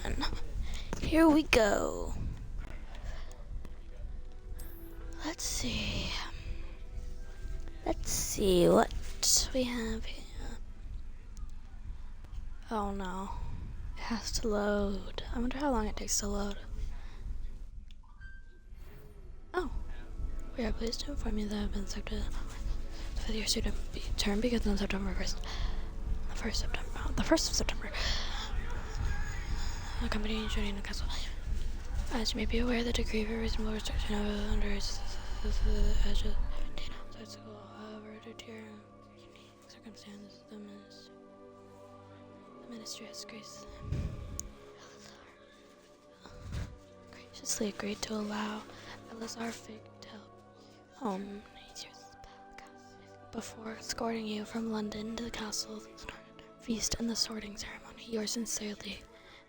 then. Here we go. Let's see. Let's see what we have here. Oh no. It has to load. I wonder how long it takes to load. Oh. We are pleased to inform you that I've been accepted for your student term because on September 1st. The 1st of September. A company joining the council. As you may be aware, the degree of a reasonable restriction of under edges. However, due to your unique circumstances, the ministry has graciously agreed to allow Elazar Fig to help home before escorting you from London to the castle feast and the sorting ceremony. Yours sincerely,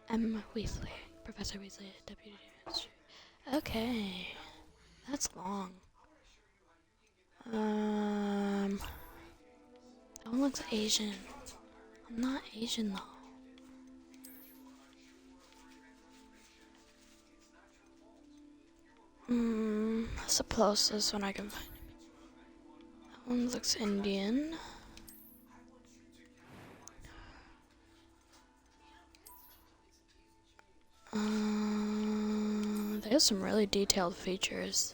M. Weasley, Professor Weasley, Deputy Administrator. Okay, that's long. That one looks Asian. I'm not Asian though. That's the closest one I can find. That one looks Indian. There's some really detailed features.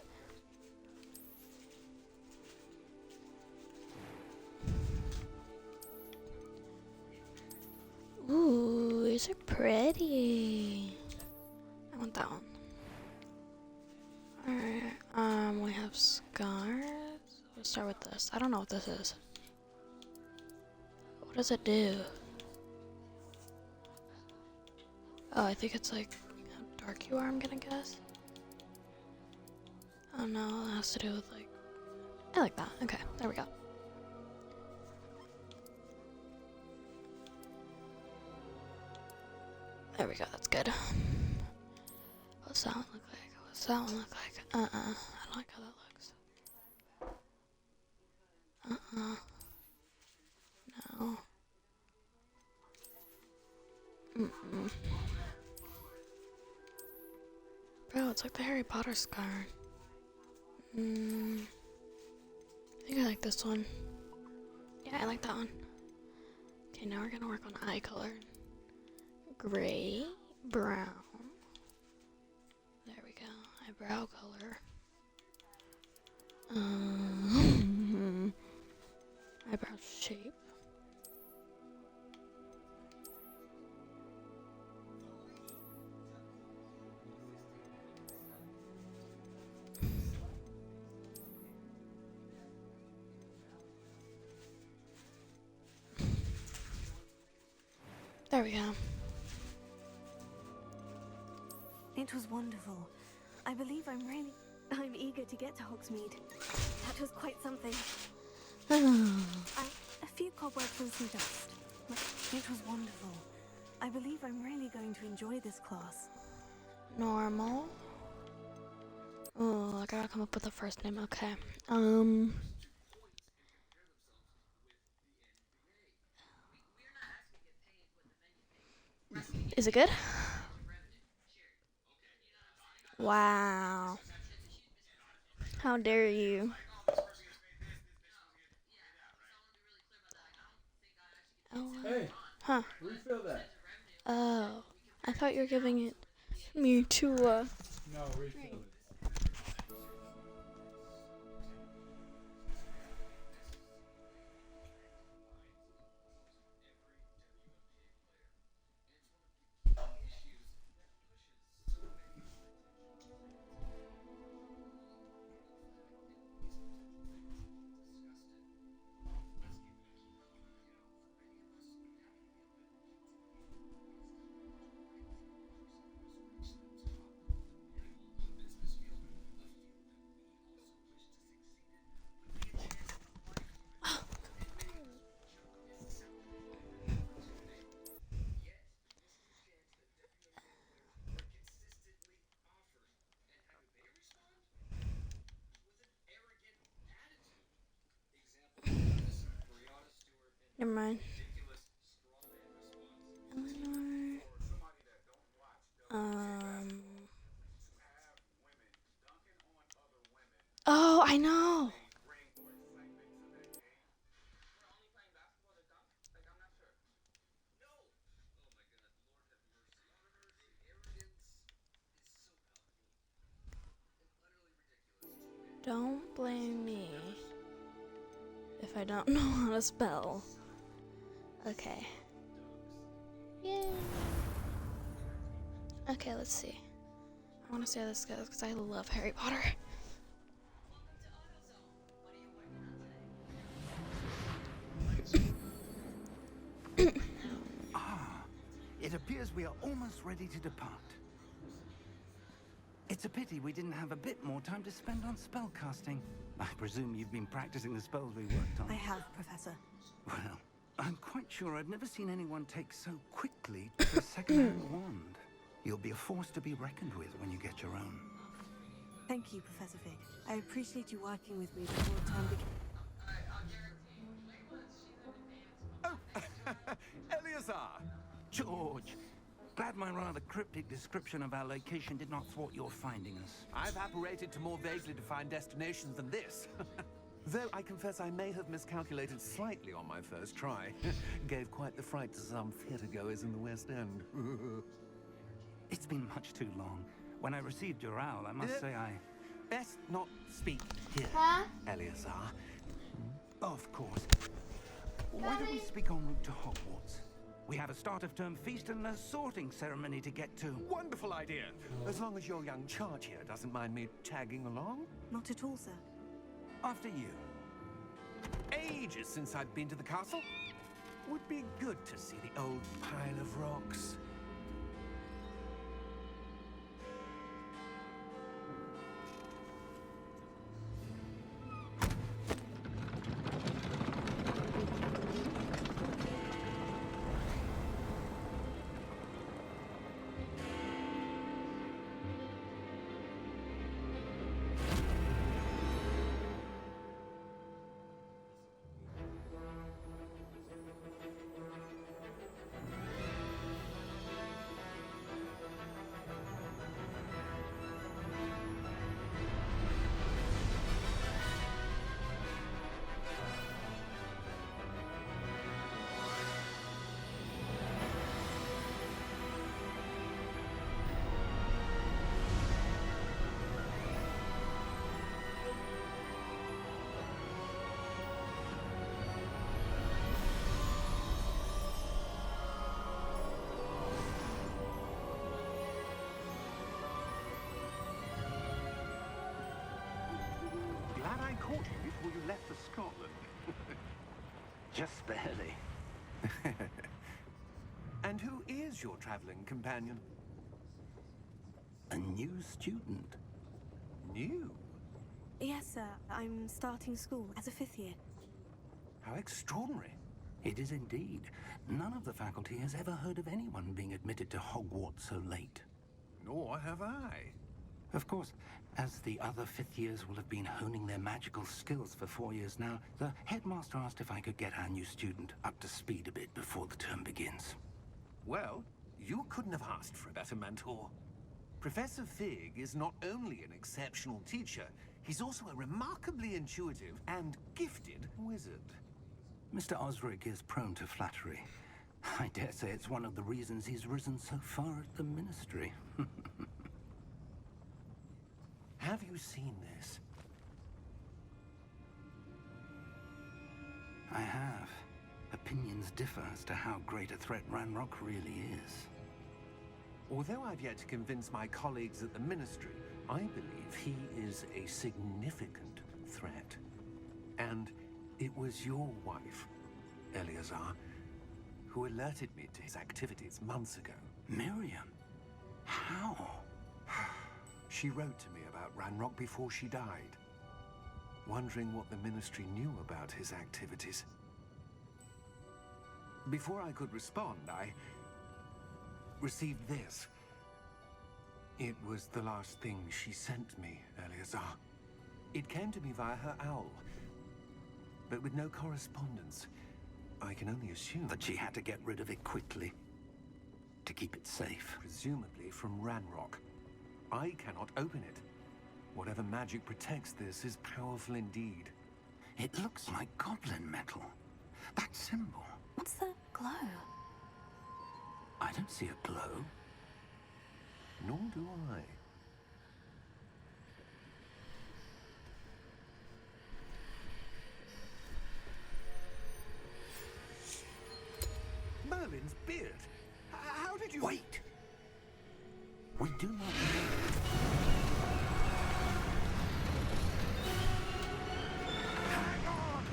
Ooh, these are pretty. I want that one. Alright, we have scars. Let's start with this. I don't know what this is. What does it do? Oh, I think it's like how dark you are, I'm gonna guess. Oh no, it has to do with like... I like that. Okay, there we go. There we go, that's good. What's that one look like? What's that one look like? I don't like how that looks. No. Bro, it's like the Harry Potter scar. I think I like this one. Yeah, I like that one. Okay, now we're gonna work on eye color. Gray, brown. There we go. Eyebrow color. Eyebrow shape. There we go. It was wonderful. I believe I'm eager to get to Hogsmeade. That was quite something. A few cobwebs and some dust. But it was wonderful. I believe I'm really going to enjoy this class. Normal. Oh, I gotta come up with a first name. Okay. Is it good? Wow. How dare you? Oh. Hey. Huh. Refill that. Oh. I thought you were giving it me to, No, refill it. Never mind. Eleanor. Oh, I know. Don't blame me if I don't know how to spell. Okay. Yay. Okay, let's see. I want to see how this goes because I love Harry Potter. It appears we are almost ready to depart. It's a pity we didn't have a bit more time to spend on spellcasting. I presume you've been practicing the spells we worked on. I have, Professor. Well, I'm quite sure I've never seen anyone take so quickly to a second-hand wand. You'll be a force to be reckoned with when you get your own. Thank you, Professor Fig. I appreciate you working with me before term begins. Eleazar! George! Glad my rather cryptic description of our location did not thwart your finding us. I've apparated to more vaguely defined destinations than this. Though I confess I may have miscalculated slightly on my first try. Gave quite the fright to some theatre-goers in the West End. It's been much too long. When I received your owl, I must say I... Best not speak here, Eleazar. Of course. Why don't we speak en route to Hogwarts? We have a start-of-term feast and a sorting ceremony to get to. Wonderful idea. As long as your young charge here doesn't mind me tagging along. Not at all, sir. After you. Ages since I've been to the castle. Would be good to see the old pile of rocks. Glad I caught you before you left for Scotland. Just barely. And who is your traveling companion? A new student. New? Yes, sir. I'm starting school as a 5th year. How extraordinary. It is indeed. None of the faculty has ever heard of anyone being admitted to Hogwarts so late. Nor have I. Of course, as the other 5th years will have been honing their magical skills for 4 years now, the headmaster asked if I could get our new student up to speed a bit before the term begins. Well, you couldn't have asked for a better mentor. Professor Fig is not only an exceptional teacher, he's also a remarkably intuitive and gifted wizard. Mr. Osric is prone to flattery. I dare say it's one of the reasons he's risen so far at the ministry. Have you seen this? I have. Opinions differ as to how great a threat Ranrock really is. Although I've yet to convince my colleagues at the ministry, I believe he is a significant threat. And it was your wife, Eleazar, who alerted me to his activities months ago. Miriam? How? She wrote to me about Ranrock before she died, wondering what the ministry knew about his activities. Before I could respond, I received this. It was the last thing she sent me, Eleazar. It came to me via her owl, but with no correspondence. I can only assume That she had to get rid of it quickly. to keep it safe. Presumably from Ranrock. I cannot open it. Whatever magic protects this is powerful indeed. It looks like goblin metal. That symbol. What's the glow? I don't see a glow. Nor do I. Merlin's beard. How did you... Wait! We do not know. Hang on!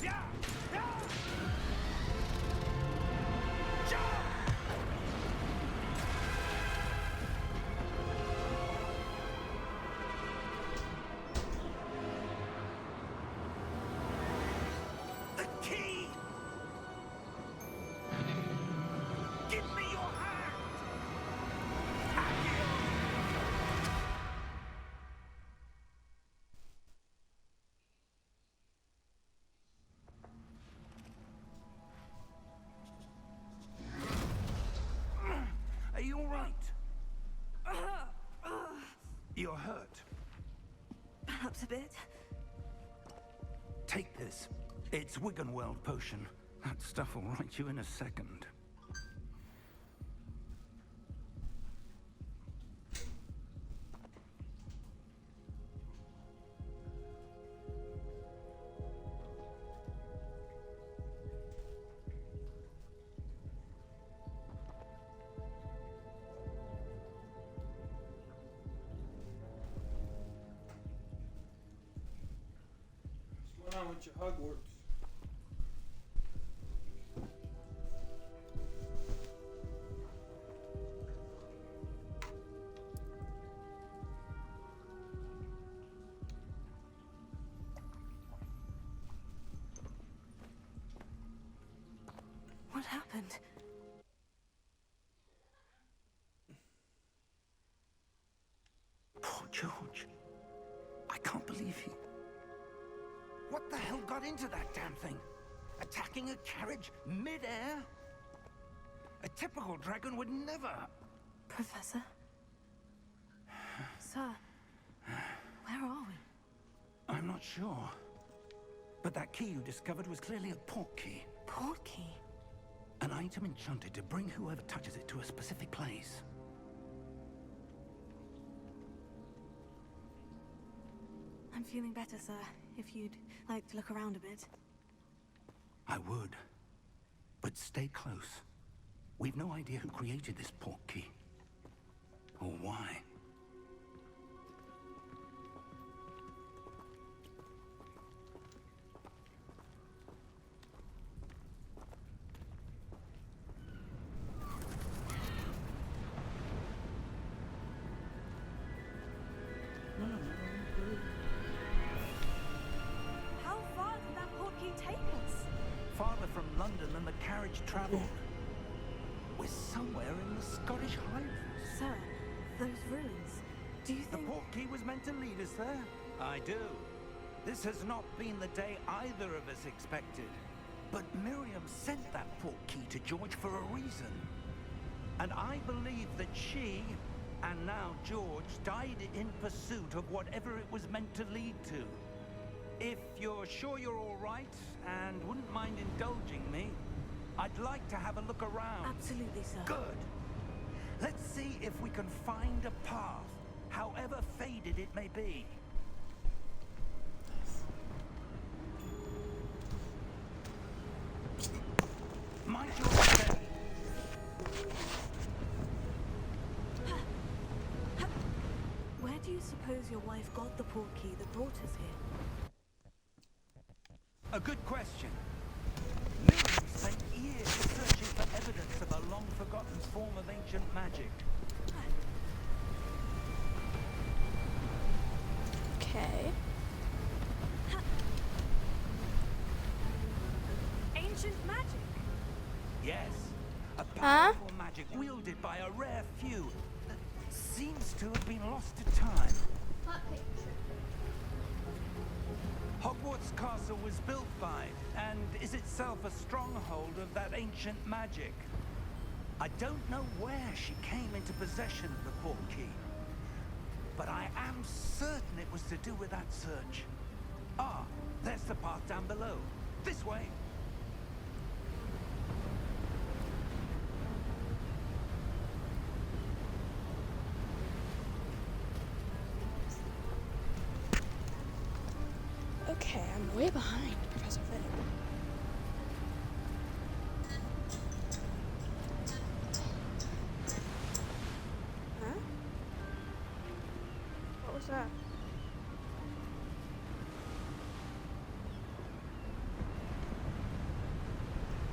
Yeah! Yeah! The key! Give me your hand! Are you all right? You're hurt. Perhaps a bit. Take this. It's Wiggenweld potion. That stuff will right you in a second. What's going on with your Hogwarts? What happened? Poor George. I can't believe he... What the hell got into that damn thing? Attacking a carriage mid-air? A typical dragon would never... Professor? Sir, where are we? I'm not sure. But that key you discovered was clearly a port key. Port key? An item enchanted to bring whoever touches it to a specific place. I'm feeling better, sir. If you'd like to look around a bit. I would. But stay close. We've no idea who created this port key. Or why. How far did that port key take us? Farther from London than the carriage traveled. We're somewhere in the Scottish Highlands. Sir, those ruins. Do you The think... port key was meant to lead us there? I do. This has not been the day either of us expected. But Miriam sent that port key to George for a reason. And I believe that she, and now George, died in pursuit of whatever it was meant to lead to. If you're sure you're all right, and wouldn't mind indulging me, I'd like to have a look around. Absolutely, sir. Good. Let's see if we can find a path, however faded it may be. Mind your step. Where do you suppose your wife got the port key that brought us here? A good question. Miriam spent years searching for evidence of a long-forgotten form of ancient magic. Okay. Ancient magic? Huh? powerful magic wielded by a rare few that seems to have been lost to time. Hogwarts Castle was built by, and is itself a stronghold of that ancient magic. I don't know where she came into possession of the portkey, but I am certain it was to do with that search. Ah, there's the path down below. This way. Okay, I'm way behind, Professor Fig. Huh? What was that?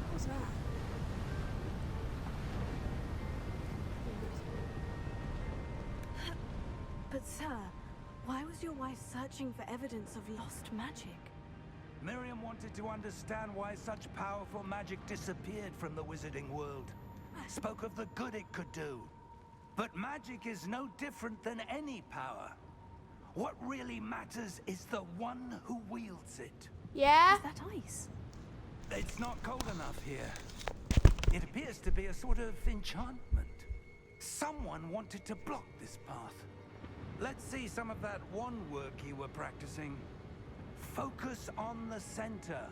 What was that? But sir, why was your wife searching for evidence of lost magic? Miriam wanted to understand why such powerful magic disappeared from the wizarding world. Spoke of the good it could do. But magic is no different than any power. What really matters is the one who wields it. Yeah? Is that ice? It's not cold enough here. It appears to be a sort of enchantment. Someone wanted to block this path. Let's see some of that wand work you were practicing. Focus on the center.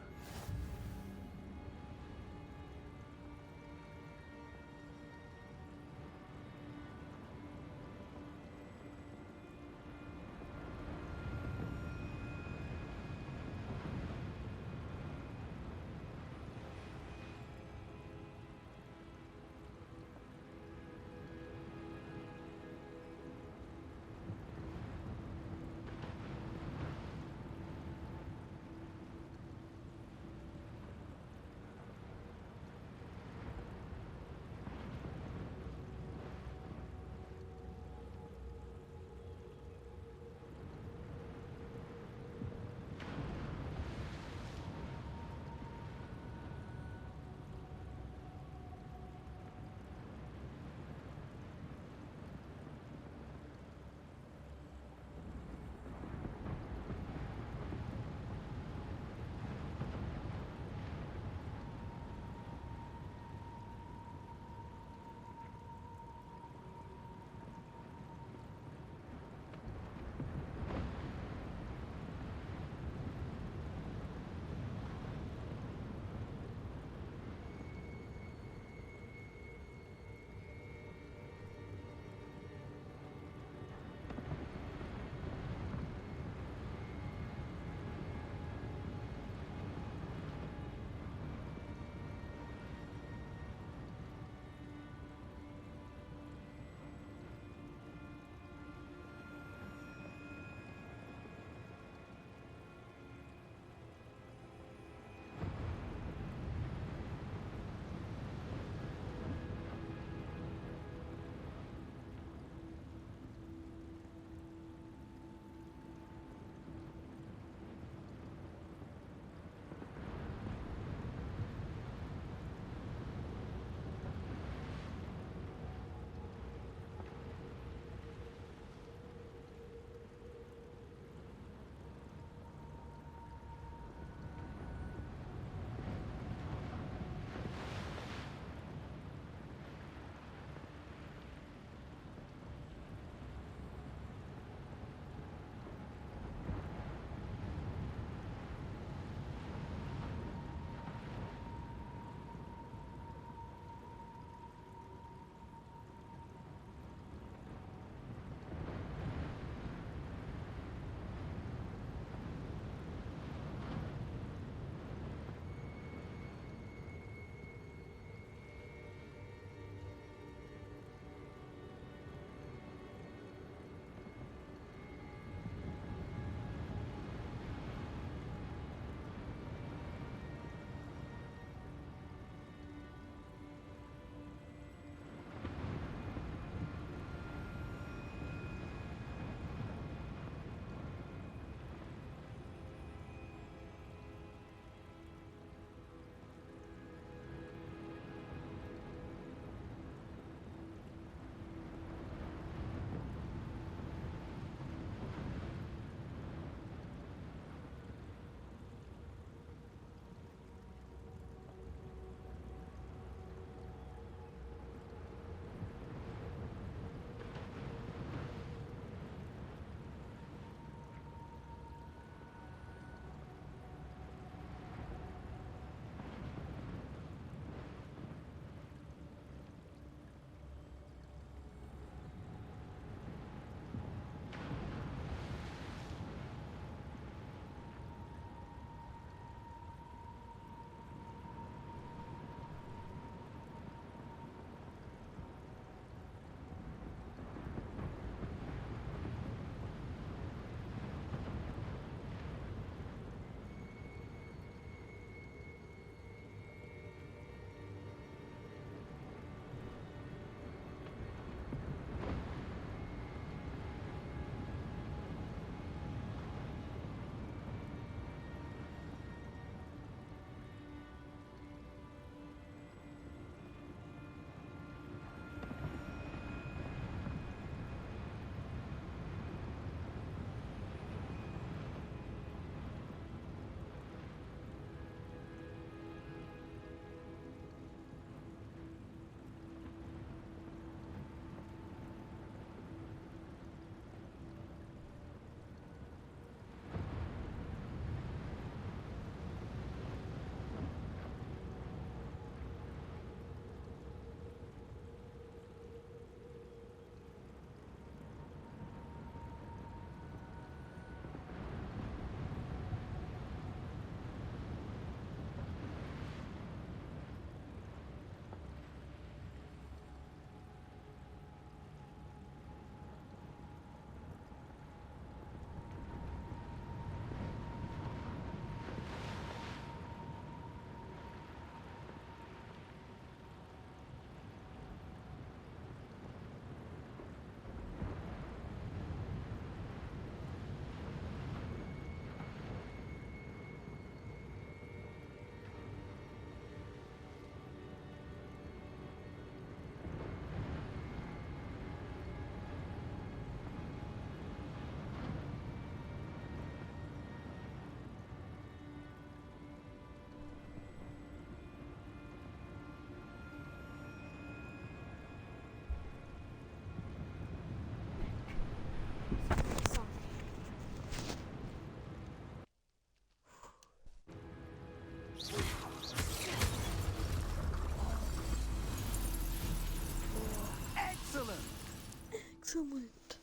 Excellent.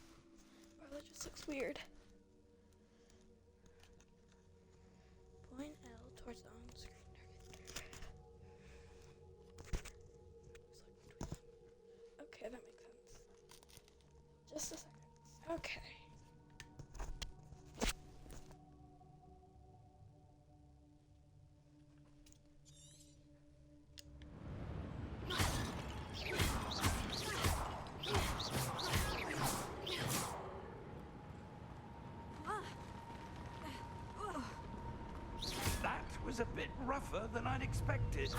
Oh, that just looks weird. Point L towards the on-screen target. Okay, that makes sense. Just a second. Okay. That was a bit rougher than I'd expected.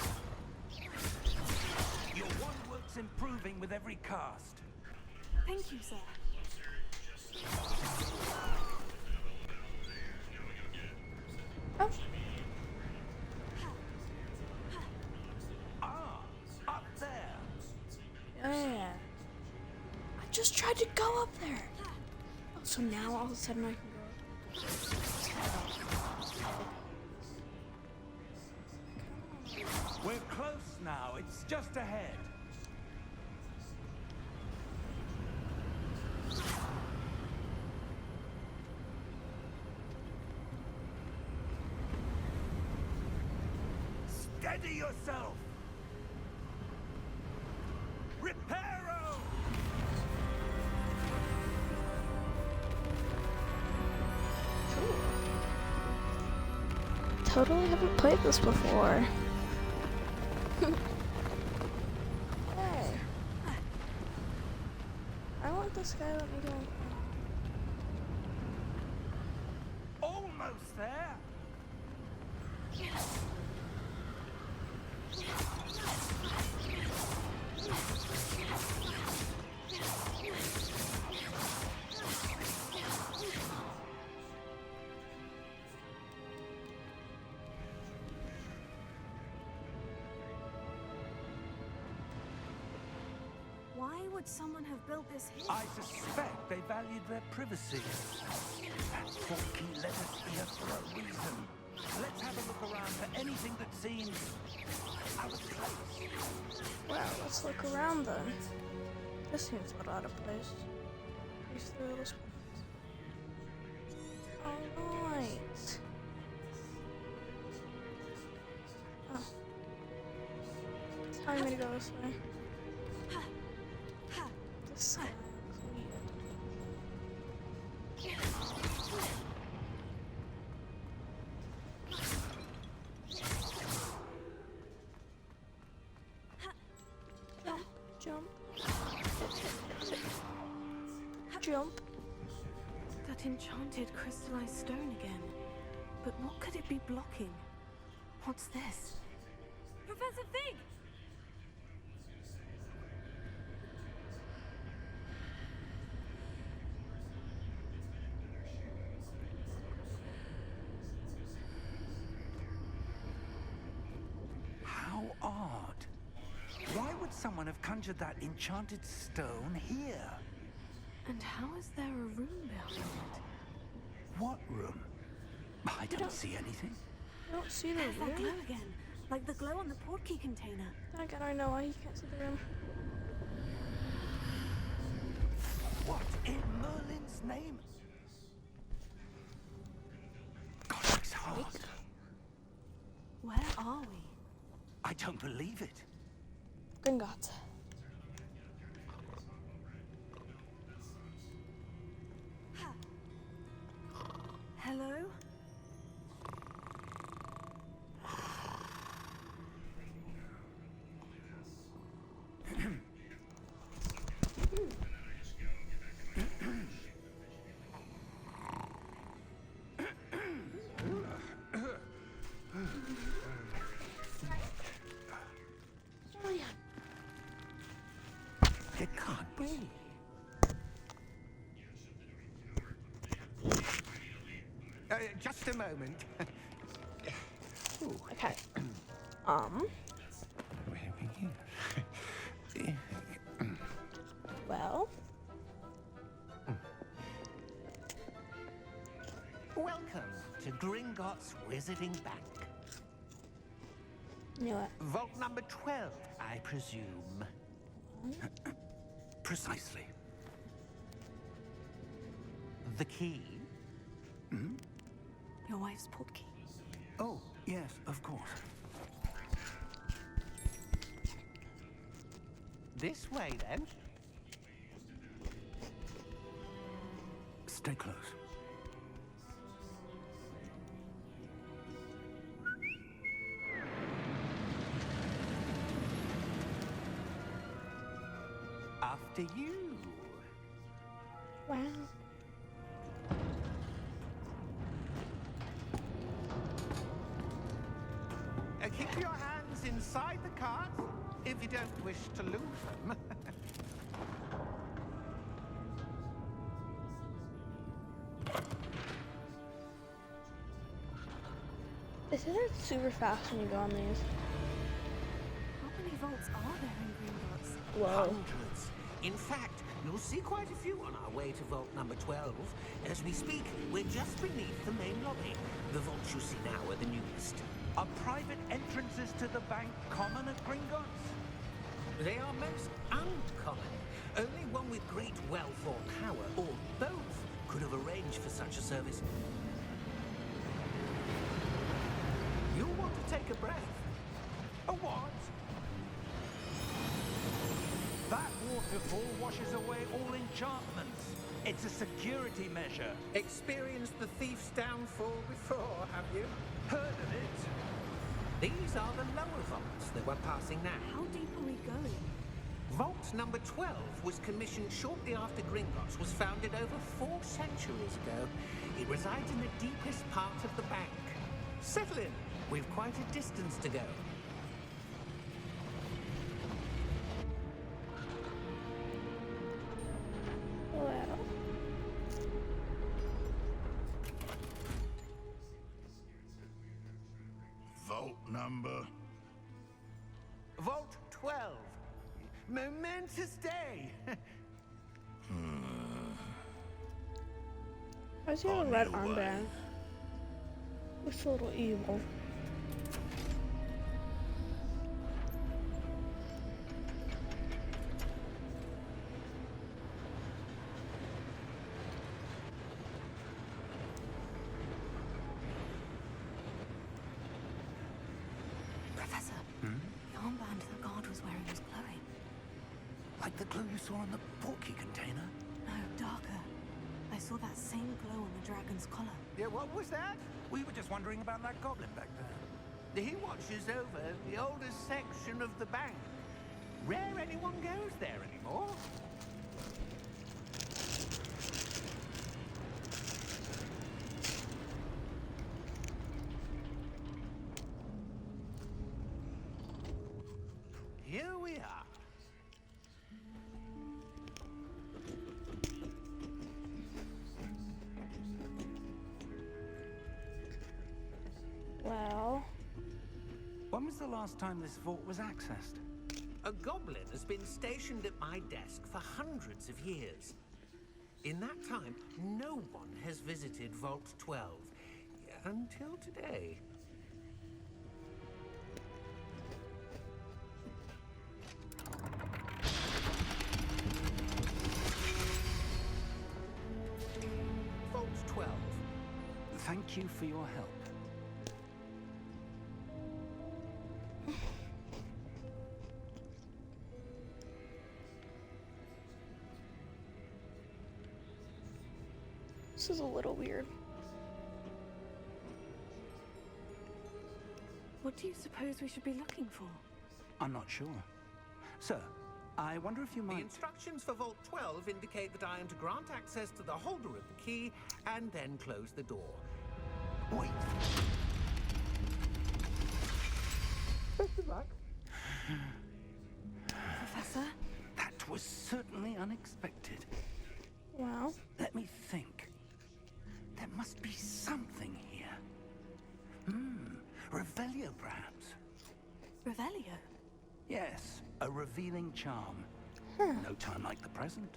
Your one work's improving with every cast. Thank you, sir. Oh, Ah, up there. yeah. I just tried to go up there. Oh, so now all of a sudden I can go up. We're close now. It's just ahead. Steady yourself. Reparo! Totally haven't played this before. Hey. I want this guy to let me go. Almost there. Why would someone have built this here? I suspect they valued their privacy. That portkey led us here for a reason. Let's have a look around for anything that seems out of place. Well, let's look around then. This seems a little out of place. These three little spots. Alright. Oh. It's telling me to go this way. This guy looks weird. Jump. Jump. That enchanted crystallized stone again. But what could it be blocking? What's this? Professor Fig! How odd. Why would someone have conjured that enchanted stone here? And how is there a room behind it? What room? I don't see anything. I don't see the There's that glow room. again. Like the glow on the portkey container. Then again, I know why you can't see the room. What in Merlin's name? God, it's hard. Where are we? I don't believe it. Gringotts. Hello? It can't be. Just a moment. Okay. Where do we begin? Well. Welcome to Gringotts Wizarding Bank. Knew it. Vault number 12, I presume. Precisely. The key? Your wife's portkey. Oh, yes, of course. This way, then. Stay close. After you. Wow. Keep your hands inside the cart if you don't wish to lose them. This isn't super fast when you go on these. How many vaults are there in Gringotts? Whoa. Hundreds. In fact, you'll see quite a few on our way to vault number 12. As we speak, we're just beneath the main lobby. The vaults you see now are the newest. Are private entrances to the bank common at Gringotts? They are most uncommon. Only one with great wealth or power, or both, could have arranged for such a service. You'll want to take a breath. A what? That waterfall washes away all enchantments. It's a security measure. Experienced the thief's downfall before, have you? Heard of it? These are the lower vaults that we're passing now. How deep are we going? Vault number 12 was commissioned shortly after Gringotts was founded over 4 centuries ago. It resides in the deepest part of the bank. Settle in. We've quite a distance to go. Well. Vault number. Vault 12. Momentous day. Why does he have a On red your way. armband? Looks a little evil. Professor, the armband the guard was wearing was glowing. Like the glue you saw in the portkey container? No, darker. I saw that same glow on the dragon's collar. Yeah, what was that? We were just wondering about that goblin back there. He watches over the oldest section of the bank. Rare anyone goes there anymore. Here we are. Well. When was the last time this vault was accessed? A goblin has been stationed at my desk for hundreds of years. In that time, no one has visited Vault 12 until today. Vault 12. Thank you for your help. This is a little weird. What do you suppose we should be looking for? I'm not sure. Sir, I wonder if you The might... instructions for Vault 12 indicate that I am to grant access to the holder of the key and then close the door. Wait! Professor? That was certainly unexpected. Well. Let me think. There must be something here. Revelio, perhaps? Revelio? Yes, a revealing charm. No time like the present.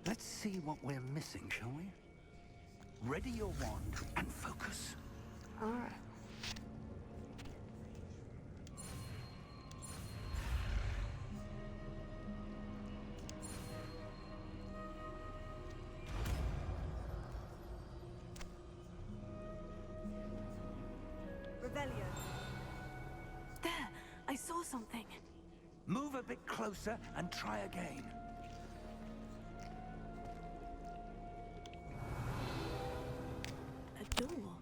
Let's see what we're missing, shall we? Ready your wand and focus. Alright. bit closer and try again. A door.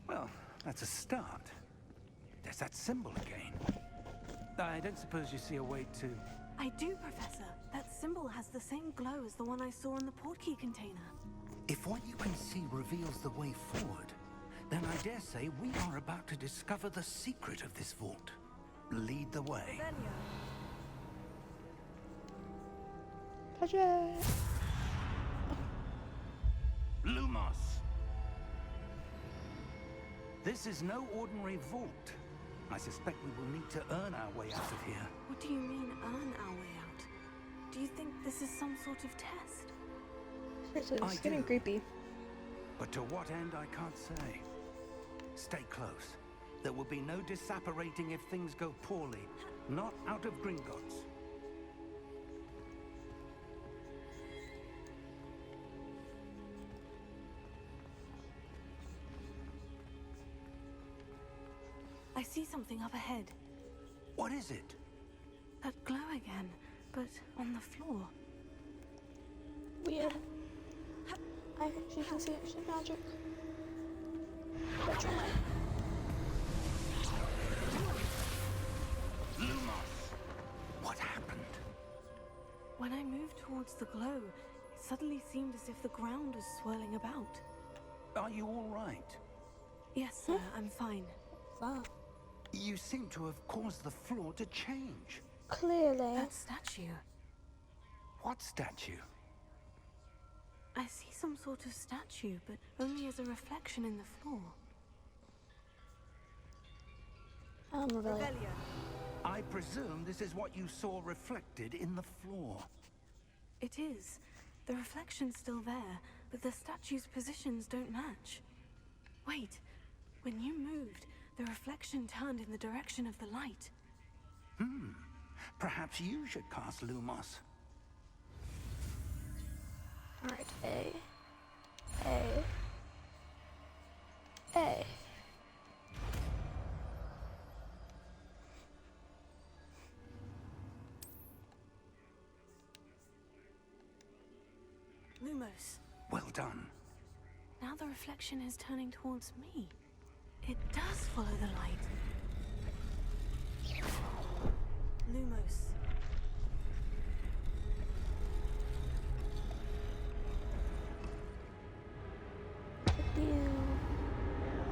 Well, that's a start. There's that symbol again. I don't suppose you see a way to... I do, Professor. That symbol has the same glow as the one I saw in the portkey container. If what you can see reveals the way forward, then I dare say we are about to discover the secret of this vault. Lead the way. Pleasure. Lumos! This is no ordinary vault. I suspect we will need to earn our way out of here. What do you mean, earn our way out? Do you think this is some sort of test? Seriously, this is I getting do. creepy. But to what end, I can't say. Stay close. There will be no disapparating if things go poorly. Not out of Gringotts. I see something up ahead. What is it? That glow again, but on the floor. Weird. She can see it. She's magic. But try. Lumos! What happened? When I moved towards the glow, it suddenly seemed as if the ground was swirling about. Are you all right? Yes, sir, I'm fine. Wow. You seem to have caused the floor to change. Clearly. That statue. What statue? I see some sort of statue, but only as a reflection in the floor. Rebellion. I presume this is what you saw reflected in the floor. It is. The reflection's still there, but the statue's positions don't match. Wait, when you moved, the reflection turned in the direction of the light. Perhaps you should cast Lumos. Alright, A. Lumos, Well done. now the reflection is turning towards me. It does follow the light. Lumos.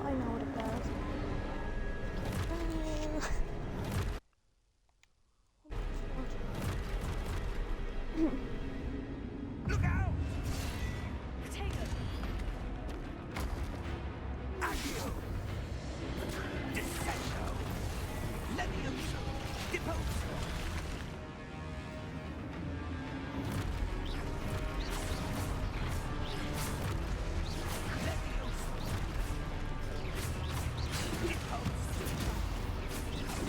I know what it does. Look out! Potato! Accio! Descendo! Levioso! Deposo! Levioso! Deposo!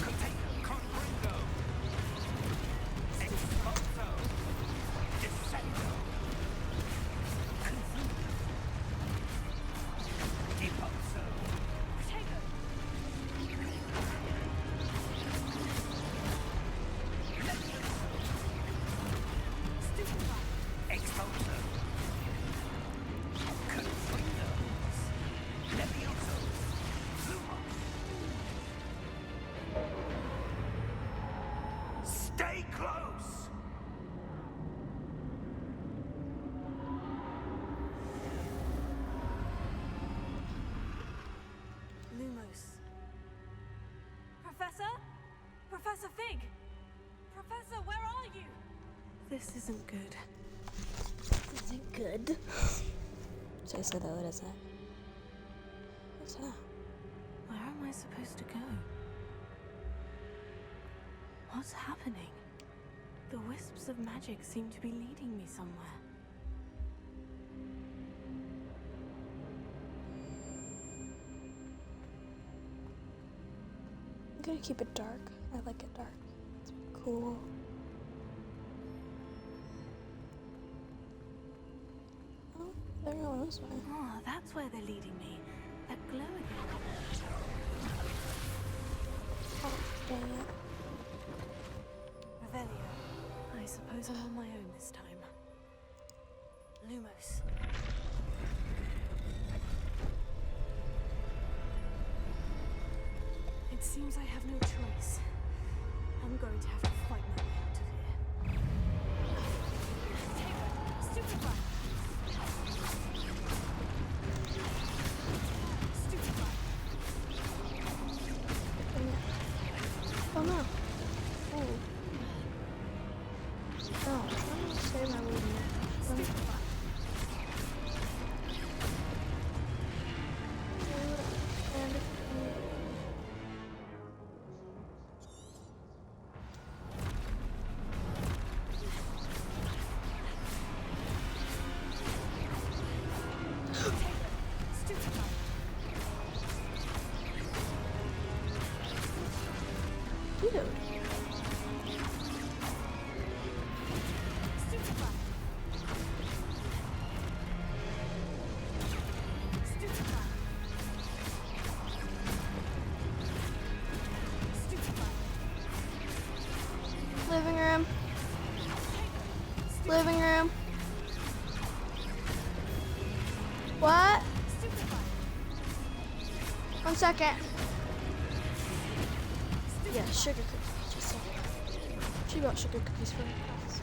Potato! Conringo! Exposo! Descendo! Confundo! Deposo! Potato! Stupefy! Exposo! Confundo! Levioso! Lumos! Stay close! Lumos. Professor? Professor Fig! Professor, where are you? This isn't good. Is it good? Seriously though, it isn't. What's that? Where am I supposed to go? What's happening? The wisps of magic seem to be leading me somewhere. I'm gonna keep it dark. I like it dark. It's cool. Oh, they're going this way. Oh, that's where they're leading me. That glow again. Oh, dang it. Revelio. I suppose I'm on my own this time. Lumos. It seems I have no choice. I'm going to have to fight my way out of here. Stupefy! Stupefy! Oh no. Oh. No, I'm gonna say my word now. Dude. Living room. Living room. What? 1 second. Yeah, sugar cookies. Just saying. She bought sugar cookies for her class.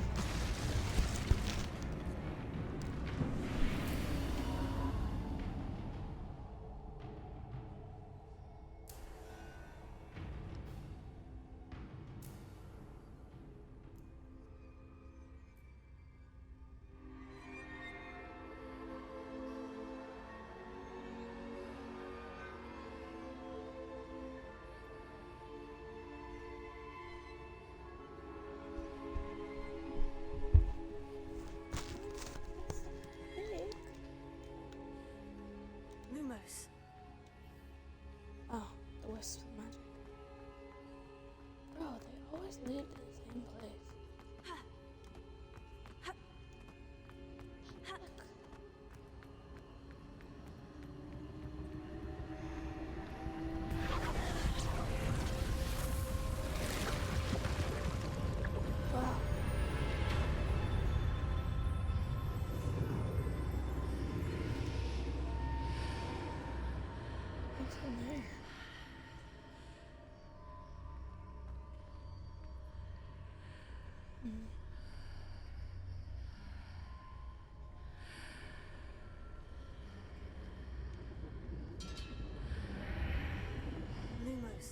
Lumos. Oh, the wisps of magic. Bro, they always lead to the same place. Wow. What's in there? Lumos.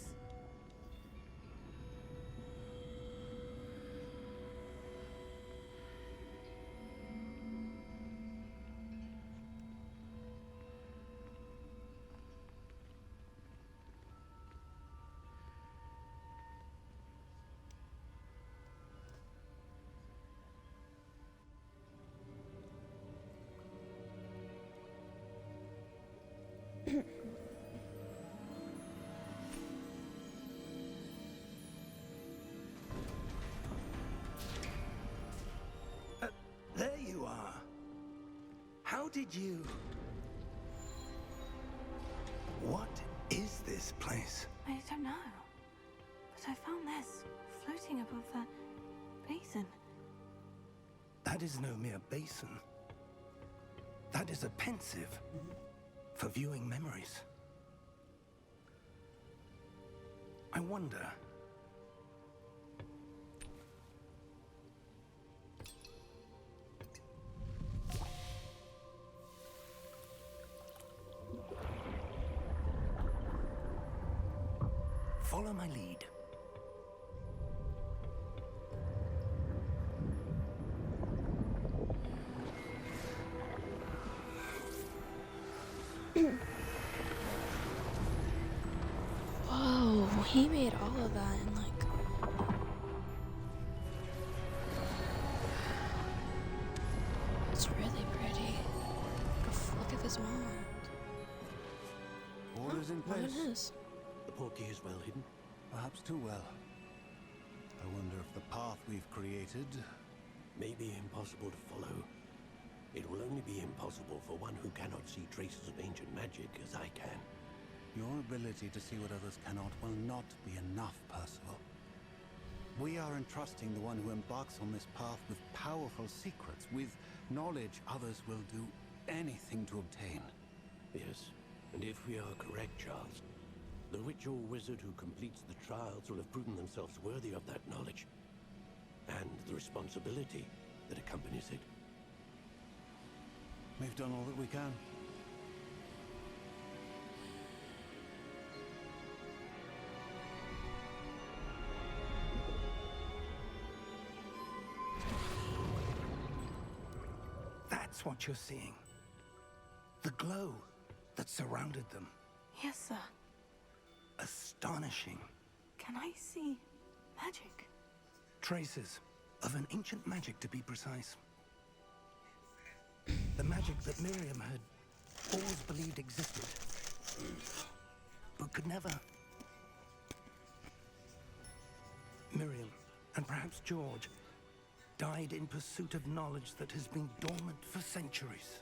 There you are. How did you... What is this place? I don't know. But I found this floating above that basin. That is no mere basin. That is a pensive for viewing memories. I wonder... Follow my lead. Whoa, he made all of that in like... It's really pretty. Look at this wand. Orders in What place. it is. The portkey is well hidden. Perhaps too well. I wonder if the path we've created May be impossible to follow. It will only be impossible for one who cannot see traces of ancient magic as I can. Your ability to see what others cannot will not be enough, Percival. We are entrusting the one who embarks on this path with powerful secrets, with knowledge others will do anything to obtain. Yes, and if we are correct, Charles, the witch or wizard who completes the trials will have proven themselves worthy of that knowledge, and the responsibility that accompanies it. We've done all that we can. That's what you're seeing. The glow that surrounded them. Yes, sir. Astonishing. Can I see magic? Traces of an ancient magic, to be precise. The magic that Miriam had always believed existed, but could never. Miriam, and perhaps George, died in pursuit of knowledge that has been dormant for centuries.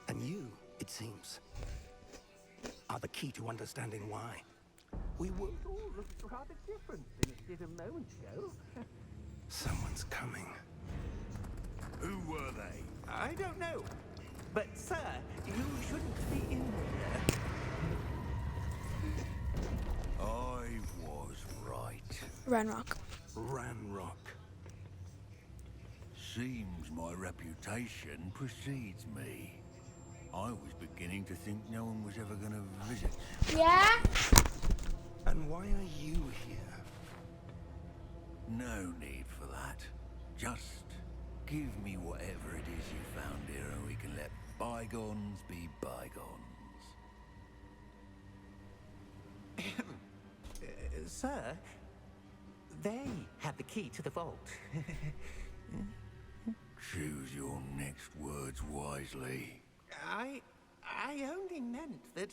And you, it seems, are the key to understanding why. We would all look rather different than it did a moment ago. Someone's coming. Who were they? I don't know. But, sir, you shouldn't be in here. I was right. Ranrock. Ranrock. Seems my reputation precedes me. I was beginning to think no one was ever going to visit. Yeah? And why are you here? No need for that. Just give me whatever it is you found here and we can let bygones be bygones. Sir, they have the key to the vault. Choose your next words wisely. I only meant that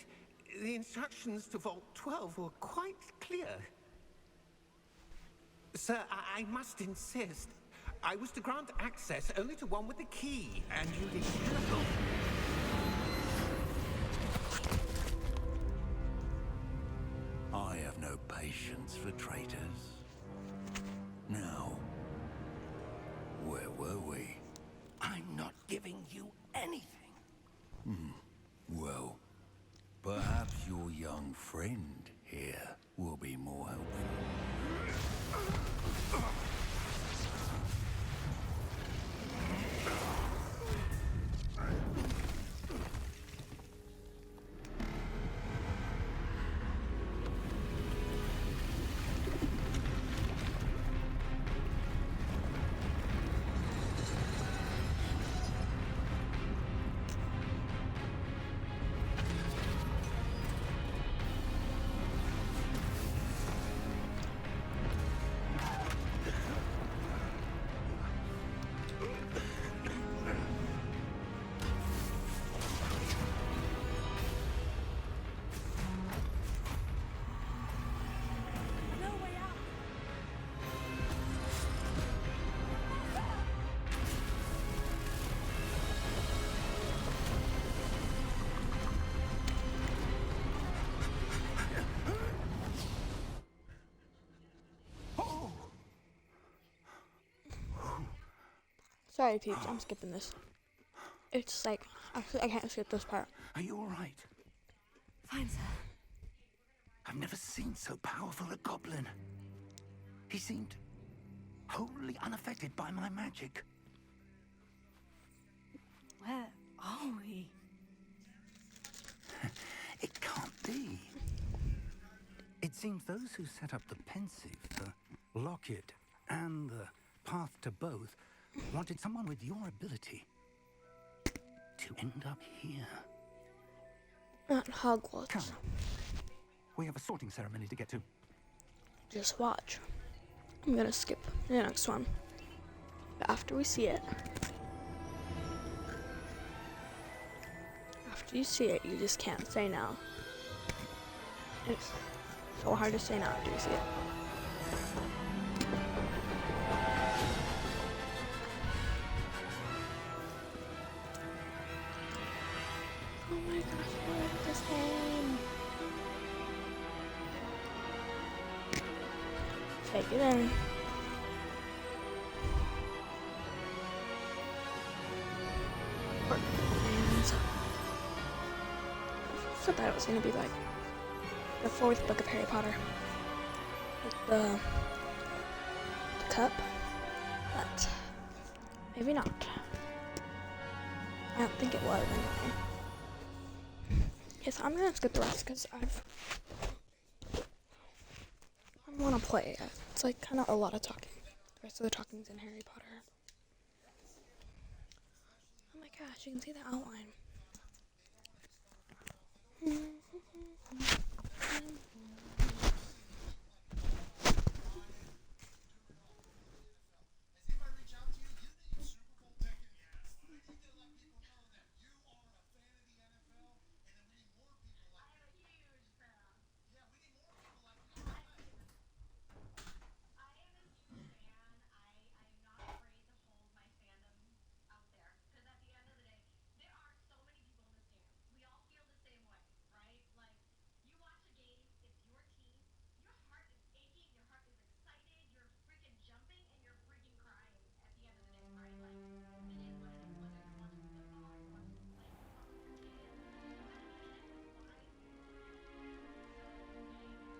the instructions to Vault 12 were quite clear. Sir, I must insist. I was to grant access only to one with the key, and you did not. I have no patience for traitors. Now, where were we? I'm not giving you anything. Well, perhaps your young friend here will be more helpful. No way out. Sorry, peeps, I'm skipping this. It's like, actually, I can't skip this part. Are you all right? Fine, sir. I've never seen so powerful a goblin. He seemed wholly unaffected by my magic. Where are we? It can't be. It seems those who set up the pensive, the locket, and the path to both wanted someone with your ability to end up here. At Hogwarts. Come. We have a sorting ceremony to get to. Just watch. I'm gonna skip the next one. But after we see it. After you see it, you just can't say no. It's so hard to say no after you see it. Oh my gosh, I love this game. Fake. Get in. And I thought it was gonna be like the fourth book of Harry Potter, like the cup, but maybe not. I don't think it was anyway. Yes, I'm gonna skip the rest because I want to play. It's like kind of a lot of talking. The rest of the talking's in Harry Potter. Oh my gosh, you can see the outline.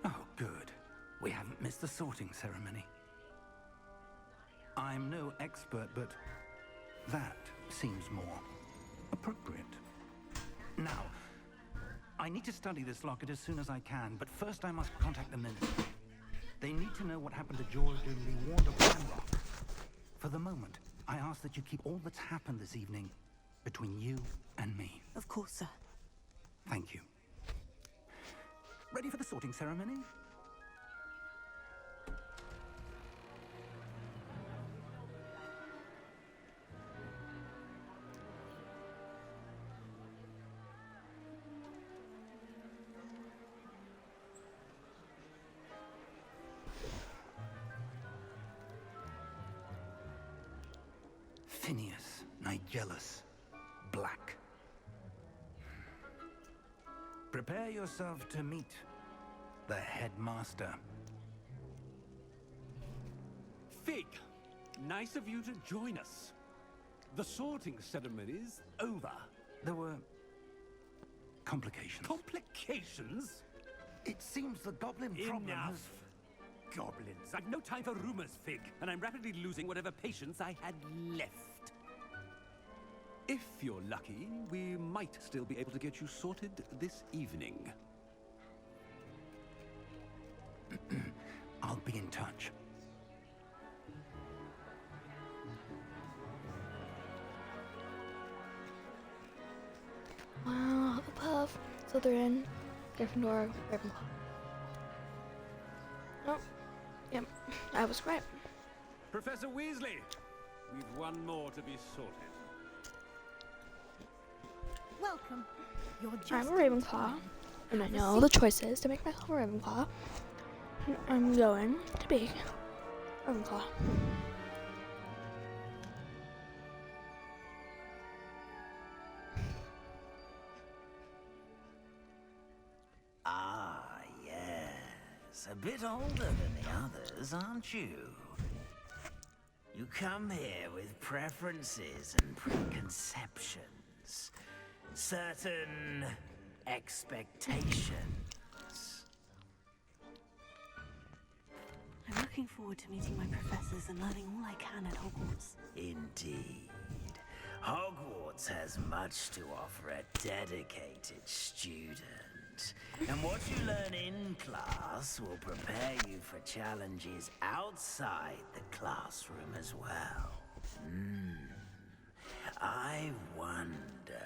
Oh, good. We haven't missed the sorting ceremony. I'm no expert, but that seems more appropriate. Now, I need to study this locket as soon as I can, but first I must contact the ministry. They need to know what happened to George and Lee Ward of Ranrock. For the moment, I ask that you keep all that's happened this evening between you and me. Of course, sir. Thank you. Ready for the sorting ceremony? Phineas Nigellus Black. Prepare yourself to meet the headmaster. Fig, nice of you to join us. The sorting ceremony's over. There were complications. Complications? It seems the goblin problem Enough. has... Goblins. I've no time for rumors, Fig, and I'm rapidly losing whatever patience I had left. If you're lucky, we might still be able to get you sorted this evening. I'll be in touch. Wow, Hufflepuff, Slytherin, Gryffindor, Ravenclaw. Oh, yep, I was right. Professor Weasley, we've one more to be sorted. Welcome. You're just I'm a Ravenclaw, and I know the choices to make myself a Ravenclaw. I'm going to be Ravenclaw. Ah, yes. A bit older than the others, aren't you? You come here with preferences and preconceptions. Certain expectations. I'm looking forward to meeting my professors and learning all I can at Hogwarts. Indeed. Hogwarts has much to offer a dedicated student. And what you learn in class will prepare you for challenges outside the classroom as well. I wonder...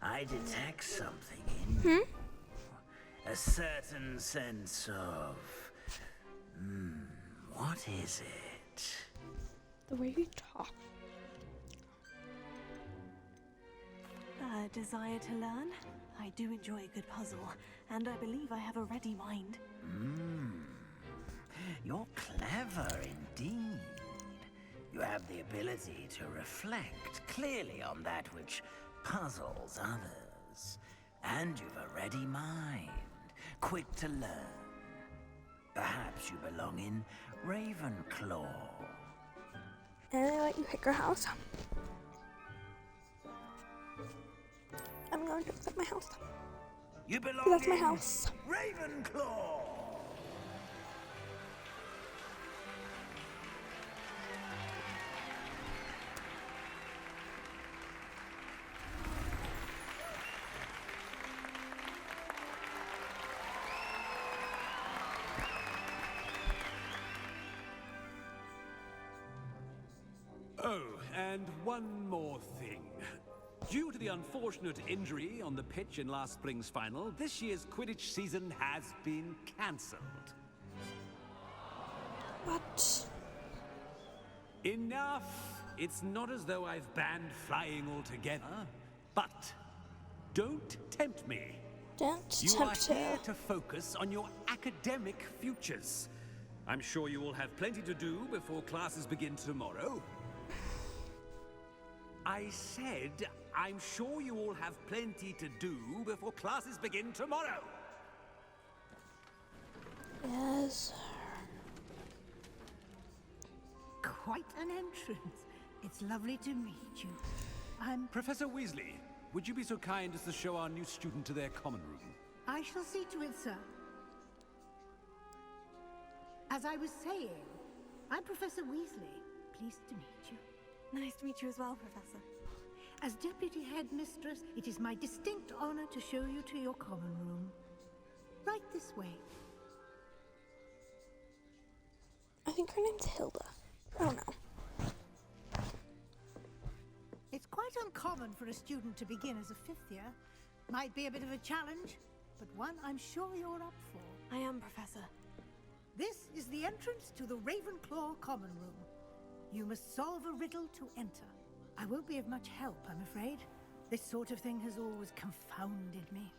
I detect something in you. A certain sense of... what is it? The way you talk. A desire to learn? I do enjoy a good puzzle, and I believe I have a ready mind. You're clever indeed. You have the ability to reflect clearly on that which puzzles others. And you've a ready mind, quick to learn, Perhaps you belong in Ravenclaw. And I let you pick your house. I'm going to pick my house. You belong That's my in house. Ravenclaw. Oh, and one more thing. Due to the unfortunate injury on the pitch in last spring's final, this year's Quidditch season has been cancelled. What? Enough! It's not as though I've banned flying altogether, but don't tempt me. Don't You are tempt here her. to focus on your academic futures. I'm sure you will have plenty to do before classes begin tomorrow. I said, I'm sure you all have plenty to do before classes begin tomorrow. Yes. Quite an entrance. It's lovely to meet you. I'm... Professor Weasley, would you be so kind as to show our new student to their common room? I shall see to it, sir. As I was saying, I'm Professor Weasley. Pleased to meet you. Nice to meet you as well, Professor. As Deputy Headmistress, it is my distinct honor to show you to your common room. Right this way. I think her name's Hilda. I don't know. It's quite uncommon for a student to begin as a fifth year. Might be a bit of a challenge, but one I'm sure you're up for. I am, Professor. This is the entrance to the Ravenclaw common room. You must solve a riddle to enter. I won't be of much help, I'm afraid. This sort of thing has always confounded me.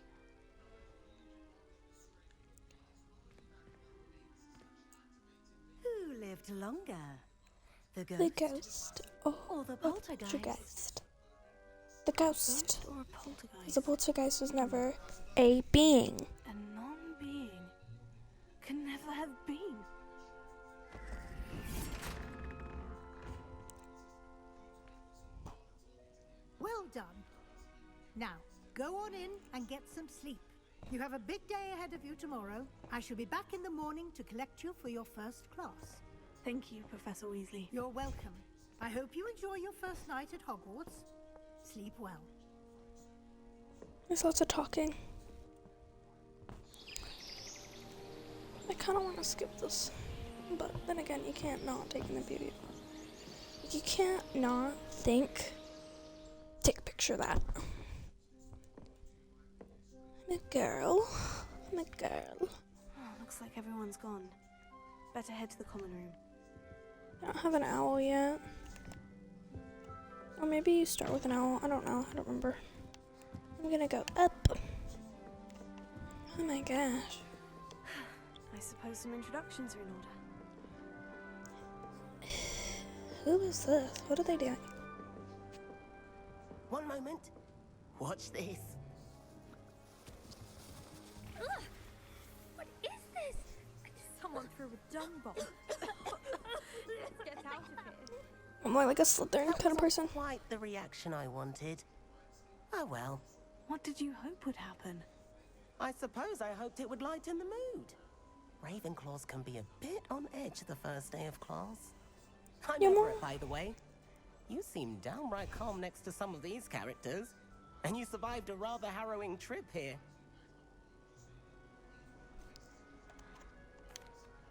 Who lived longer? The ghost? The ghost Or the poltergeist? The ghost. Ghost or a poltergeist? The poltergeist was never a being. A non-being. Can never have been. Well done. Now, go on in and get some sleep. You have a big day ahead of you tomorrow. I shall be back in the morning to collect you for your first class. Thank you, Professor Weasley. You're welcome. I hope you enjoy your first night at Hogwarts. Sleep well. There's lots of talking. I kind of want to skip this, but then again, you can't not take in the beauty. You can't not think. Take a picture of that. I'm a girl. I'm a girl. Oh, looks like everyone's gone. Better head to the common room. I don't have an owl yet. Or maybe you start with an owl. I don't know. I don't remember. I'm gonna go up. Oh my gosh. I suppose some introductions are in order. Who is this? What are they doing? One moment. Watch this. Ugh! What is this? Someone threw a dung bomb. Let's get out of here. I'm more like a Slytherin That kind of person. wasn't quite the reaction I wanted. Oh well. What did you hope would happen? I suppose I hoped it would lighten the mood. Ravenclaws can be a bit on edge the first day of class. I'm over it, by the way. You seem downright calm next to some of these characters. And you survived a rather harrowing trip here.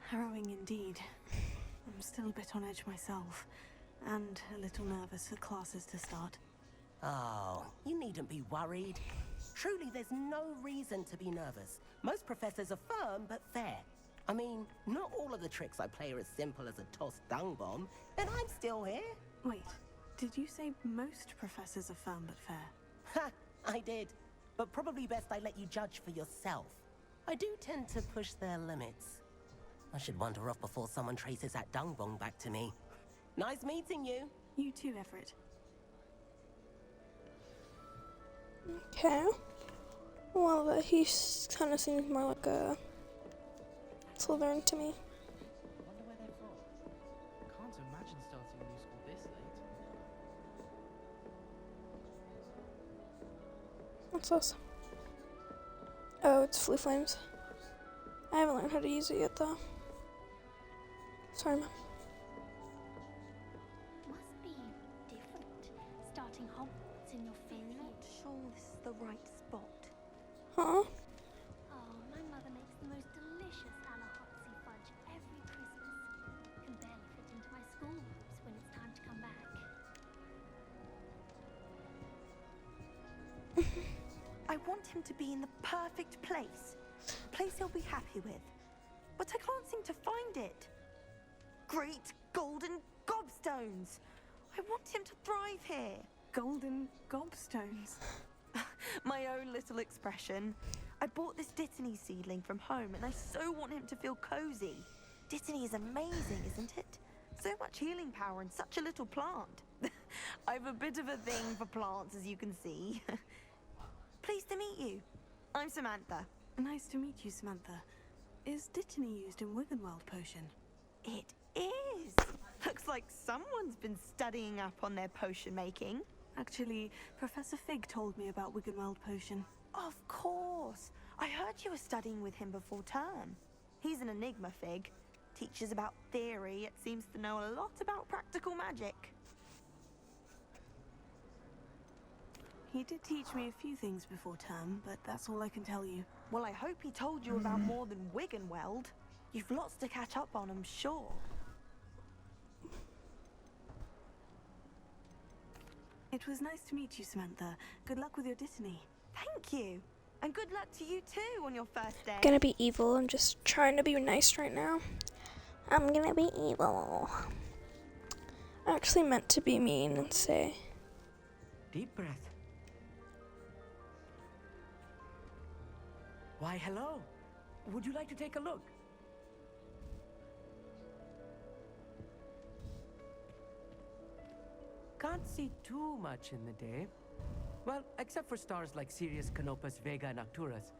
Harrowing indeed. I'm still a bit on edge myself. And a little nervous for classes to start. Oh, you needn't be worried. Truly, there's no reason to be nervous. Most professors are firm but fair. I mean, not all of the tricks I play are as simple as a tossed dung bomb, and I'm still here. Wait, did you say most professors are firm but fair? Ha, I did. But probably best I let you judge for yourself. I do tend to push their limits. I should wander off before someone traces that dung bomb back to me. Nice meeting you. You too, Everett. Okay. Well, he kind of seems more like a Slytherin to me. Wonder where they're from. Can't imagine starting a new school this late. What's this? Oh, it's Flue Flames. I haven't learned how to use it yet, though. Sorry, Mom. Must be different starting Hogwarts in your fifth year. Not sure this is the right spot. Huh? Oh, my mother makes the most delicious Alahatsi fudge every Christmas. Can barely fit into my school robes when it's time to come back. I want him to be in the perfect place. A place he'll be happy with. But I can't seem to find it. Great golden gobstones! I want him to thrive here. Golden gobstones. My own little expression. I bought this Dittany seedling from home and I so want him to feel cozy. Dittany is amazing, isn't it? So much healing power in such a little plant. I've a bit of a thing for plants, as you can see. Pleased to meet you. I'm Samantha. Nice to meet you, Samantha. Is Dittany used in Wiggenweld potion? It is. Looks like someone's been studying up on their potion making. Actually, Professor Fig told me about Wiggenweld potion. Of course. I heard you were studying with him before term. He's an enigma, Fig. Teaches about theory, yet seems to know a lot about practical magic. He did teach me a few things before term, but that's all I can tell you. Well, I hope he told you about more than Wiggenweld. You've lots to catch up on, I'm sure. It was nice to meet you, Samantha. Good luck with your Dittany. Thank you. And good luck to you too on your first day. Gonna be evil. I'm just trying to be nice right now. I'm gonna be evil. I actually meant to be mean and say. Deep breath. Why, hello. Would you like to take a look? Can't see too much in the day. Well, except for stars like Sirius, Canopus, Vega, and Arcturus.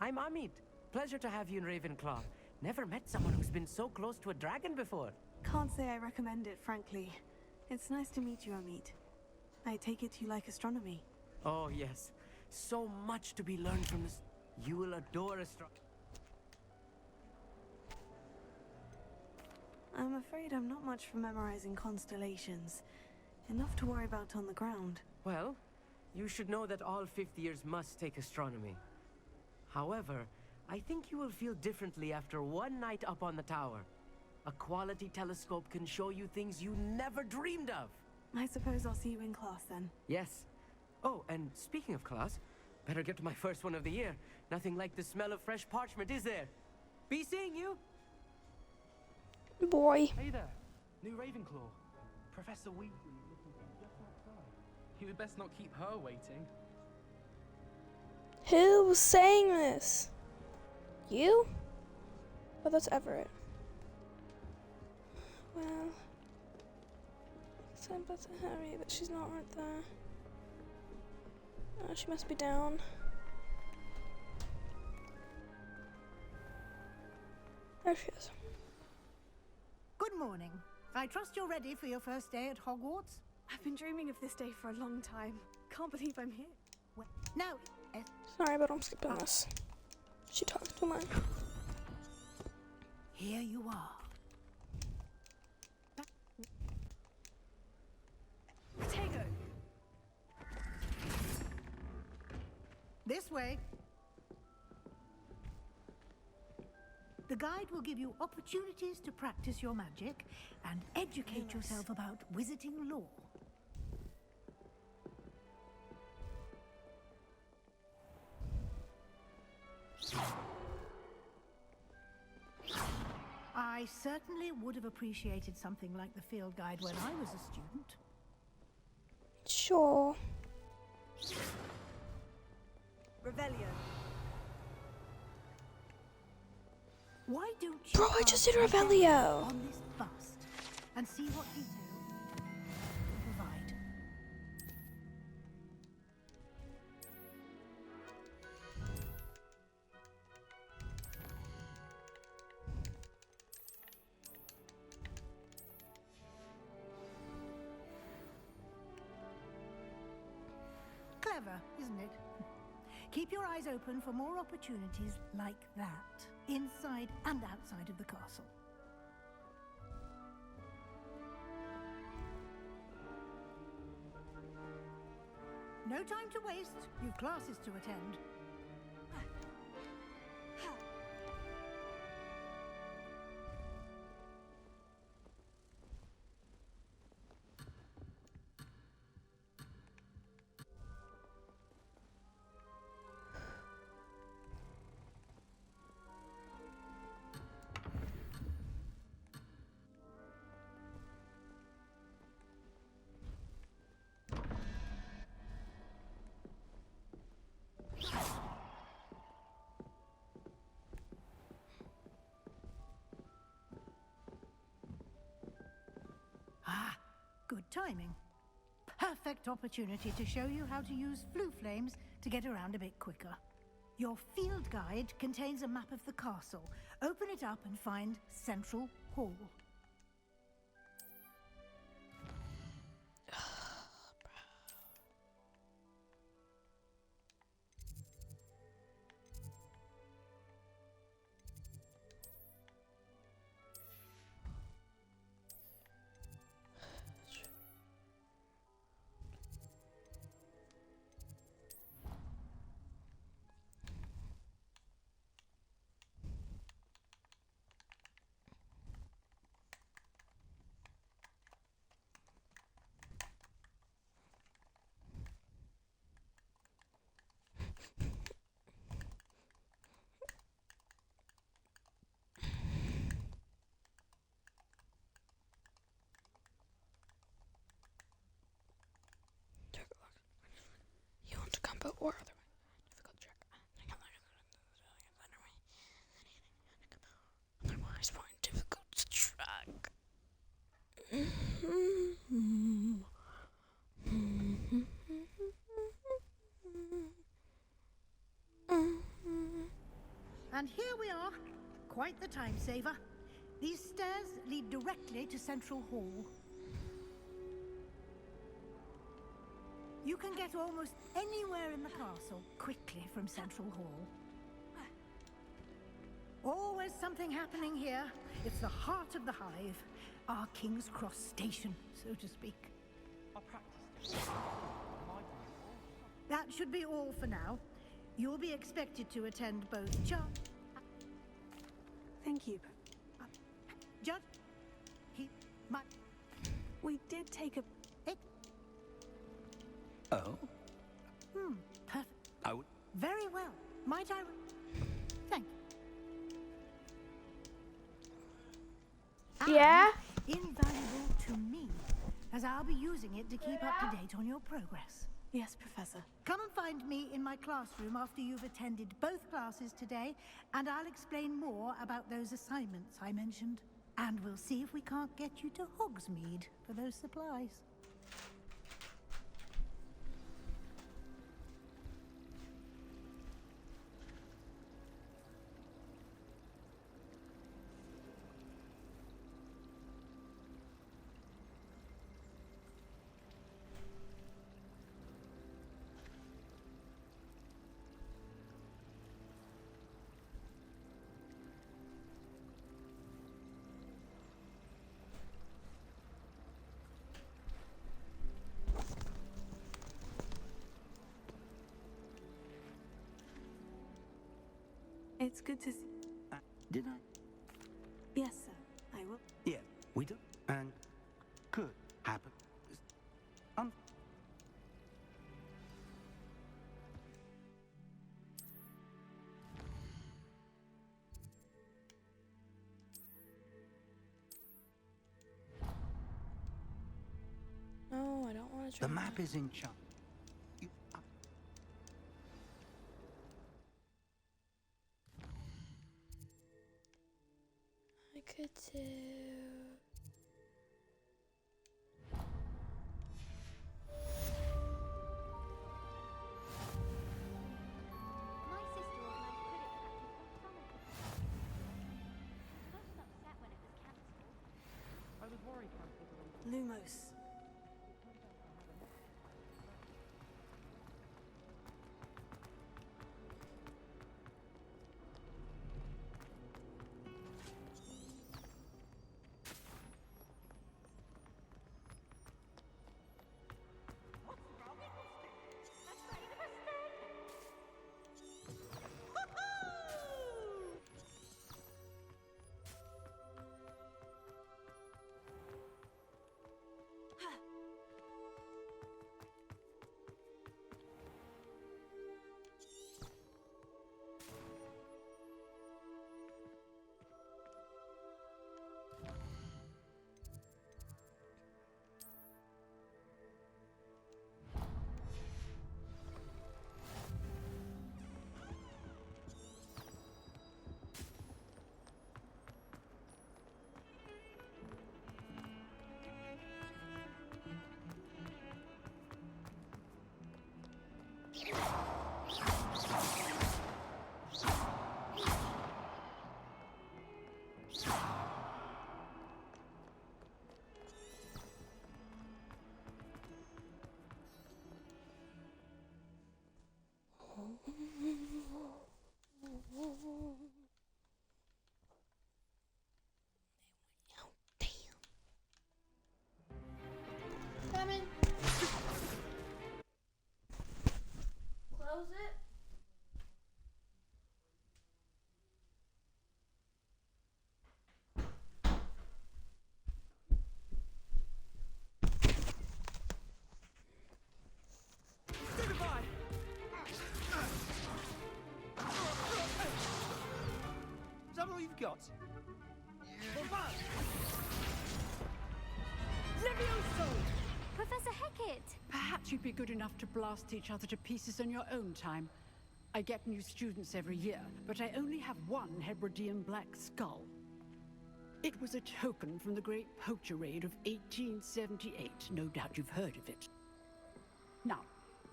I'm Amit. Pleasure to have you in Ravenclaw. Never met someone who's been so close to a dragon before. Can't say I recommend it, frankly. It's nice to meet you, Amit. I take it you like astronomy. Oh, yes. So much to be learned from this. You will adore astronomy. I'm afraid I'm not much for memorizing constellations. Enough to worry about on the ground. Well, you should know that all fifth years must take astronomy. However, I think you will feel differently after one night up on the tower. A quality telescope can show you things you never dreamed of. I suppose I'll see you in class then. Yes. Oh, and speaking of class, better get to my first one of the year. Nothing like the smell of fresh parchment, is there? Be seeing you. Boy. Hey there, new Ravenclaw. Professor Weasley is looking for just outside. You had best not keep her waiting. Who was saying this? You? Oh, that's Everett. Well, I said about to Harry, but she's not right there. Oh, she must be down. There she is. Good morning. I trust you're ready for your first day at Hogwarts? I've been dreaming of this day for a long time. Can't believe I'm here. Well, now, sorry, but I'm skipping this. She talks too much. Here you are. Potato! This way. The guide will give you opportunities to practice your magic and educate yourself about wizarding lore. I certainly would have appreciated something like the field guide when I was a student. Sure. Revelio. Why don't you Bro, I just did Revelio. on this bust and see what detail you provide. clever, isn't it? Keep your eyes open for more opportunities like that, inside and outside of the castle. No time to waste. You've classes to attend. Good timing. Perfect opportunity to show you how to use flue flames to get around a bit quicker. Your field guide contains a map of the castle. Open it up and find Central Hall. You want to combat war otherwise. Difficult check. Otherwise find difficult to track. And here we are. Quite the time saver. These stairs lead directly to Central Hall. You can get almost anywhere in the castle quickly from Central Hall. Always something happening here. It's the heart of the hive. Our King's Cross station, so to speak. I'll practice. That should be all for now. You'll be expected to attend both Thank you. Judge, We did take a... Oh? Perfect. I would... Very well. Might I... Thank you. Yeah? Invaluable to me, as I'll be using it to keep up to date on your progress. Yes, Professor. Come and find me in my classroom after you've attended both classes today, and I'll explain more about those assignments I mentioned. And we'll see if we can't get you to Hogsmeade for those supplies. It's good to see... Did I? Yes, sir. I will. Yeah, we do. And could happen. No, I don't want to try. The map is in charge. I could do... My sister organised Quidditch practice for summer camp. Most upset when it was cancelled. I was worried how people... Lumos. shot. Levioso! Professor Hecat! Perhaps you'd be good enough to blast each other to pieces in your own time. I get new students every year, but I only have one Hebridean black skull. It was a token from the Great Poacher Raid of 1878. No doubt you've heard of it. Now,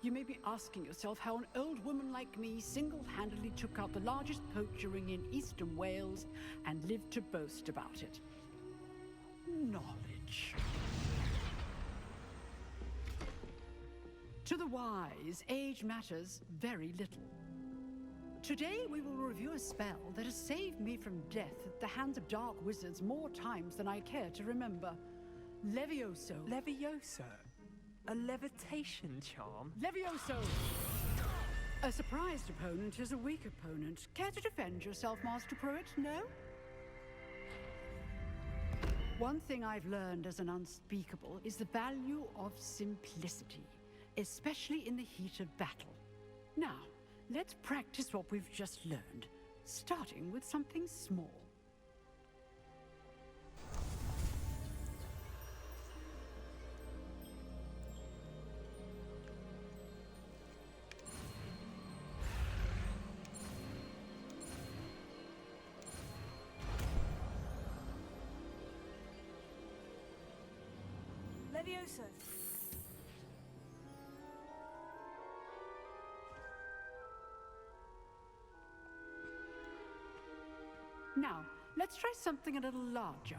you may be asking yourself how an old woman like me single-handedly took out the largest poacher ring in eastern Wales and lived to boast about it. Knowledge. To the wise, age matters very little. Today we will review a spell that has saved me from death at the hands of dark wizards more times than I care to remember. Levioso. Levioso? A levitation charm? Levioso! A surprised opponent is a weak opponent. Care to defend yourself, Master Pruitt? No? One thing I've learned as an unspeakable is the value of simplicity, especially in the heat of battle. Now, let's practice what we've just learned, starting with something small. Levioso. Now, let's try something a little larger.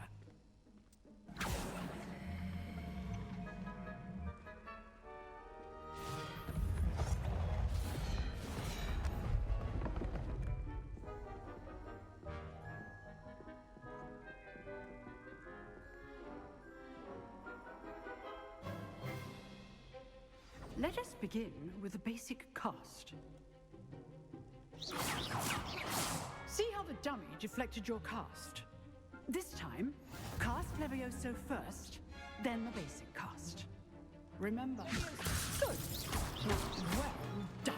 Let us begin with a basic cast. See how the dummy deflected your cast? This time, cast Levioso first, then the basic cast. Remember? Good. Now, well done.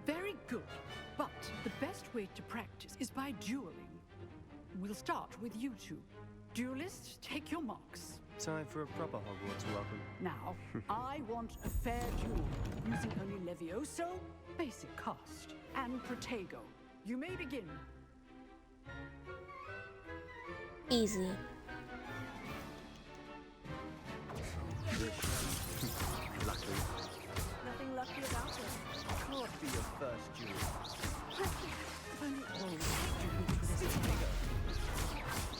Very good. But the best way to practice is by dueling. We'll start with you two. Duelists, take your marks. Time for a proper Hogwarts welcome. Now, I want a fair duel, using only Levioso, basic cast, and Protego. You may begin. Easy. Lucky. Nothing lucky about it. Can't be your first duel.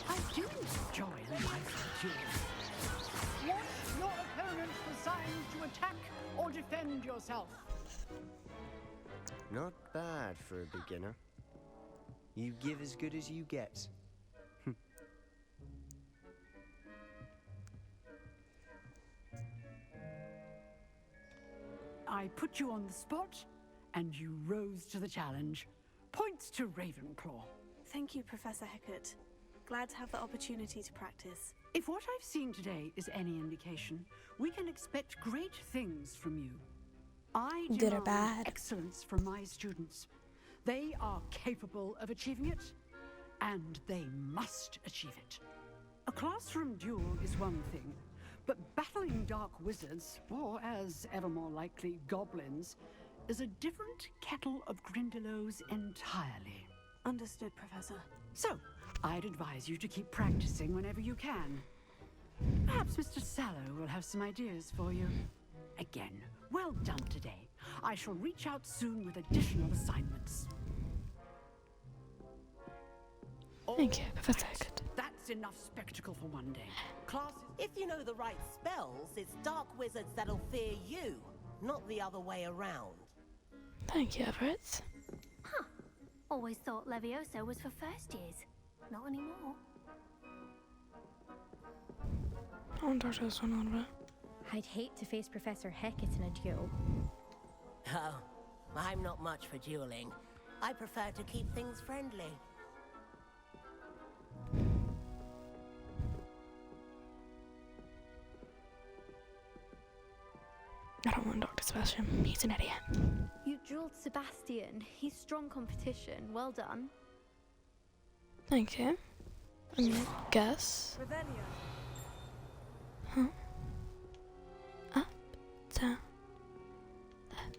I do enjoy a nice duel. Watch your opponent decide to attack or defend yourself. Not bad for a beginner. You give as good as you get. I put you on the spot, and you rose to the challenge. Points to Ravenclaw. Thank you, Professor Hecat. Glad to have the opportunity to practice. If what I've seen today is any indication, we can expect great things from you. I Good or demand bad? excellence from my students. They are capable of achieving it, and they must achieve it. A classroom duel is one thing, but battling dark wizards, or as ever more likely, goblins, is a different kettle of Grindylows entirely. Understood, Professor. So, I'd advise you to keep practicing whenever you can. Perhaps Mr. Sallow will have some ideas for you. Again, well done today. I shall reach out soon with additional assignments. Thank you, Professor Hecat. That's enough spectacle for one day. Classes. If you know the right spells, it's dark wizards that'll fear you, not the other way around. Thank you, Everett. Huh. Always thought Levioso was for first years. Not anymore. I wonder what else went on about. I'd hate to face Professor Hecat in a duel. Oh, I'm not much for dueling. I prefer to keep things friendly. I don't want Dr. Sebastian. He's an idiot. You drilled Sebastian. He's strong competition. Well done. Thank you. I guess. Huh? Up, down, left,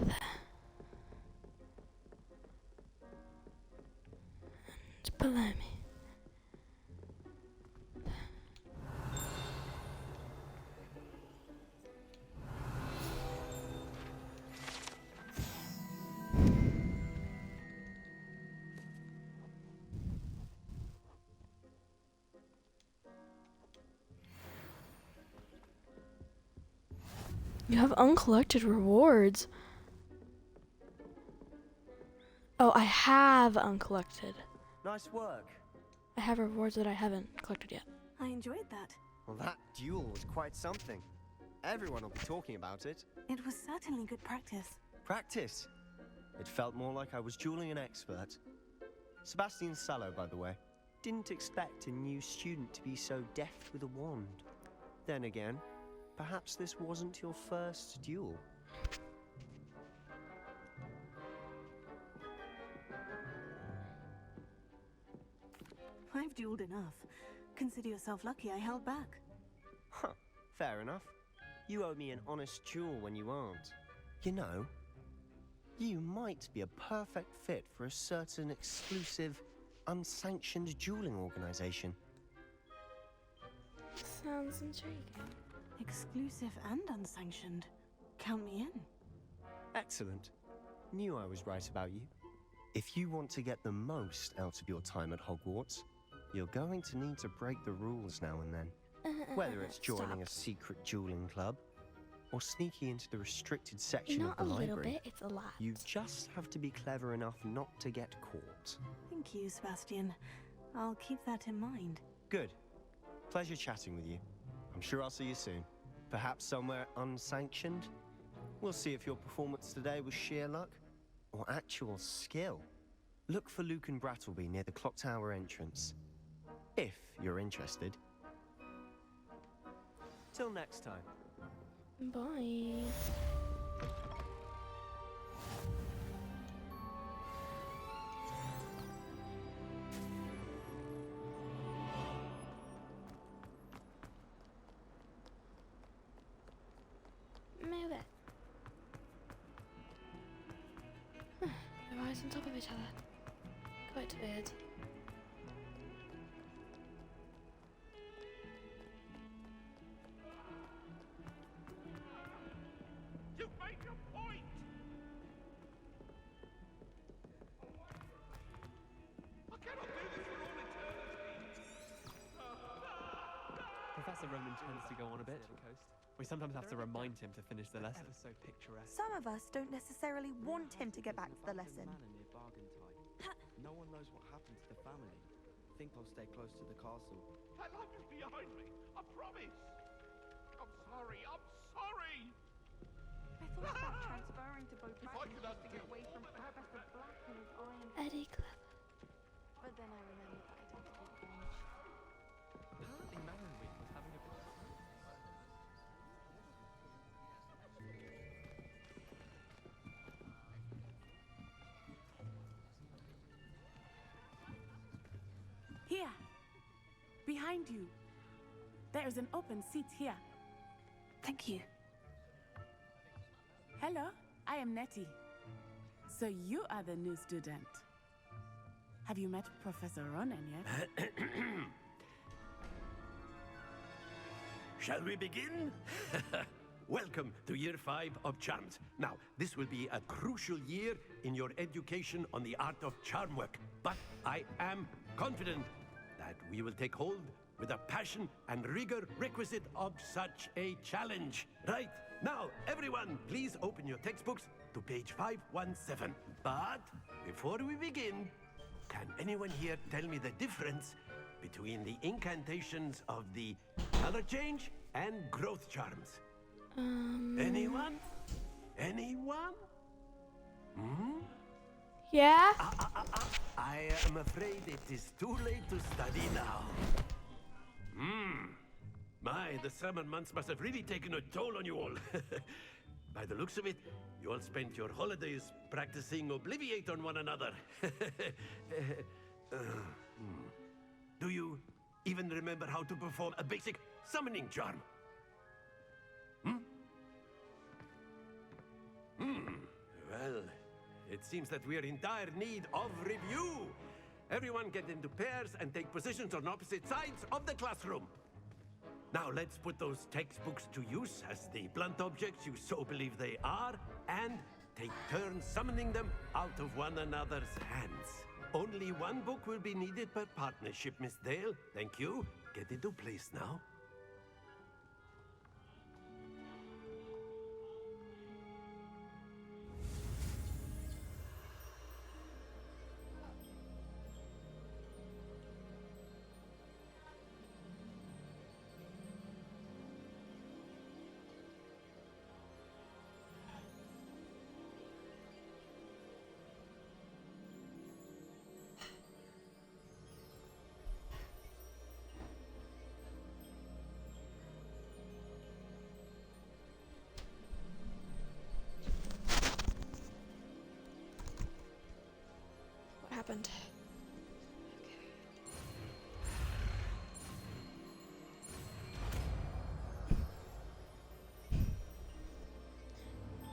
there. And below me. You have uncollected rewards. Oh, I have uncollected. Nice work. I have rewards that I haven't collected yet. I enjoyed that. Well, that duel was quite something. Everyone will be talking about it. It was certainly good practice. Practice? It felt more like I was dueling an expert. Sebastian Sallow, by the way. Didn't expect a new student to be so deft with a wand. Then again, perhaps this wasn't your first duel. I've dueled enough. Consider yourself lucky I held back. Huh, fair enough. You owe me an honest duel when you aren't. You know, you might be a perfect fit for a certain exclusive, unsanctioned dueling organization. Sounds intriguing. Exclusive and unsanctioned. Count me in. Excellent. Knew I was right about you. If you want to get the most out of your time at Hogwarts, you're going to need to break the rules now and then. Whether it's joining a secret dueling club or sneaking into the restricted section Not of the a little library. bit, it's a lot. You just have to be clever enough not to get caught. Thank you, Sebastian. I'll keep that in mind. Good. Pleasure chatting with you. I'm sure I'll see you soon. Perhaps somewhere unsanctioned? We'll see if your performance today was sheer luck or actual skill. Look for Luke and Brattleby near the clock tower entrance. If you're interested. Till next time. Bye. Move it. They're right on top of each other. Quite weird. You make your point! I cannot do this for all eternity! Professor Roman tends to go on a bit. We sometimes have to remind him to finish the lesson. So picturesque. Some of us don't necessarily want him to get back to the lesson. No one knows what happened to the family. Think I'll stay close to the castle. That life is behind me, I promise! I'm sorry, I'm sorry! I thought about transferring to both If I could just to get undo away from all that happened Professor Black and his iron. Eddie Clever. But then I remembered that I don't speak French. Apparently Manon Week was having a bit of fun. Here. Behind you. There is an open seat here. Thank you. Hello, I am Nettie. So you are the new student. Have you met Professor Ronan yet? Shall we begin? Welcome to Year 5 of Charms. Now, this will be a crucial year in your education on the art of charm work. But I am confident that we will take hold with the passion and rigor requisite of such a challenge. Right, now, everyone, please open your textbooks to page 517. But before we begin, can anyone here tell me the difference between the incantations of the color change and growth charms? Anyone? Anyone? Hmm? Yeah? I am afraid it is too late to study now. My, the summer months must have really taken a toll on you all. By the looks of it, you all spent your holidays practicing Obliviate on one another. Do you even remember how to perform a basic summoning charm? Well, it seems that we are in dire need of review. Everyone get into pairs and take positions on opposite sides of the classroom. Now let's put those textbooks to use as the blunt objects you so believe they are, and take turns summoning them out of one another's hands. Only one book will be needed per partnership, Miss Dale. Thank you. Get into place now. What happened?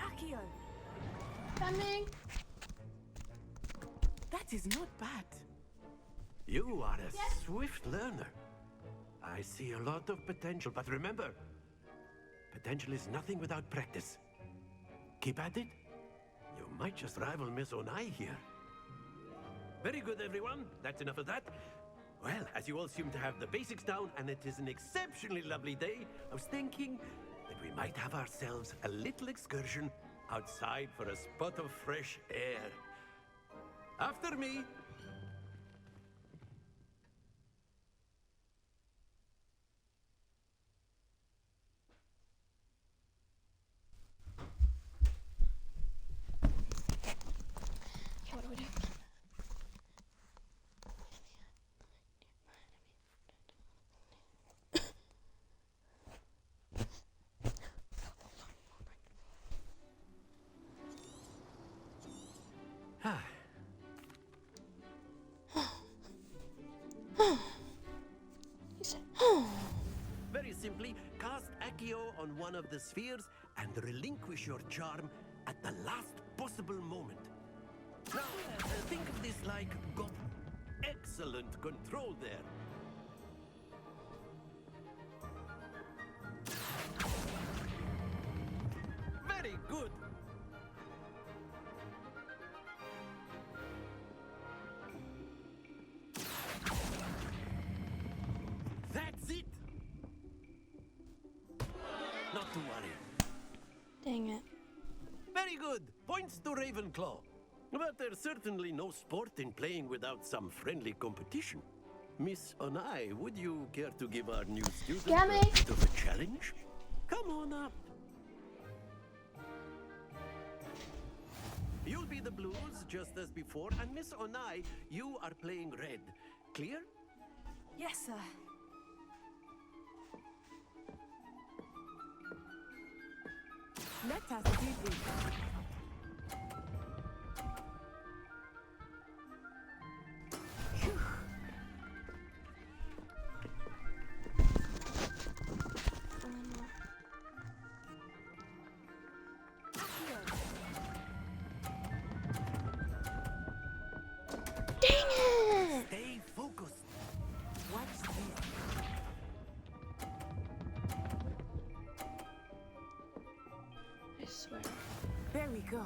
Accio! Coming! That is not bad. You are a swift learner. I see a lot of potential, but remember, potential is nothing without practice. Keep at it. You might just rival Miss Onai here. Very good, everyone. That's enough of that. Well, as you all seem to have the basics down, and it is an exceptionally lovely day, I was thinking that we might have ourselves a little excursion outside for a spot of fresh air. After me. Okay, what do we do? Very simply, cast Accio on one of the spheres and relinquish your charm at the last possible moment. Now, think of this like got excellent control there. Very good. That's it. Not to worry. Dang it. Very good. Points to Ravenclaw. But there's certainly no sport in playing without some friendly competition. Miss Onai, would you care to give our new student a bit of a challenge? Come on up. You'll be the blues, just as before, and Miss Onai, you are playing red. Clear? Yes, sir. Let us do this. Dang it! Stay focused. Watch this. I swear. There we go.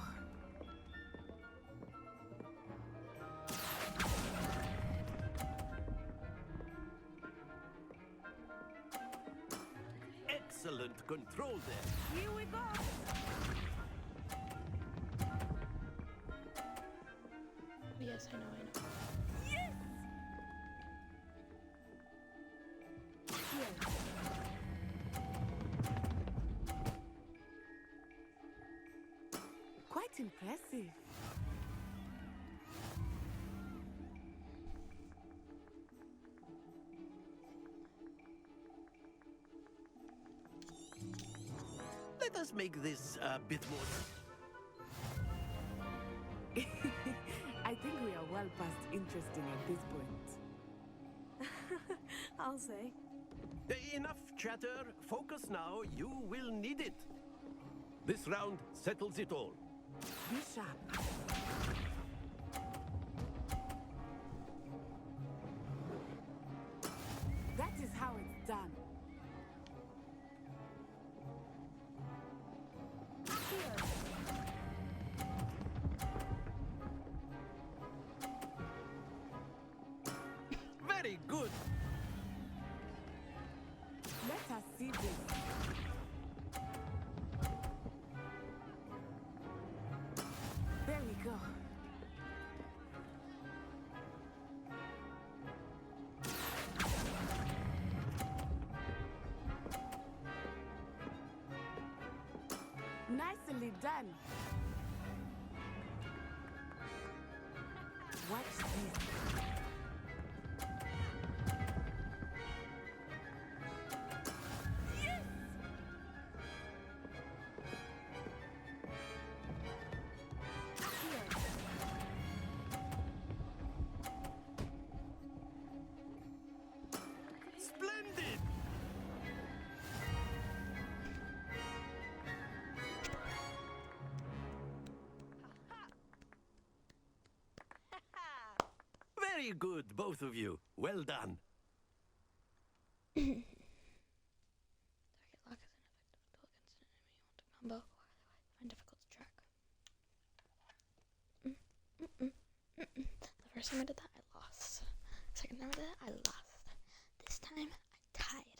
Excellent control there. Here we go. Yes, I know. Yes! Quite impressive. let us make this a bit more... I think we are well past interesting at this point. I'll say. Enough chatter. Focus now. You will need it. This round settles it all. Be sharp. That is how it's done. Very good. Let us see this. There we go. Nicely done. Watch this. Splendid. Very good, both of you. Well done. Target lock is an effective tool against an enemy you want to combo. Find difficult to track. The first time I did that, I lost. Second time I did it, I lost. This time, I tied.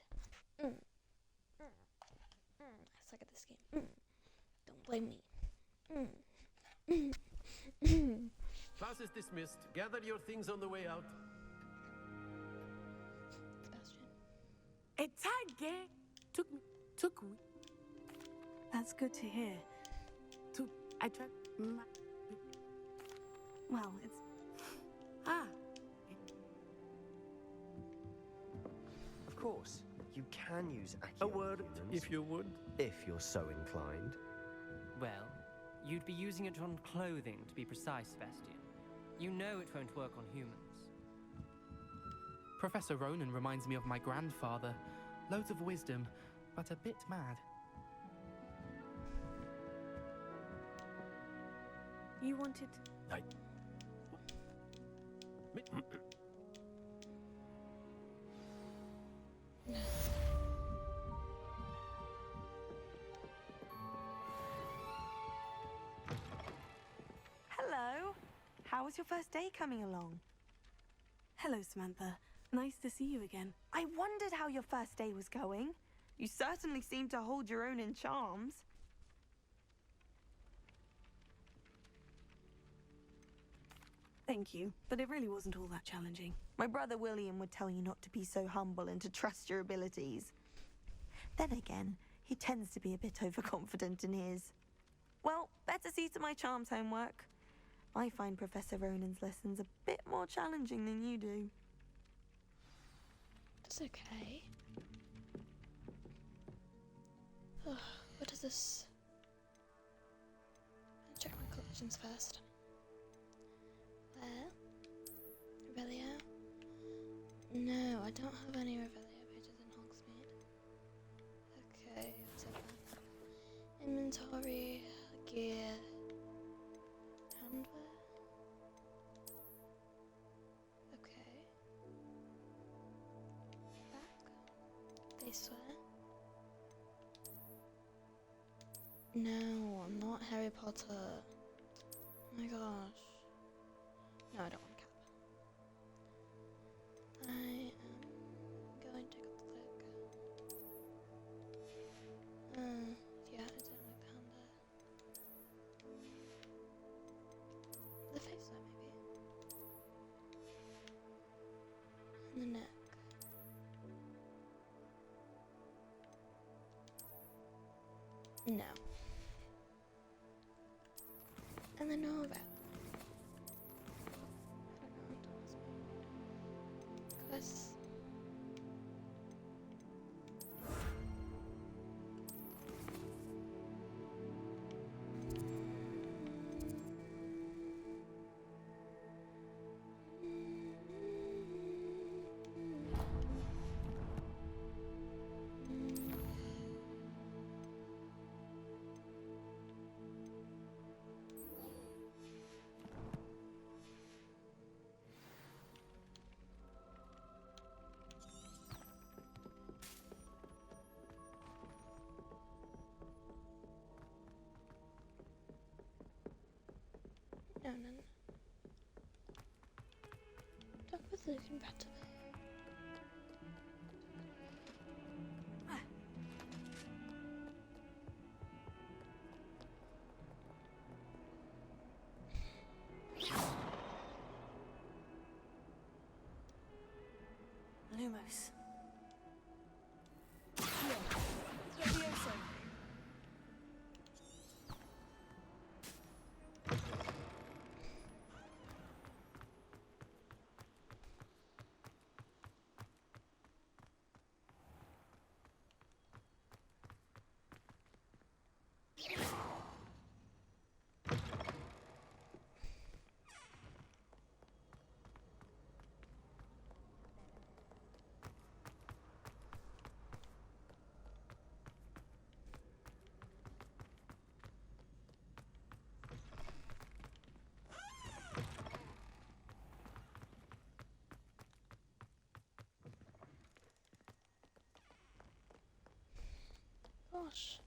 I suck at this game. Don't blame me. Class is dismissed. Gather your things on the way out. Sebastian. A target took me. That's good to hear. I tried. Well, it's... Of course, you can use A word, if you would. If you're so inclined. Well, you'd be using it on clothing, to be precise, Sebastian. You know it won't work on humans. Professor Ronan reminds me of my grandfather. Loads of wisdom, but a bit mad. You wanted... Hello. How was your first day coming along? Hello, Samantha. Nice to see you again. I wondered how your first day was going. You certainly seem to hold your own in charms. Thank you, but it really wasn't all that challenging. My brother William would tell you not to be so humble and to trust your abilities. Then again, he tends to be a bit overconfident in his. Well, better see to my charms homework. I find Professor Ronan's lessons a bit more challenging than you do. That's okay. What is this? Let's check my collections first. Revelio? No, I don't have any Revelio pages in Hogsmeade. Okay, let's have that. Inventory, gear, handwear. Okay. Back. Faceware. No, I'm not Harry Potter. Oh my gosh. No, I don't want a cap. I am going to click. Yeah, I don't like the hand there. The face there, maybe. And the neck. No. And the Nova. Because No. Talk with Luke and Beto. Lumos. Gosh,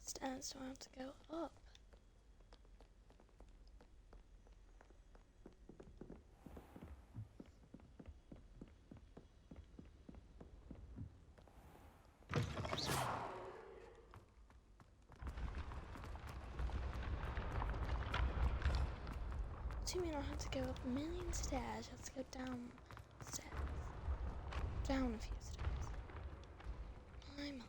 stairs do I have to go up? What do you mean I have to go up a million stairs? I have to go down stairs. Down a few stairs. My.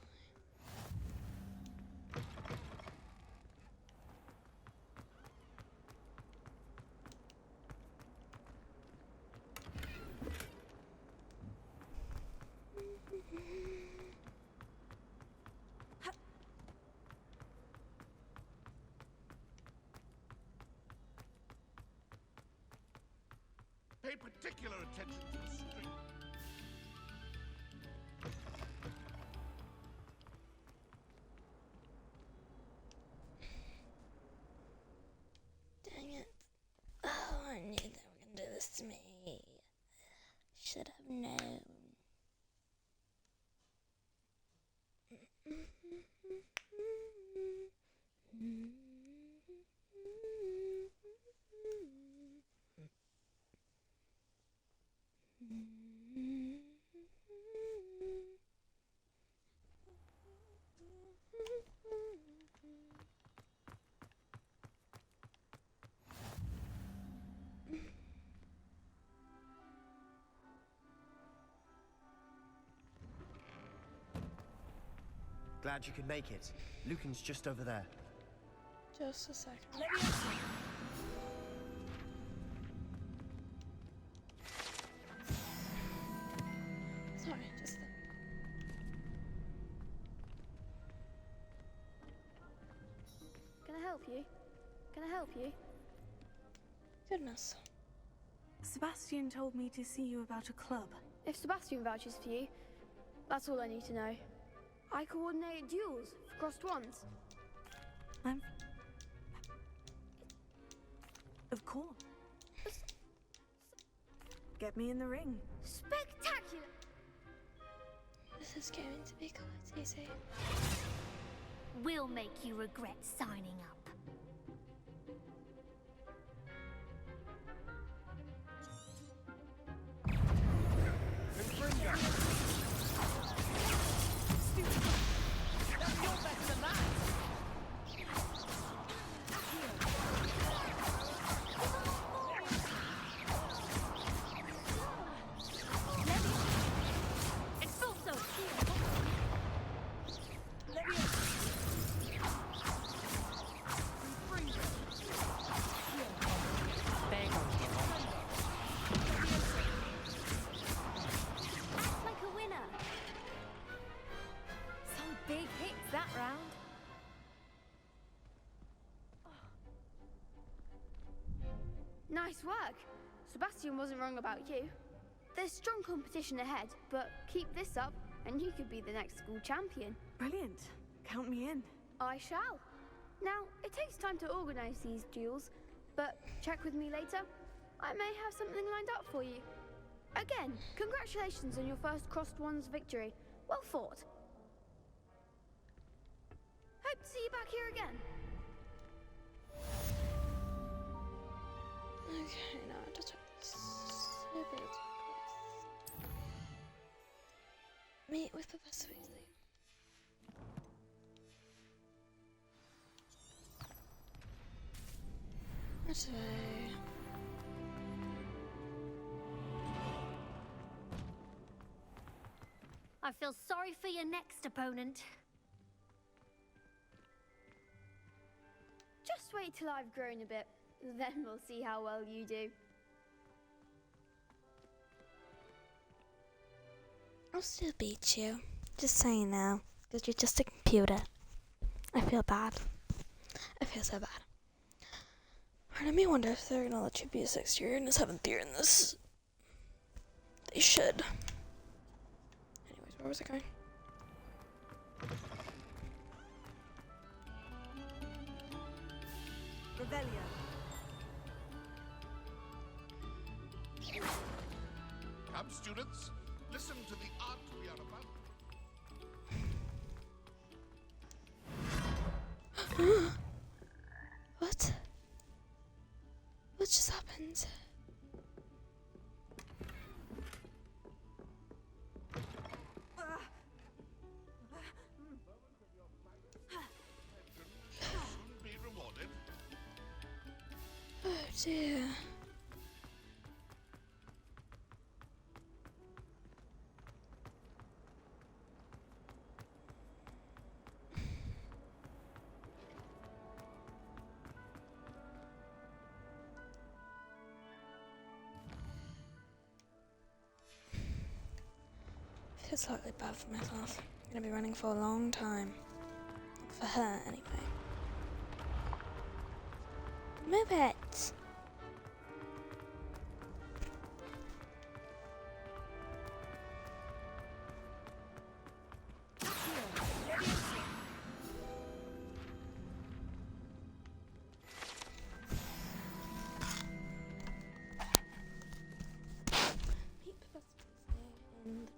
Pay particular attention to the string. Dang it. Oh, I knew they were gonna do this to me. Should have known. Glad you could make it. Lucan's just over there. Just a second. Sorry, just there. Can I help you? Can I help you? Goodness. Sebastian told me to see you about a club. If Sebastian vouches for you, that's all I need to know. I coordinate duels for crossed ones. Of course. Get me in the ring. Spectacular! This is going to be quite easy. We'll make you regret signing up. Nice work. Sebastian wasn't wrong about you. There's strong competition ahead, but keep this up and you could be the next school champion. Brilliant. Count me in. I shall. Now, it takes time to organize these duels, but check with me later. I may have something lined up for you. Again, congratulations on your first Crossed Ones victory. Well fought. Hope to see you back here again. Okay, now I just meet with Professor Weasley. That's right. I feel sorry for your next opponent. Just wait till I've grown a bit, then we'll see how well you do. I'll still beat you. Just so you know, because you're just a computer. I feel bad. I feel so bad. Part of me wonder if they're gonna let you be a 6th year and a 7th year in this. They should. Anyways, where was I going? Revelio. Come, students, listen to the art we are about. What? What just happened? Soon be rewarded. Oh dear. I feel slightly bad for myself. I'm gonna be running for a long time. For her, anyway. Move it! Meet Professor Weasley in the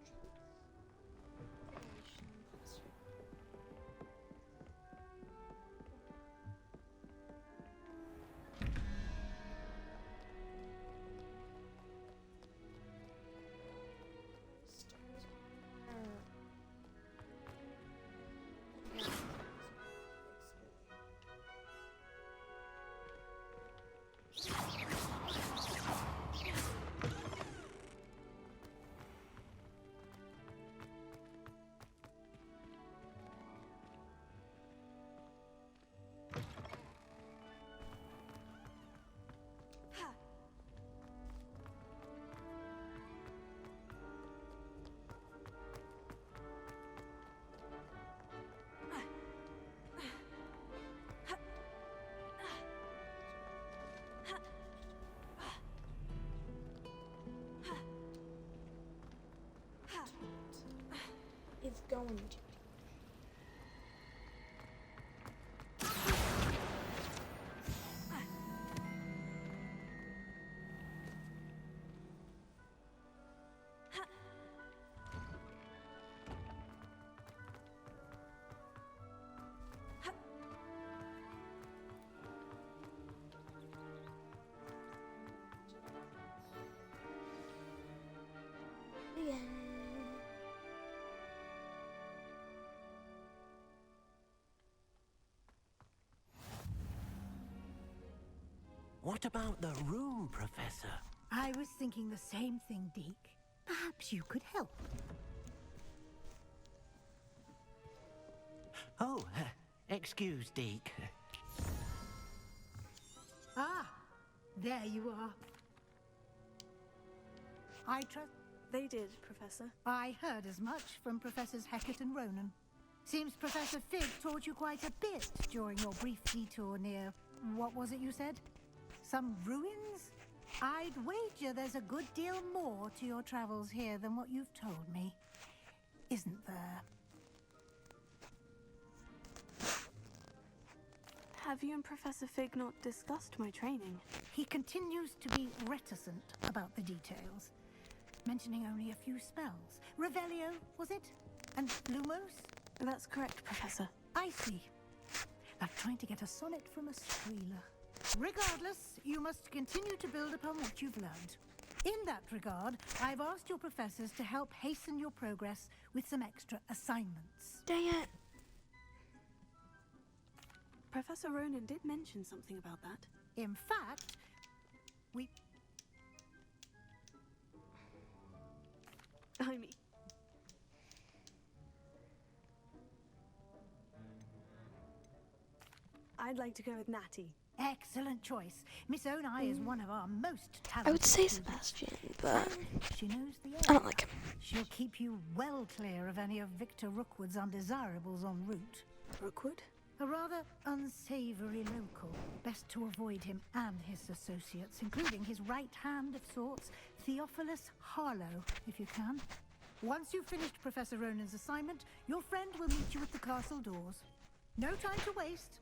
It's going to. The end. What about the room, Professor? I was thinking the same thing, Deke. Perhaps you could help. Oh, excuse, Deke. Ah, there you are. I trust... They did, Professor. I heard as much from Professors Hecat and Ronan. Seems Professor Fig taught you quite a bit during your brief detour near... what was it you said? Some ruins? I'd wager there's a good deal more to your travels here than what you've told me. Isn't there? Have you and Professor Fig not discussed my training? He continues to be reticent about the details, mentioning only a few spells. Revelio, was it? And Lumos? That's correct, Professor. I see. Like trying to get a sonnet from a streeler. Regardless, you must continue to build upon what you've learned. In that regard, I've asked your professors to help hasten your progress with some extra assignments. Dang it. Professor Ronan did mention something about that. In fact, I mean... I'd like to go with Natty. Excellent choice. Miss Onai is one of our most talented. I would say Sebastian, but she knows the I don't like him. She'll keep you well clear of any of Victor Rookwood's undesirables en route. Rookwood? A rather unsavory local. Best to avoid him and his associates, including his right hand of sorts, Theophilus Harlow, if you can. Once you've finished Professor Ronan's assignment, your friend will meet you at the castle doors. No time to waste.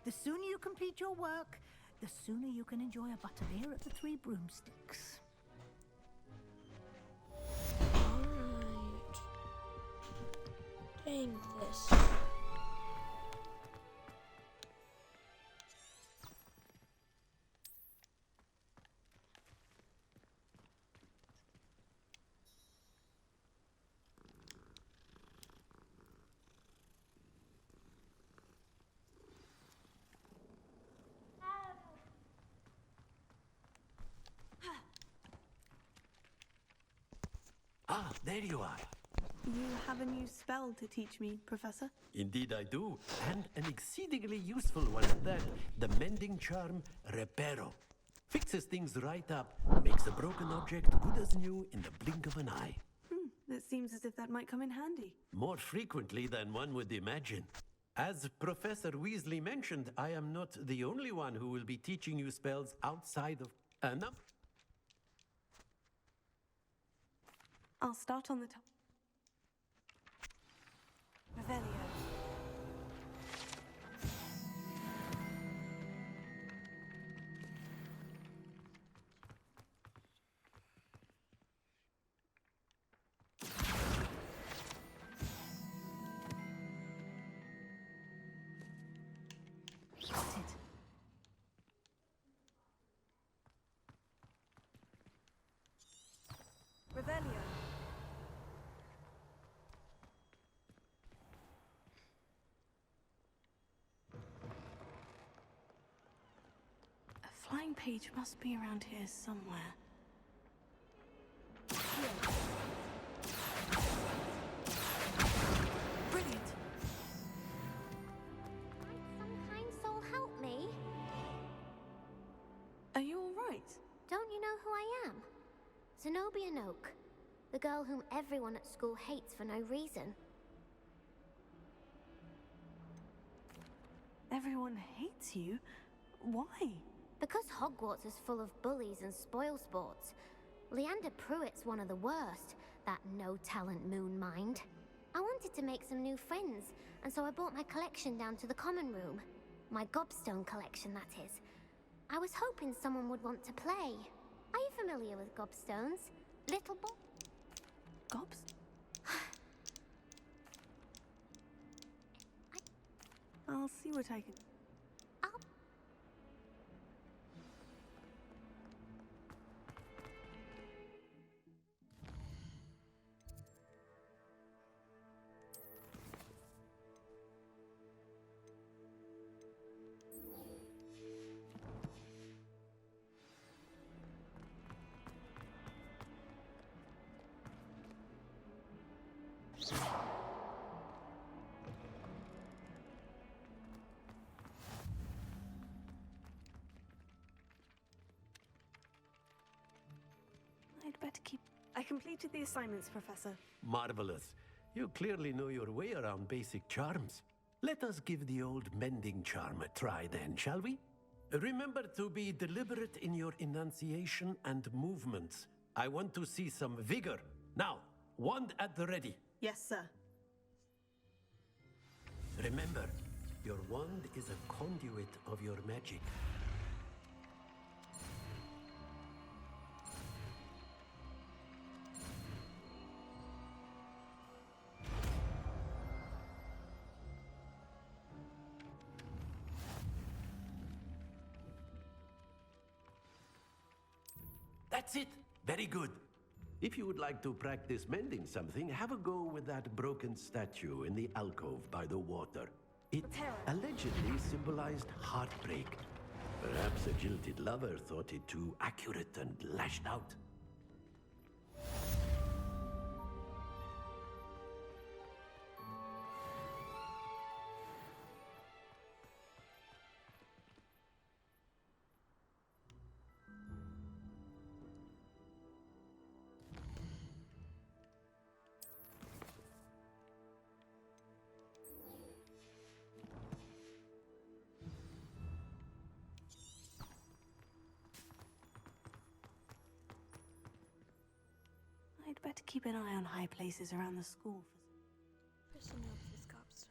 The sooner you complete your work, the sooner you can enjoy a butterbeer at the Three Broomsticks. Alright. Dang this. Ah, there you are. You have a new spell to teach me, Professor? Indeed I do, and an exceedingly useful one at that. The mending charm Reparo. Fixes things right up, makes a broken object good as new in the blink of an eye. It seems as if that might come in handy. More frequently than one would imagine. As Professor Weasley mentioned, I am not the only one who will be teaching you spells outside of... no. I'll start on the top. Revelio. Revelio. A flying page must be around here somewhere. Brilliant. Some kind soul help me. Are you all right? Don't you know who I am? Zenobia Noak, the girl whom everyone at school hates for no reason. Everyone hates you? Why? Because Hogwarts is full of bullies and spoilsports. Leander Pruitt's one of the worst, that no-talent moon mind. I wanted to make some new friends, and so I brought my collection down to the common room. My gobstone collection, that is. I was hoping someone would want to play. Are you familiar with gobstones? Little boy? Gobs? I'll see what I can... I'd better keep... I completed the assignments, Professor. Marvelous. You clearly know your way around basic charms. Let us give the old mending charm a try then, shall we? Remember to be deliberate in your enunciation and movements. I want to see some vigor. Now, wand at the ready. Yes, sir. Remember, your wand is a conduit of your magic. That's it. Very good. If you would like to practice mending something, have a go with that broken statue in the alcove by the water. It allegedly symbolized heartbreak. Perhaps a jilted lover thought it too accurate and lashed out. I'd better keep an eye on high places around the school. There's a note for these gobstones.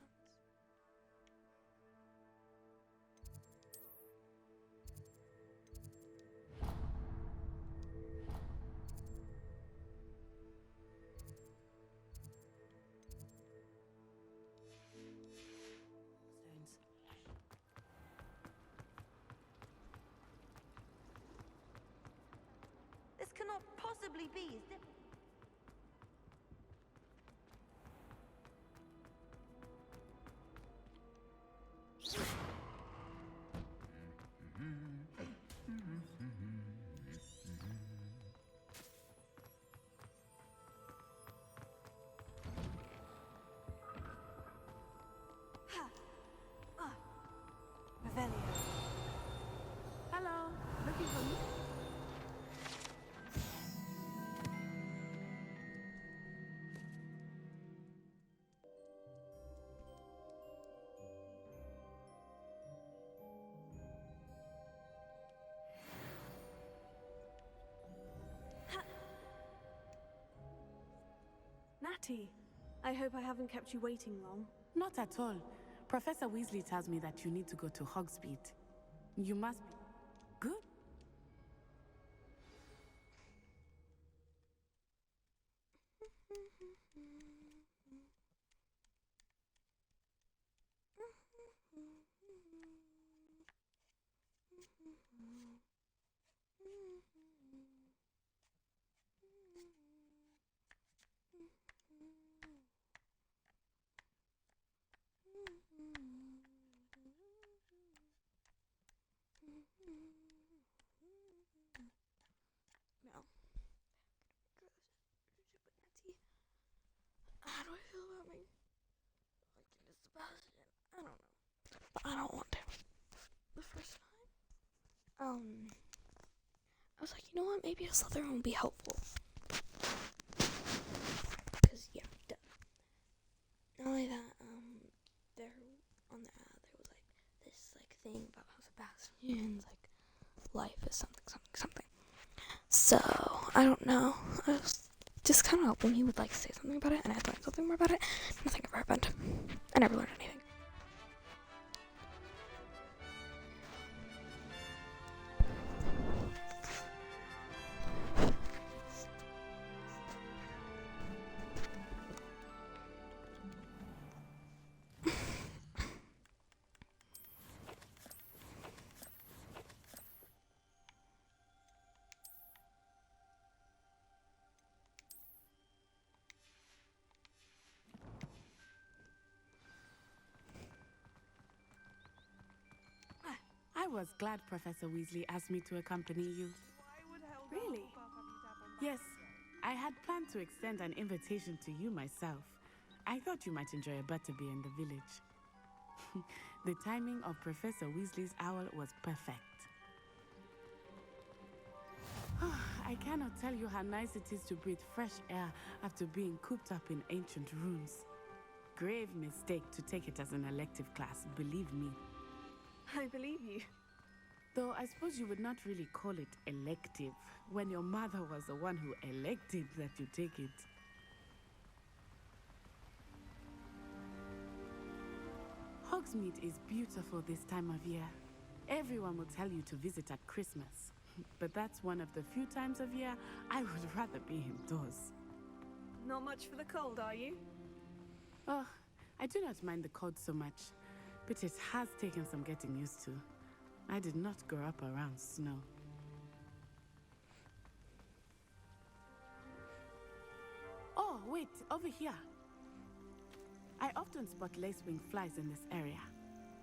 This cannot possibly be. Is there... Revelio. Hello. Looking for me? Natty, I hope I haven't kept you waiting long. Not at all. Professor Weasley tells me that you need to go to Hogsmeade. You must be good. No. How do I feel about me? Like in Sebastian? I don't know. But I don't want to. The first time, I was like, you know what? Maybe a Slytherin will be helpful. Cause yeah, duh. Not only that, there on the ad there was like this like thing about how Sebastian's like life is something. So I don't know. I was just kind of hoping he would like say something about it, and I'd learn something more about it. Nothing ever happened. I never learned anything. I was glad Professor Weasley asked me to accompany you. Really? Yes, I had planned to extend an invitation to you myself. I thought you might enjoy a butterbeer in the village. The timing of Professor Weasley's owl was perfect. I cannot tell you how nice it is to breathe fresh air after being cooped up in ancient rooms. Grave mistake to take it as an elective class, believe me. I believe you. Though I suppose you would not really call it elective when your mother was the one who elected that you take it. Hogsmeade is beautiful this time of year. Everyone will tell you to visit at Christmas. But that's one of the few times of year I would rather be indoors. Not much for the cold, are you? Oh, I do not mind the cold so much, but it has taken some getting used to. I did not grow up around snow. Wait, over here. I often spot lacewing flies in this area.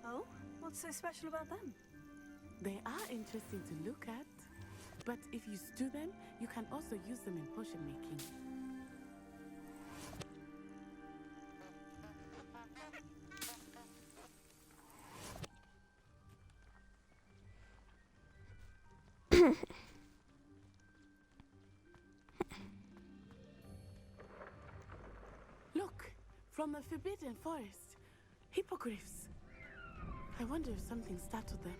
Oh? What's so special about them? They are interesting to look at. But if you stew them, you can also use them in potion making. Look, from the Forbidden Forest. Hippogriffs. I wonder if something startled them.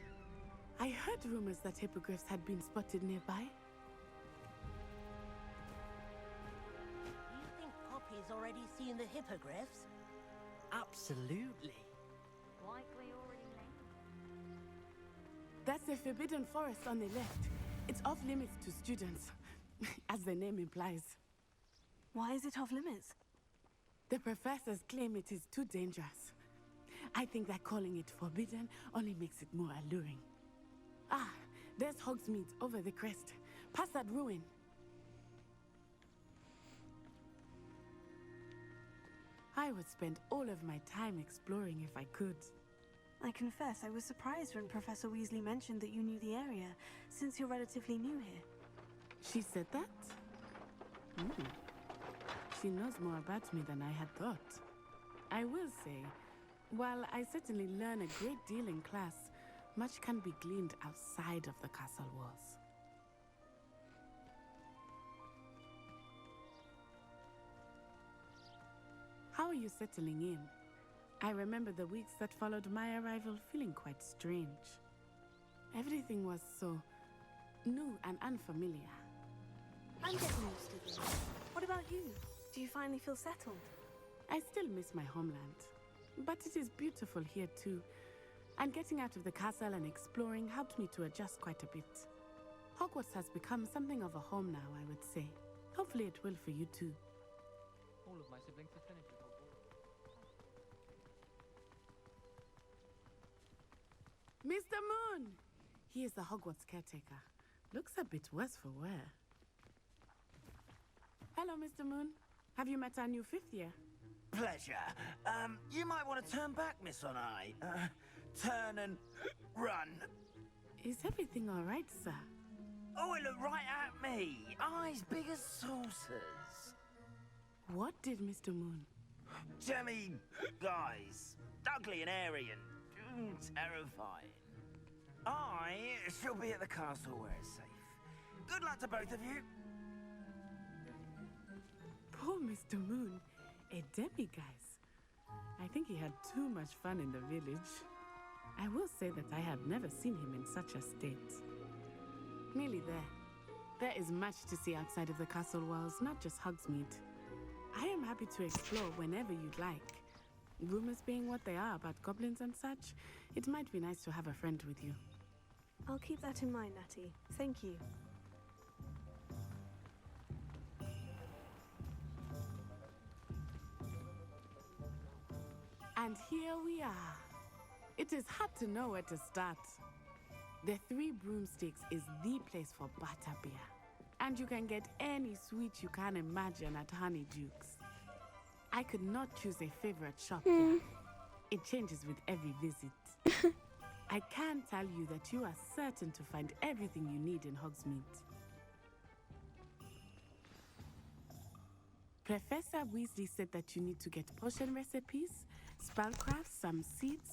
I heard rumors that hippogriffs had been spotted nearby. Do you think Poppy's already seen the hippogriffs? Absolutely. Likely already named. That's the Forbidden Forest on the left. It's off limits to students, as the name implies. Why is it off limits? The professors claim it is too dangerous. I think that calling it forbidden only makes it more alluring. Ah, there's Hogsmeade over the crest. Past that ruin. I would spend all of my time exploring if I could. I confess I was surprised when Professor Weasley mentioned that you knew the area, since you're relatively new here. She said that? She knows more about me than I had thought. I will say, while I certainly learn a great deal in class, much can be gleaned outside of the castle walls. How are you settling in? I remember the weeks that followed my arrival feeling quite strange. Everything was so new and unfamiliar. I'm getting used to this. What about you? Do you finally feel settled? I still miss my homeland, but it is beautiful here too. And getting out of the castle and exploring helped me to adjust quite a bit. Hogwarts has become something of a home now, I would say. Hopefully it will for you too. All of my siblings have finished with Hogwarts. Mr. Moon! He is the Hogwarts caretaker. Looks a bit worse for wear. Hello, Mr. Moon. Have you met our new fifth year? Pleasure. You might want to turn back, Miss On Eye. Turn and run. Is everything all right, sir? Oh, it looked right at me. Eyes big as saucers. What did Mr. Moon? Jemmy guys. Ugly and airy and terrifying. I shall be at the castle where it's safe. Good luck to both of you. Poor Mr. Moon. A demiguise. I think he had too much fun in the village. I will say that I have never seen him in such a state. Nearly there. There is much to see outside of the castle walls, not just Hogsmeade. I am happy to explore whenever you'd like. Rumors being what they are about goblins and such, it might be nice to have a friend with you. I'll keep that in mind, Natty. Thank you. And here we are. It is hard to know where to start. The Three Broomsticks is the place for butterbeer. And you can get any sweet you can imagine at Honeyduke's. I could not choose a favorite shop here. It changes with every visit. I can tell you that you are certain to find everything you need in Hogsmeade. Professor Weasley said that you need to get potion recipes, spellcrafts, some seeds,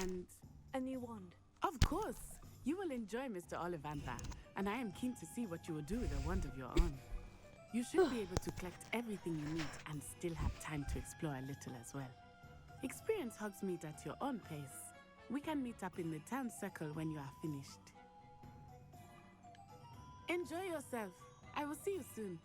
and... a new wand. Of course! You will enjoy Mr. Ollivander, and I am keen to see what you will do with a wand of your own. You should be able to collect everything you need and still have time to explore a little as well. Experience Hogsmeade at your own pace. We can meet up in the town circle when you are finished. Enjoy yourself. I will see you soon.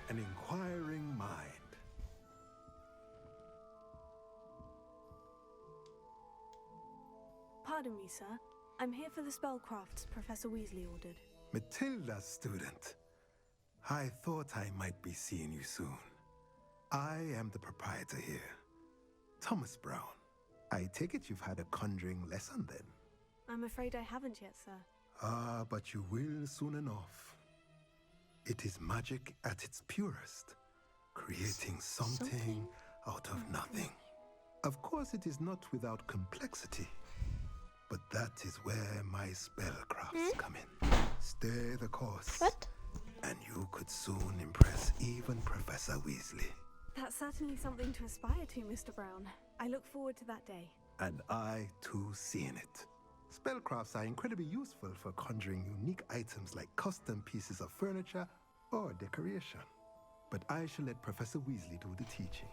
An inquiring mind. Pardon me, sir. I'm here for the spellcrafts Professor Weasley ordered. Matilda's student. I thought I might be seeing you soon. I am the proprietor here, Thomas Brown. I take it you've had a conjuring lesson then? I'm afraid I haven't yet, sir. Ah, but you will soon enough. It is magic at its purest, creating something out of nothing. Of course, it is not without complexity, but that is where my spellcrafts come in. Stay the course, and you could soon impress even Professor Weasley. That's certainly something to aspire to, Mr. Brown. I look forward to that day. And I, too, seeing it. Spellcrafts are incredibly useful for conjuring unique items like custom pieces of furniture or decoration. But I shall let Professor Weasley do the teaching.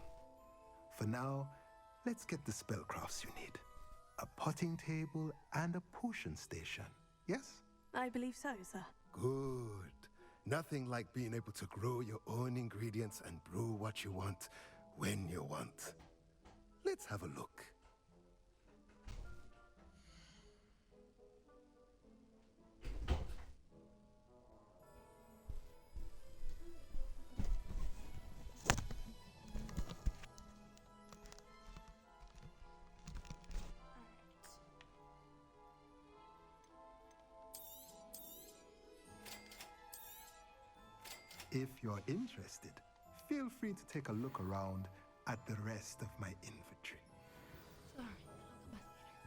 For now, let's get the spellcrafts you need. A potting table and a potion station, yes? I believe so, sir. Good. Nothing like being able to grow your own ingredients and brew what you want when you want. Let's have a look. If you're interested, feel free to take a look around at the rest of my inventory. Sorry, I'll come back later.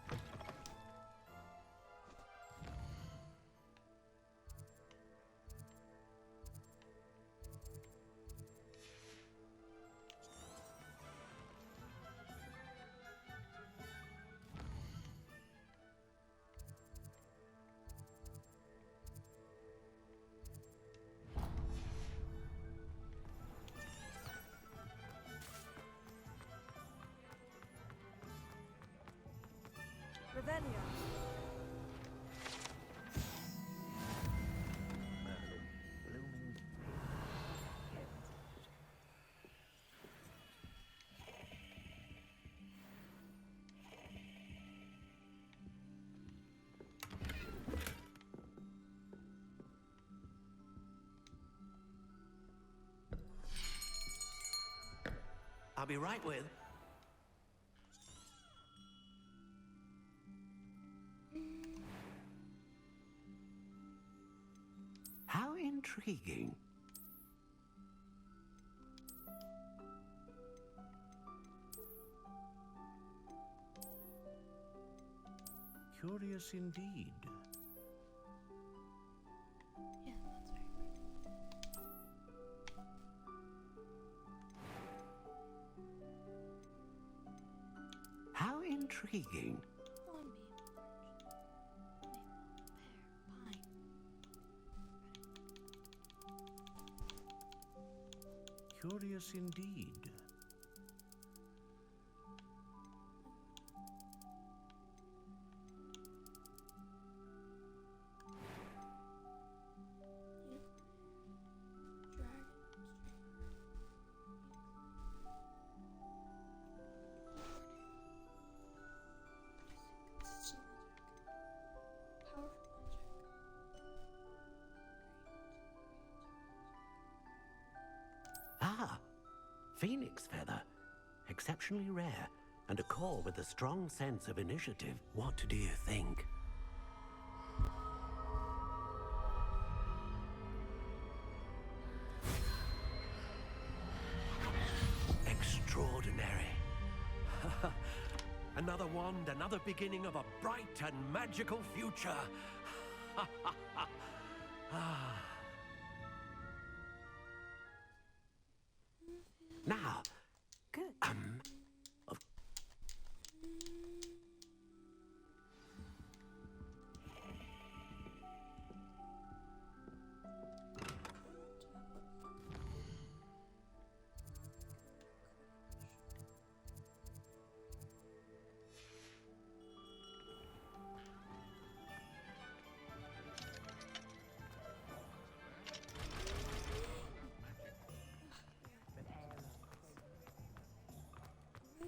Revelio. I'll be right with. How intriguing. Curious indeed. Yeah, that's very pretty. How intriguing. Curious indeed. Ah, phoenix feather. Exceptionally rare, and a core with a strong sense of initiative. What do you think? Extraordinary. Another wand, another beginning of a bright and magical future. Now, good.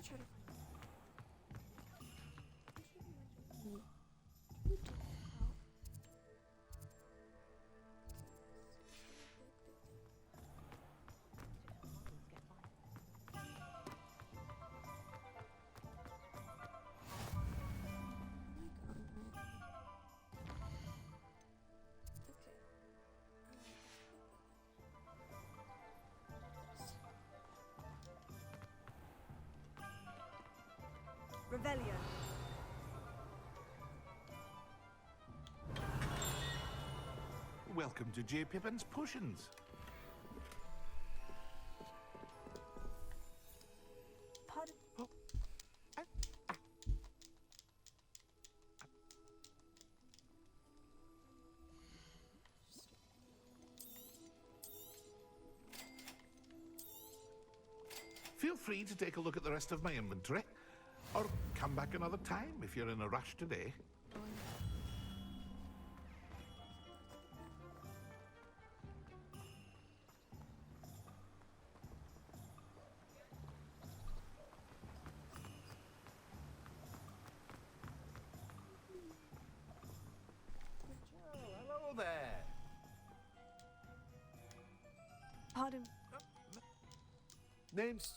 Try to Revelio. Welcome to J. Pippin's Potions. Pardon? Feel free to take a look at the rest of my inventory, or come back another time if you're in a rush today. Hello there. Pardon? Name's...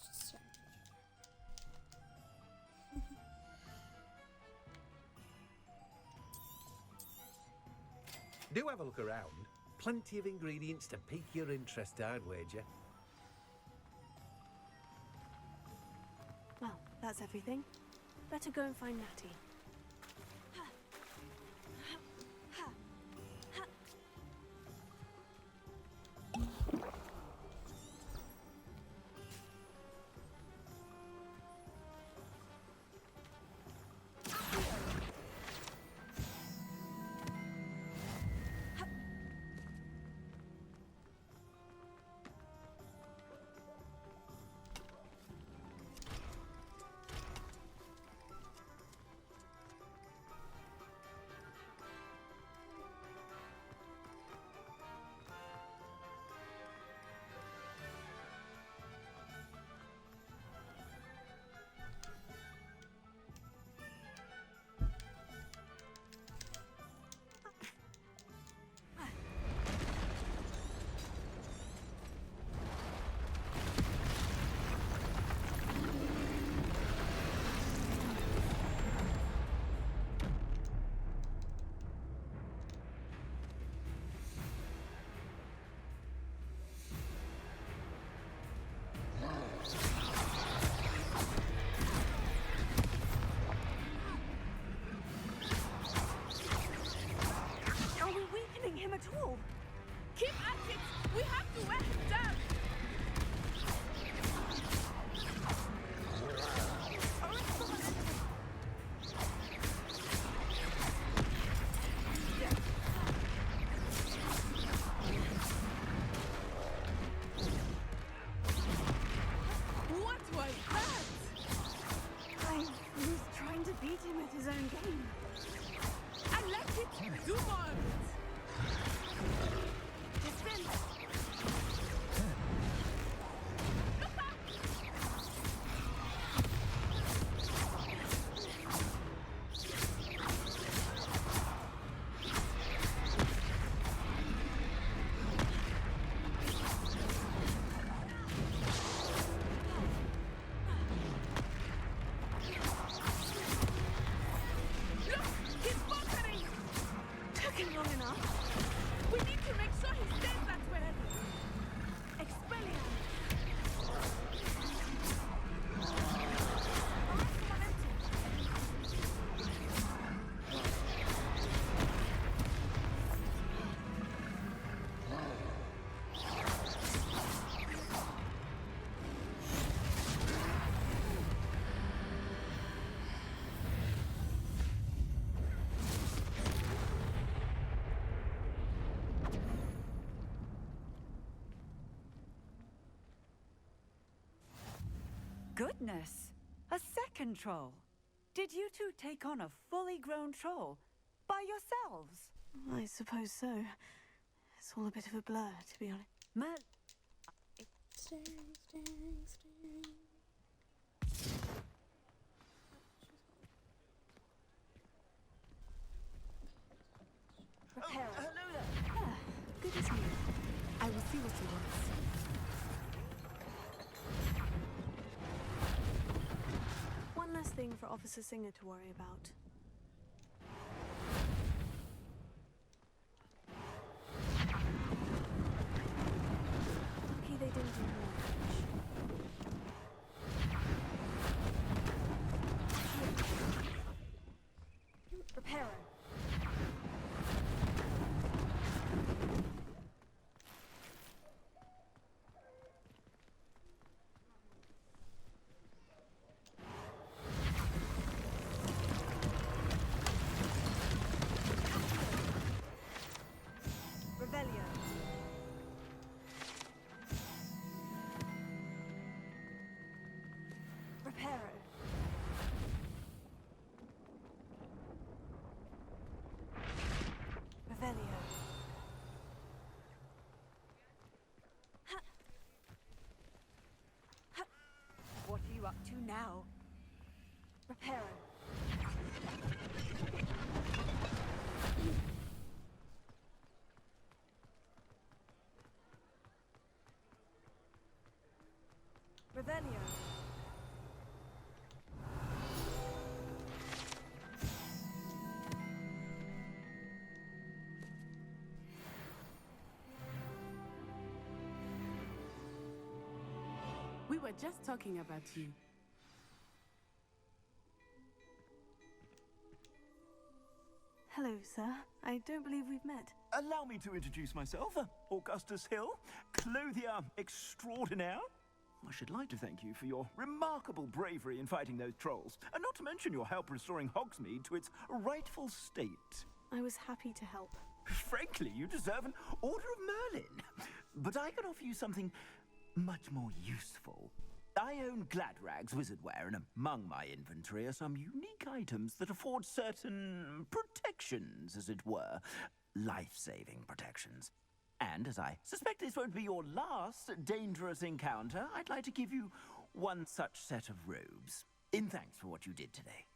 Do have a look around. Plenty of ingredients to pique your interest, I'd wager. Well, that's everything. Better go and find Natty. Are we weakening him at all? Keep at it! We have to wear him down! What was that? I was trying to beat him at his own game. I like it! Do more! Dispense! Look! He's faltering! Took him long enough. We need to make sure he stays that way! Expelliarmus! Goodness! A second troll! Did you two take on a fully grown troll? By yourselves? I suppose so. It's all a bit of a blur, to be honest. Man... Hello there. Ah, good as new. I will see what he wants. One less thing for Officer Singer to worry about. Lucky they didn't do more damage. Reparo. Revelio. Reparo. Revelio. What are you up to now? Reparo. Revelio. We were just talking about you. Hello, sir. I don't believe we've met. Allow me to introduce myself, Augustus Hill, clothier extraordinaire. I should like to thank you for your remarkable bravery in fighting those trolls, and not to mention your help restoring Hogsmeade to its rightful state. I was happy to help. Frankly, you deserve an Order of Merlin. But I can offer you something much more useful. I own Gladrag's wizardware, and among my inventory are some unique items that afford certain protections, as it were. Life-saving protections. And as I suspect this won't be your last dangerous encounter, I'd like to give you one such set of robes, in thanks for what you did today.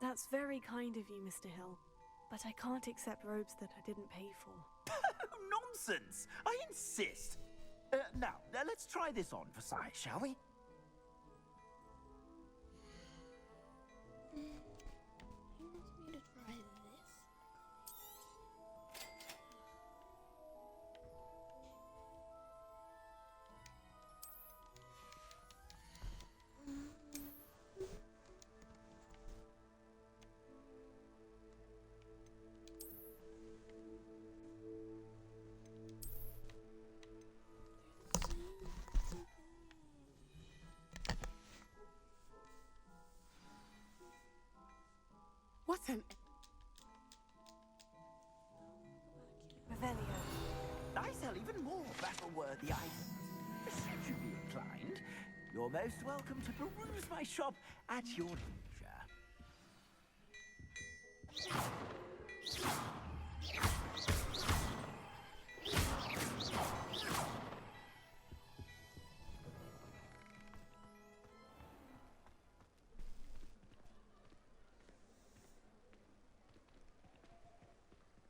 That's very kind of you, Mr. Hill. But I can't accept robes that I didn't pay for. Nonsense! I insist! Now, let's try this on for size, shall we? He wants me to try this. What an... Revelio. I sell even more battle-worthy items. Should you be inclined, you're most welcome to peruse my shop at your leisure.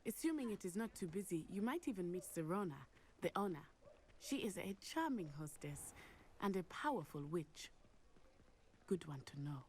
Assuming it is not too busy, you might even meet Serona, the owner. She is a charming hostess and a powerful witch. Good one to know.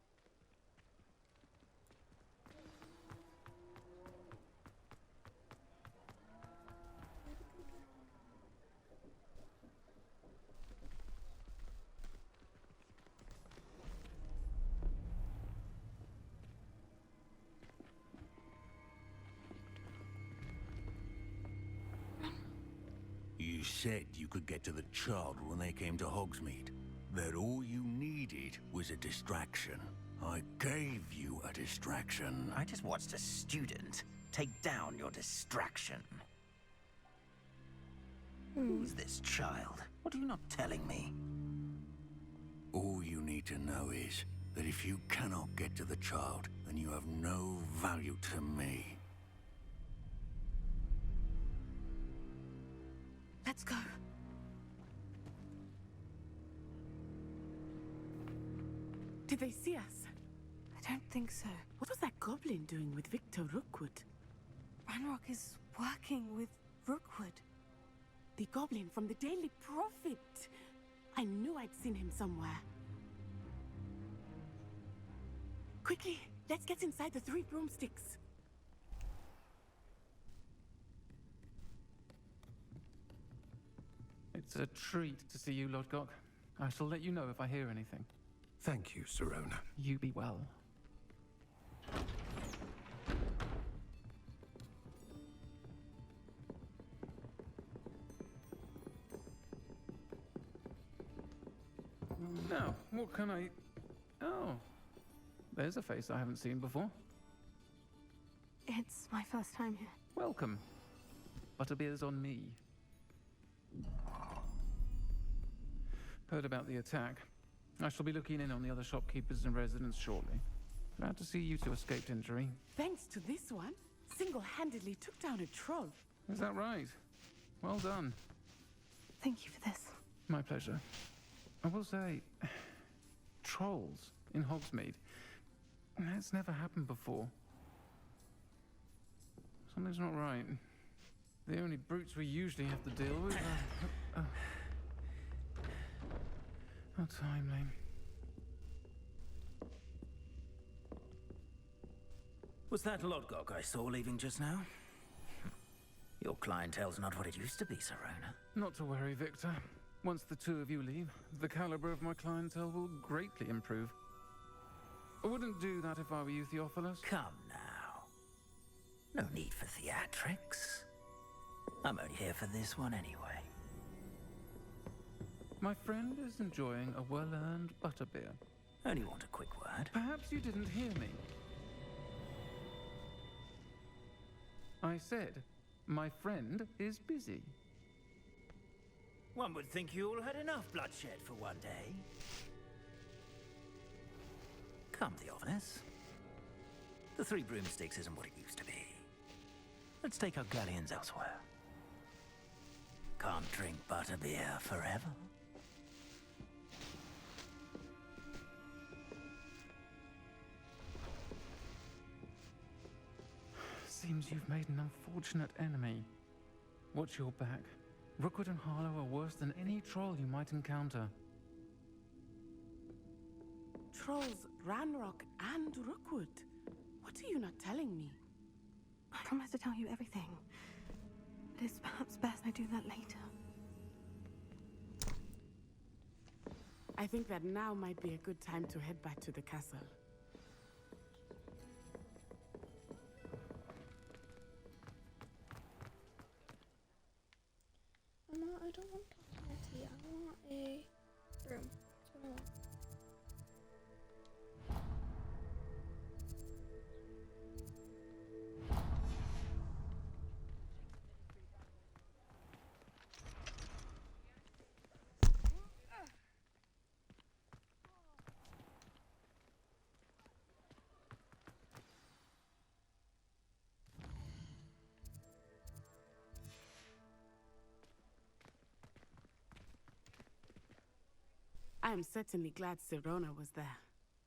You said you could get to the child when they came to Hogsmeade. That all you needed was a distraction. I gave you a distraction. I just watched a student take down your distraction. Who's this child? What are you not telling me? All you need to know is that if you cannot get to the child, then you have no value to me. Let's go. Did they see us? I don't think so. What was that goblin doing with Victor Rookwood? Ranrock is working with Rookwood. The goblin from the Daily Prophet. I knew I'd seen him somewhere. Quickly, let's get inside the 3 broomsticks. It's a treat to see you, Lodgok. I shall let you know if I hear anything. Thank you, Serona. You be well. Now, what can I... Oh, there's a face I haven't seen before. It's my first time here. Welcome. Butterbeer's on me. Heard about the attack. I shall be looking in on the other shopkeepers and residents shortly. Glad to see you two escaped injury. Thanks to this one, single-handedly took down a troll. Is that right? Well done. Thank you for this. My pleasure. I will say, trolls in Hogsmeade. That's never happened before. Something's not right. The only brutes we usually have to deal with are... How timely. Was that Lodgok I saw leaving just now? Your clientele's not what it used to be, Serona. Not to worry, Victor. Once the two of you leave, the caliber of my clientele will greatly improve. I wouldn't do that if I were you, Theophilus. Come now. No need for theatrics. I'm only here for this one anyway. My friend is enjoying a well-earned butterbeer. Only want a quick word. Perhaps you didn't hear me. I said, my friend is busy. One would think you all had enough bloodshed for one day. Come, Theophilus. The 3 broomsticks isn't what it used to be. Let's take our galleons elsewhere. Can't drink butterbeer forever. Seems you've made an unfortunate enemy. Watch your back. Rookwood and Harlow are worse than any troll you might encounter. Trolls, Ranrock, and Rookwood. What are you not telling me? I promise to tell you everything. But it's perhaps best I do that later. I think that now might be a good time to head back to the castle. I don't want tea. I want a broom. That's what I want. I am certainly glad Serona was there.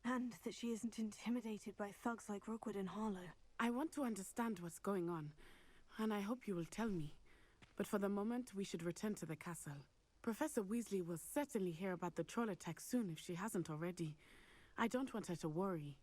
And that she isn't intimidated by thugs like Rookwood and Harlow. I want to understand what's going on, and I hope you will tell me. But for the moment, we should return to the castle. Professor Weasley will certainly hear about the troll attack soon if she hasn't already. I don't want her to worry.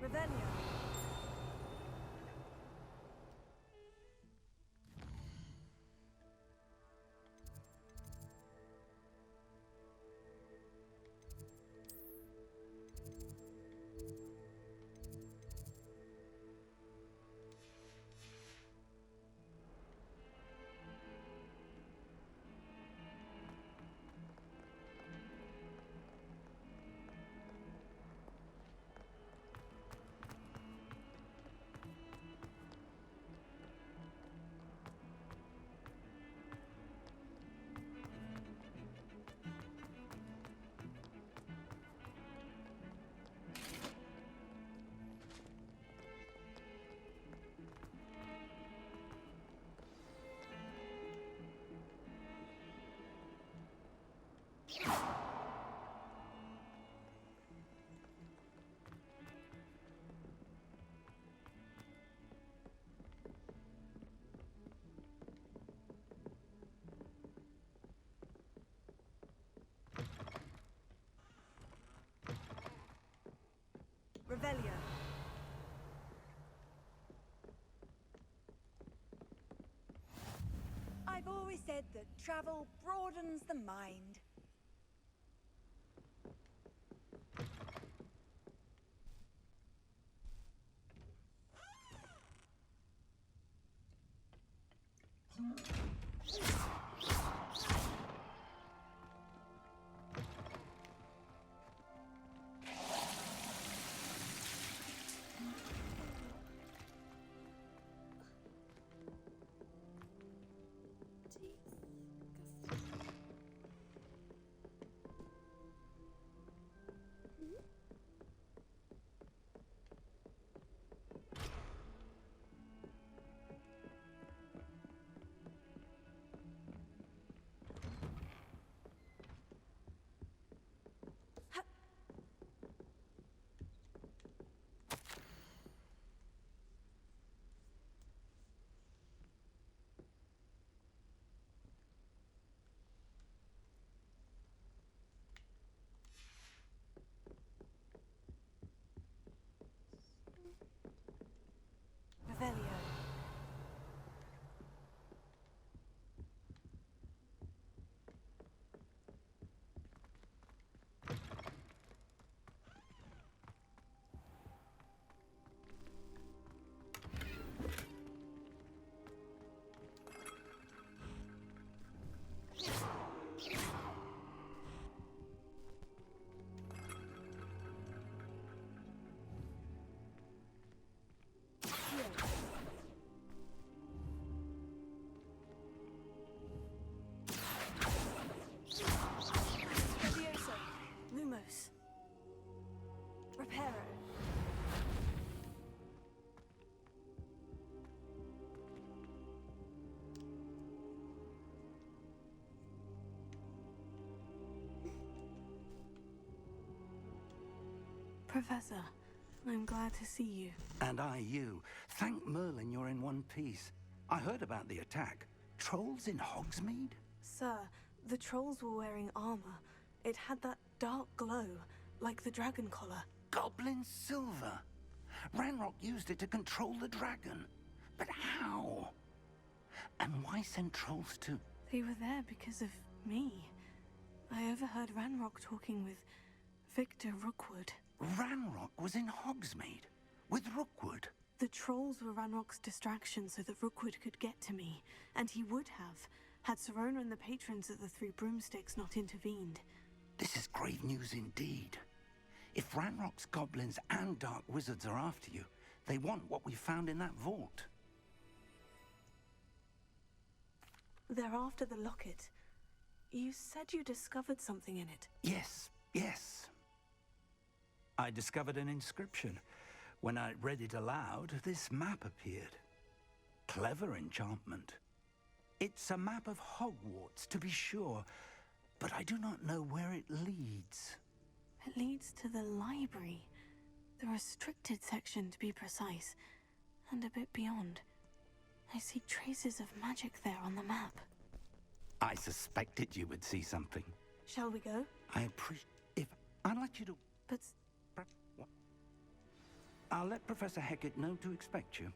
Revelio. Revelio. I've always said that travel broadens the mind. Revelio. Levioso. Lumos. Reparo. Professor, I'm glad to see you. And I you. Thank Merlin you're in one piece. I heard about the attack. Trolls in Hogsmeade? Sir, the trolls were wearing armor. It had that dark glow, like the dragon collar. Goblin silver. Ranrock used it to control the dragon. But how? And why send trolls to... They were there because of me. I overheard Ranrock talking with Victor Rookwood. Ranrock was in Hogsmeade? With Rookwood? The trolls were Ranrock's distraction so that Rookwood could get to me. And he would have, Had Serona and the patrons of the Three Broomsticks not intervened. This is grave news indeed. If Ranrock's goblins and dark wizards are after you, they want what we found in that vault. They're after the locket. You said you discovered something in it. Yes. I discovered an inscription. When I read it aloud, this map appeared. Clever enchantment. It's a map of Hogwarts, to be sure, but I do not know where it leads. It leads to the library. The restricted section, to be precise. And a bit beyond. I see traces of magic there on the map. I suspected you would see something. Shall we go? I appreciate... If I'd like you to... But... What? I'll let Professor Hecat know to expect you.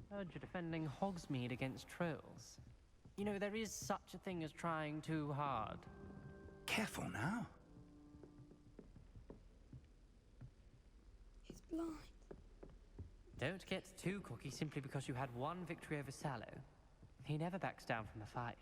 Heard you're defending Hogsmeade against trolls. You know, there is such a thing as trying too hard. Careful now. He's blind. Don't get too cocky simply because you had one victory over Sallow. He never backs down from a fight.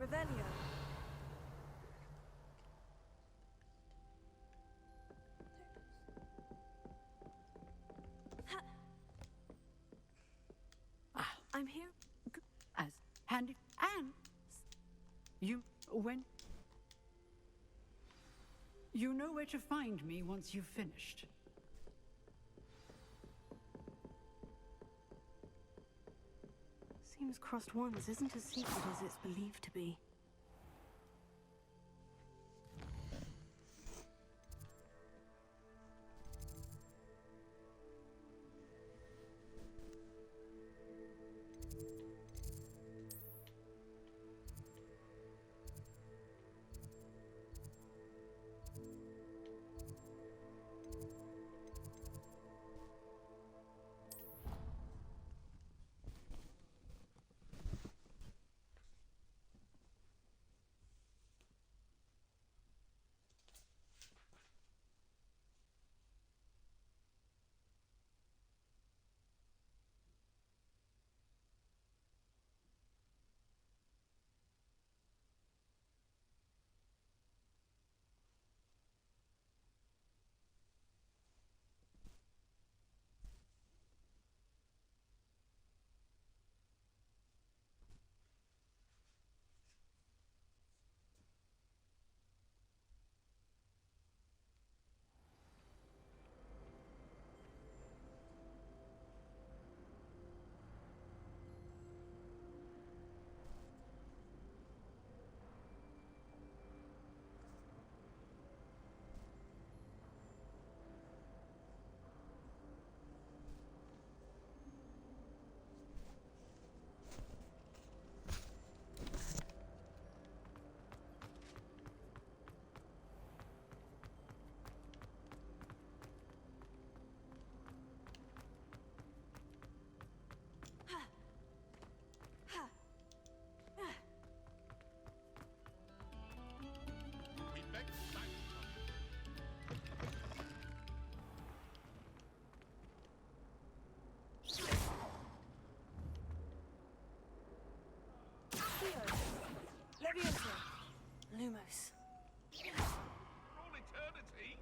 Revelio. I'm here. As handy and you know where to find me once you've finished. Seems Crossed Wands isn't as secret as it's believed to be. Lumos. For all eternity?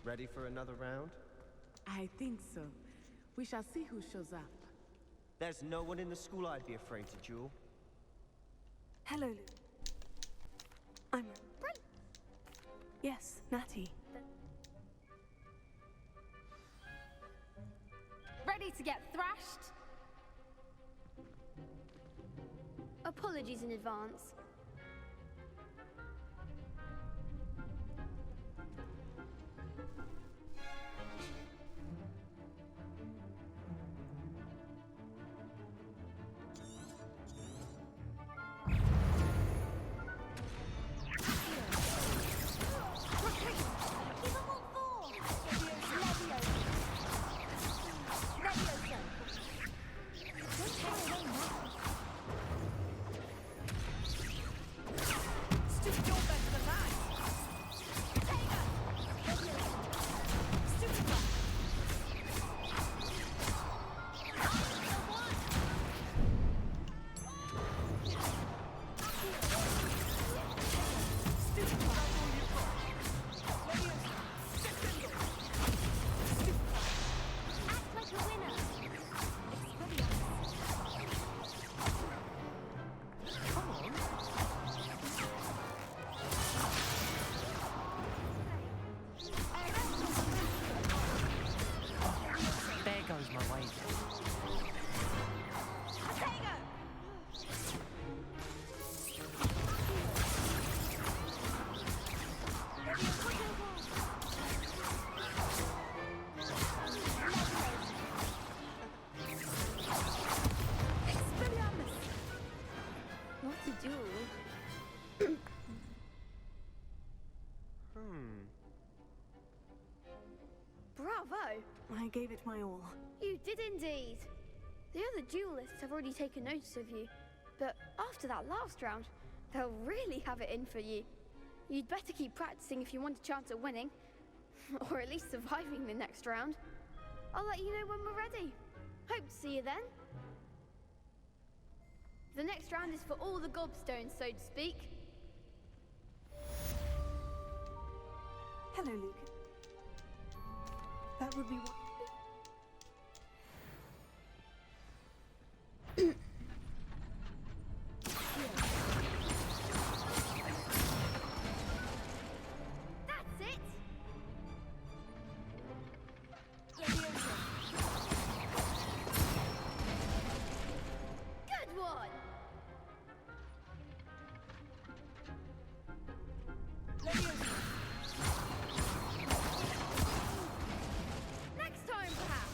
Ready for another round? I think so. We shall see who shows up. There's no one in the school I'd be afraid to duel. Hello, Luke. I'm... Yes, Natty. Ready to get thrashed? Apologies in advance. Bravo! I gave it my all. You did indeed. The other duelists have already taken notice of you, but after that last round, they'll really have it in for you. You'd better keep practicing if you want a chance at winning, or at least surviving the next round. I'll let you know when we're ready. Hope to see you then. The next round is for all the gobstones, so to speak. Hello, Luke. That would be what... That's it! Good one! Next time, perhaps!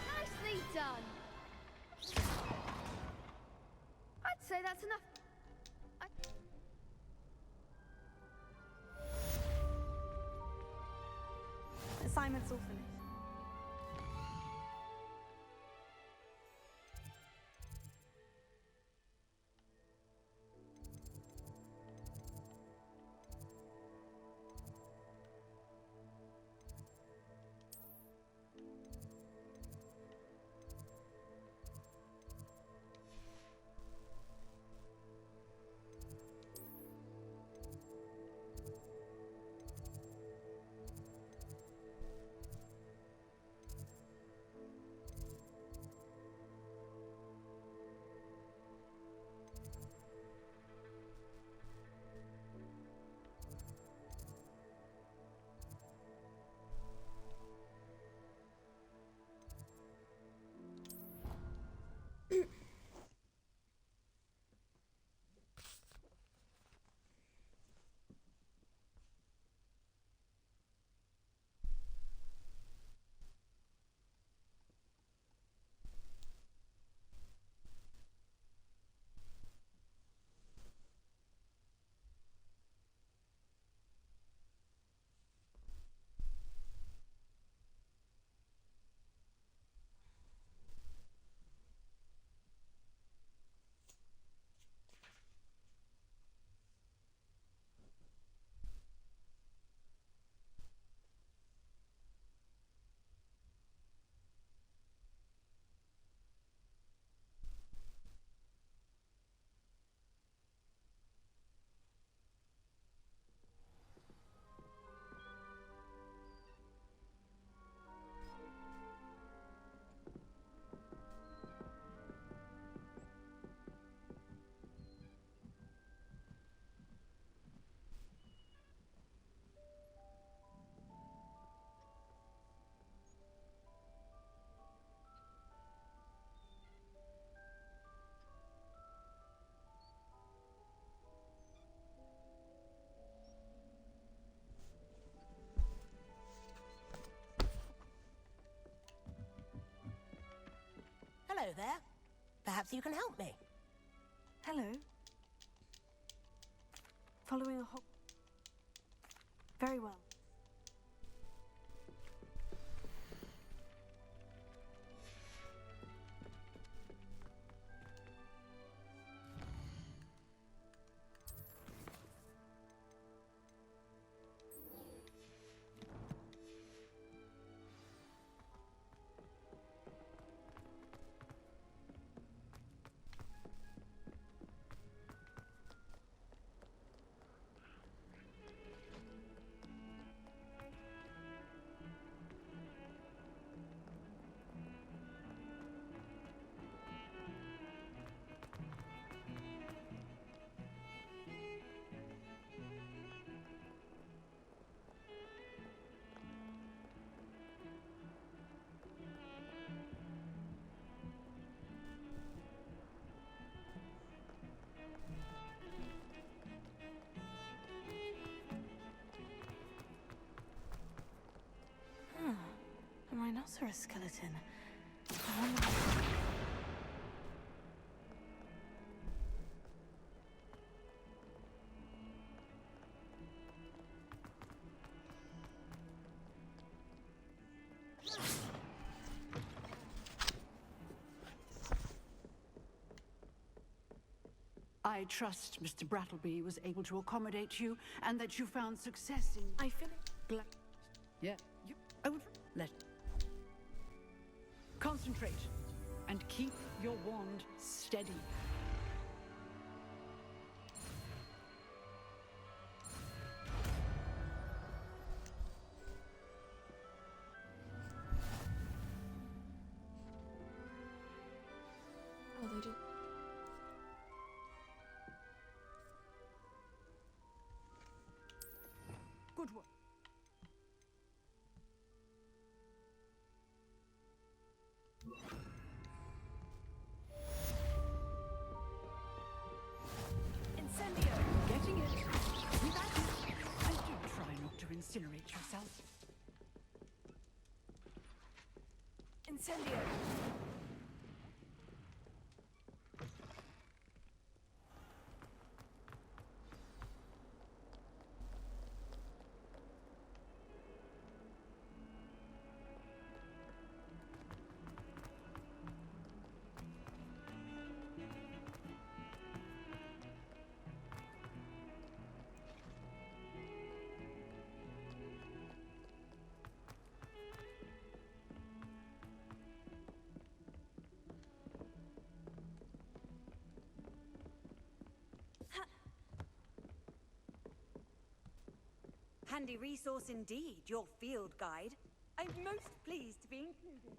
Nicely done! I'd say that's enough. Assignment's all finished. there. Perhaps you can help me. Hello. Following a Very well. A rhinoceros skeleton. I wonder... I trust Mr. Brattleby was able to accommodate you and that you found success in... I feel glad. Yeah, I would let... Concentrate and keep your wand steady. Oh, they do. Good work. Incendio! Getting it. With that, and do try not to incinerate yourself. Incendio! Handy resource indeed, your field guide. I'm most pleased to be included.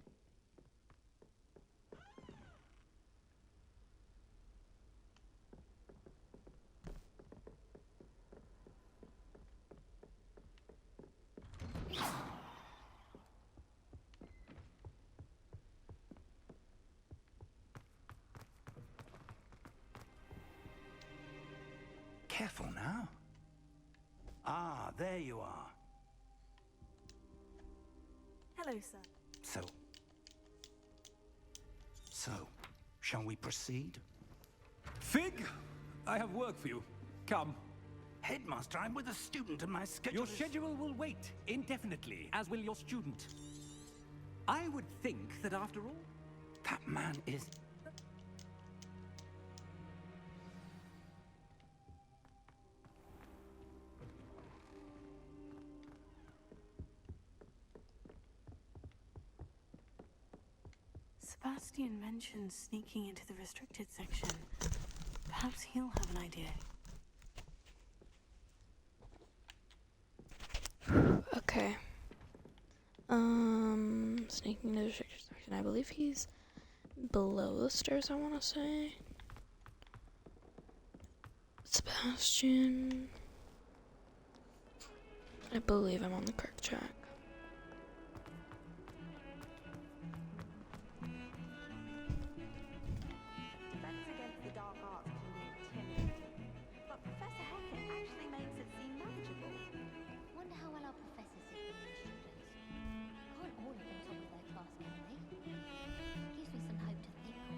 Careful now. Ah, there you are. Hello, sir. So, shall we proceed? Fig, I have work for you. Come. Headmaster, I'm with a student and my schedule Your schedule will wait indefinitely, as will your student. I would think that after all... That man is... Sebastian mentioned sneaking into the restricted section. Perhaps he'll have an idea. Okay. Sneaking into the restricted section. I believe he's below the stairs, I want to say. Sebastian. I believe I'm on the correct track. Defense against the dark arts can be intimidating, but Professor Hecken actually makes it seem manageable. Wonder how well our professors did with new students. Can't all of them top of their class, can they? Gives me some hope to think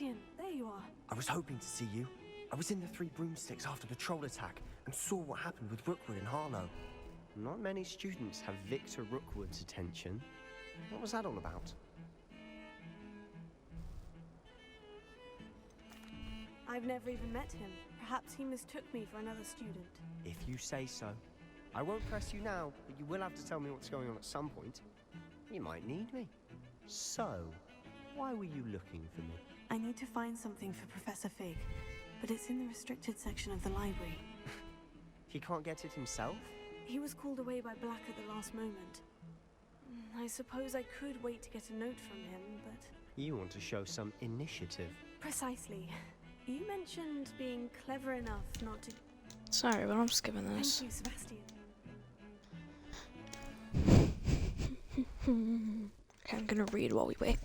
Sebastian, there you are. I was hoping to see you. I was in the Three Broomsticks after the troll attack and saw what happened with Rookwood and Harlow. Not many students have Victor Rookwood's attention. What was that all about? I've never even met him. Perhaps he mistook me for another student. If you say so. I won't press you now, but you will have to tell me what's going on at some point. You might need me. So, why were you looking for me? I need to find something for Professor Fig, but it's in the restricted section of the library. He can't get it himself? He was called away by Black at the last moment. I suppose I could wait to get a note from him, but... You want to show some initiative. Precisely. You mentioned being clever enough not to... Sorry, but I'm skipping this. Thank you, Sebastian. Okay, I'm gonna read while we wait.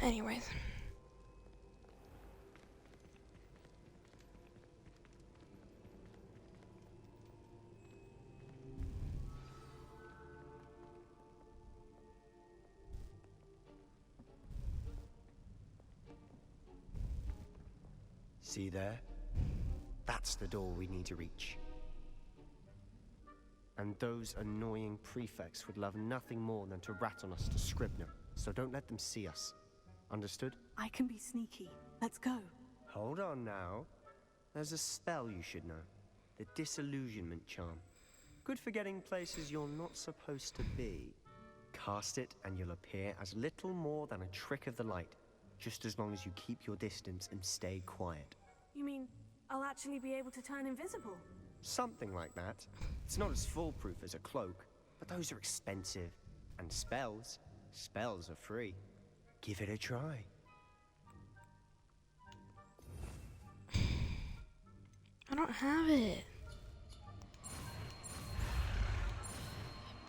Anyways. See there? That's the door we need to reach. And those annoying prefects would love nothing more than to rat on us to Scribner, so don't let them see us. Understood? I can be sneaky. Let's go. Hold on now. There's a spell you should know. The Disillusionment Charm. Good for getting places you're not supposed to be. Cast it and you'll appear as little more than a trick of the light, just as long as you keep your distance and stay quiet. You mean I'll actually be able to turn invisible? Something like that. It's not as foolproof as a cloak, but those are expensive. And spells are free. Give it a try. I don't have it.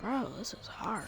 Bro, this is hard.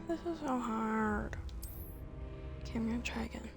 This is so hard. Okay, I'm gonna try again.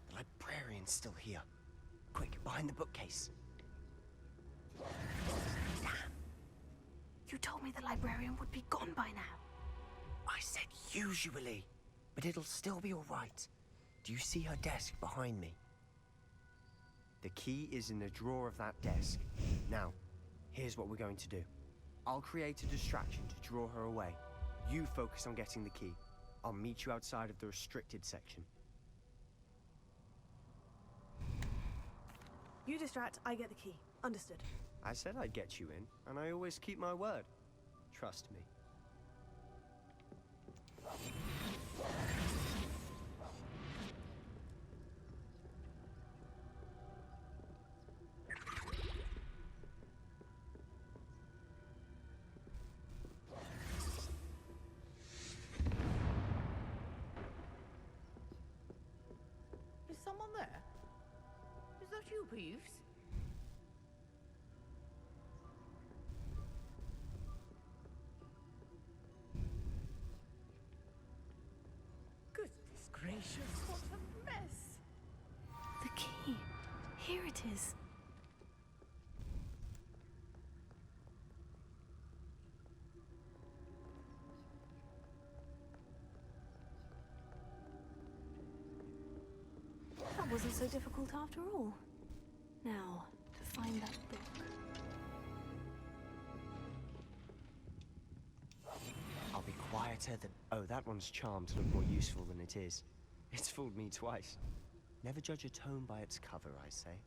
The librarian's still here. Quick, behind the bookcase. Damn. You told me the librarian would be gone by now. I said usually, but it'll still be all right. Do you see her desk behind me? The key is in the drawer of that desk. Now, here's what we're going to do. I'll create a distraction to draw her away. You focus on getting the key. I'll meet you outside of the restricted section. You distract, I get the key. Understood. I said I'd get you in, and I always keep my word. Trust me. Is someone there? Is that you, Peeves? Goodness gracious, what a mess! The key. Here it is. That wasn't so difficult after all. Now, to find that book. I'll be quieter than... Oh, that one's charmed to look more useful than it is. It's fooled me twice. Never judge a tome by its cover, I say.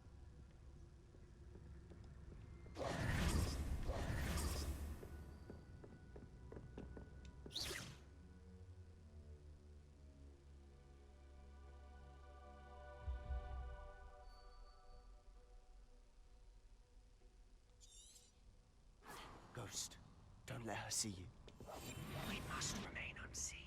Ghost, don't let her see you. We must remain unseen.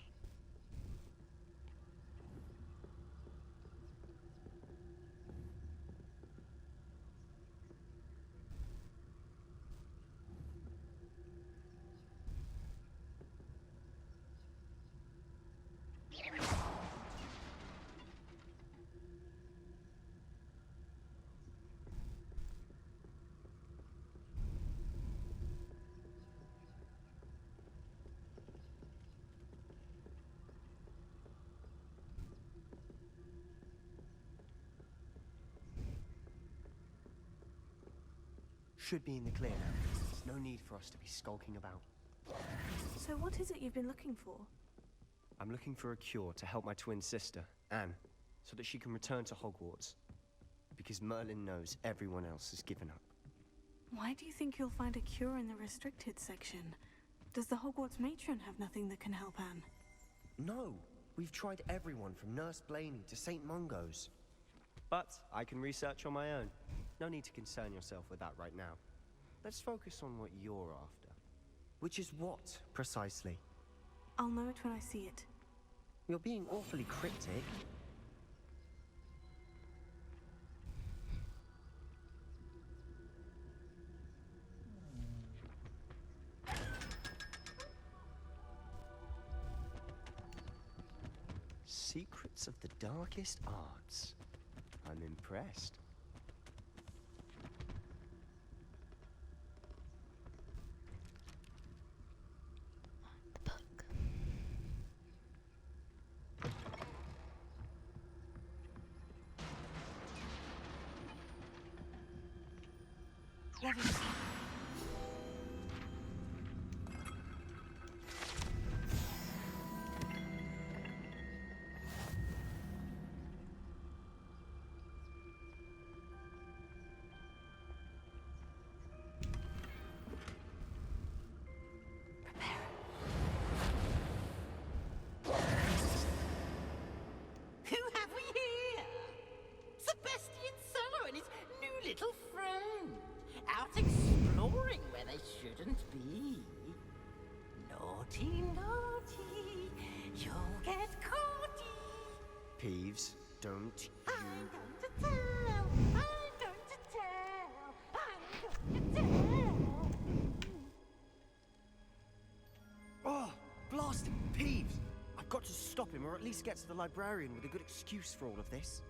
should be in the clear now. There's no need for us to be skulking about. So what is it you've been looking for? I'm looking for a cure to help my twin sister, Anne, so that she can return to Hogwarts. Because Merlin knows everyone else has given up. Why do you think you'll find a cure in the restricted section? Does the Hogwarts matron have nothing that can help Anne? No, we've tried everyone from Nurse Blaney to St. Mungo's. But I can research on my own. No need to concern yourself with that right now. Let's focus on what you're after. Which is what, precisely? I'll know it when I see it. You're being awfully cryptic. Secrets of the darkest arts. I'm impressed. Little friend, out exploring where they shouldn't be. Naughty, naughty, you'll get caughty. Peeves, don't you... I'm going to tell, I'm going to tell, I'm going to tell. Oh, blasted Peeves! I've got to stop him, or at least get to the librarian with a good excuse for all of this.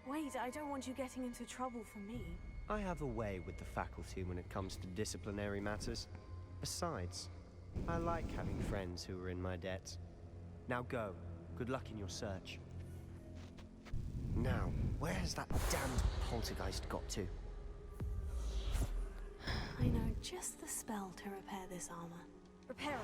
Wait, I don't want you getting into trouble for me. I have a way with the faculty when it comes to disciplinary matters. Besides, I like having friends who are in my debt. Now go. Good luck in your search. Now, where has that damned poltergeist got to? I know just the spell to repair this armor. Repair it.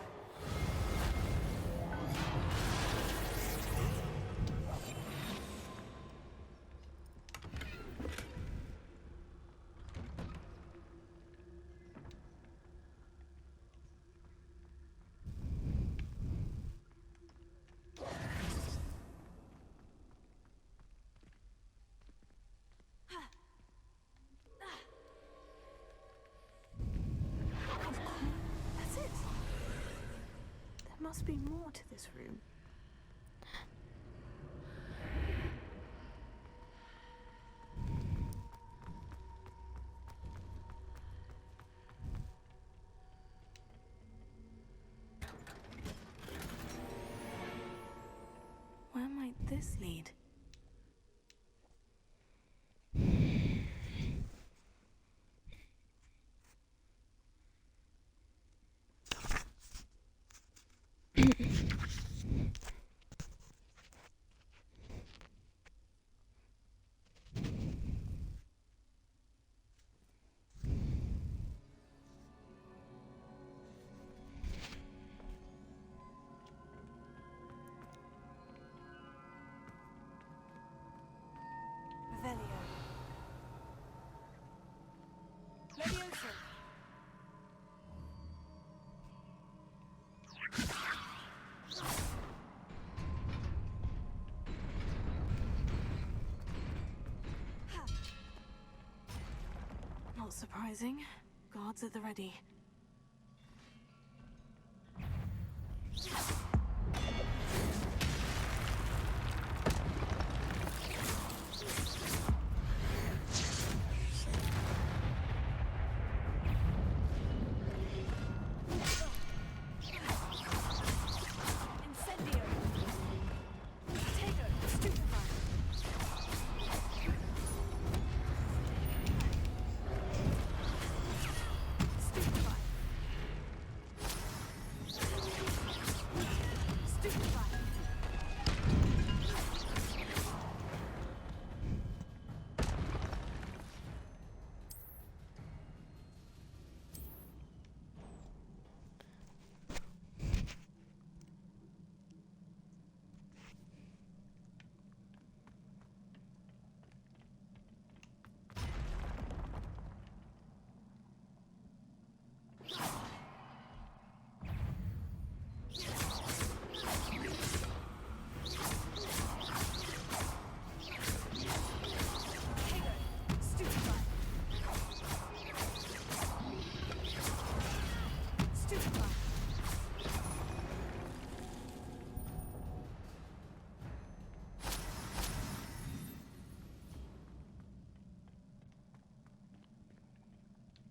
Must be more to this room. Where might this lead? Not surprising. Guards at the ready.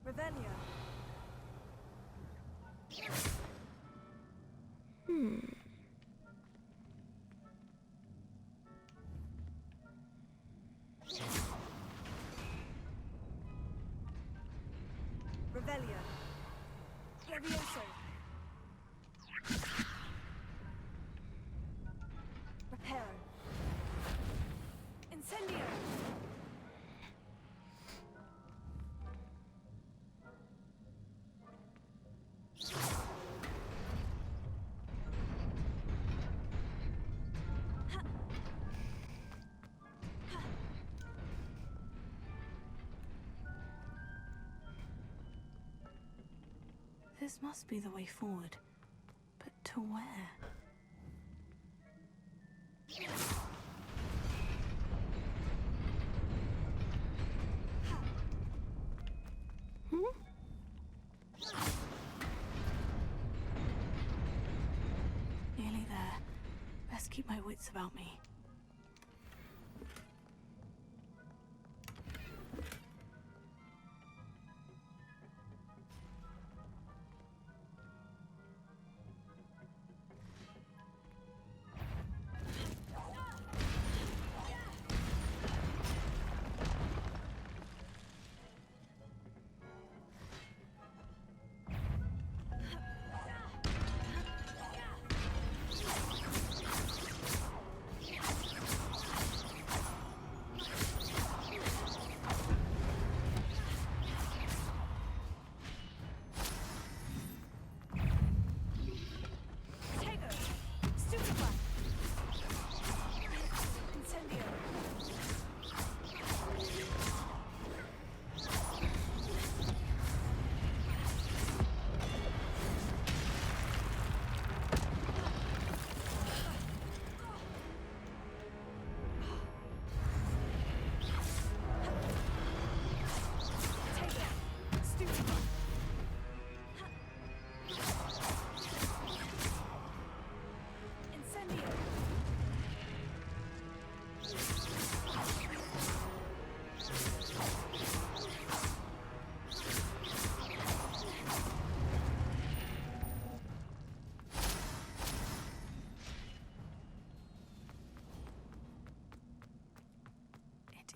Revelia. Revelia. Levioso. Reparo. Incendio. This must be the way forward. But to where? Nearly there. Best keep my wits about me.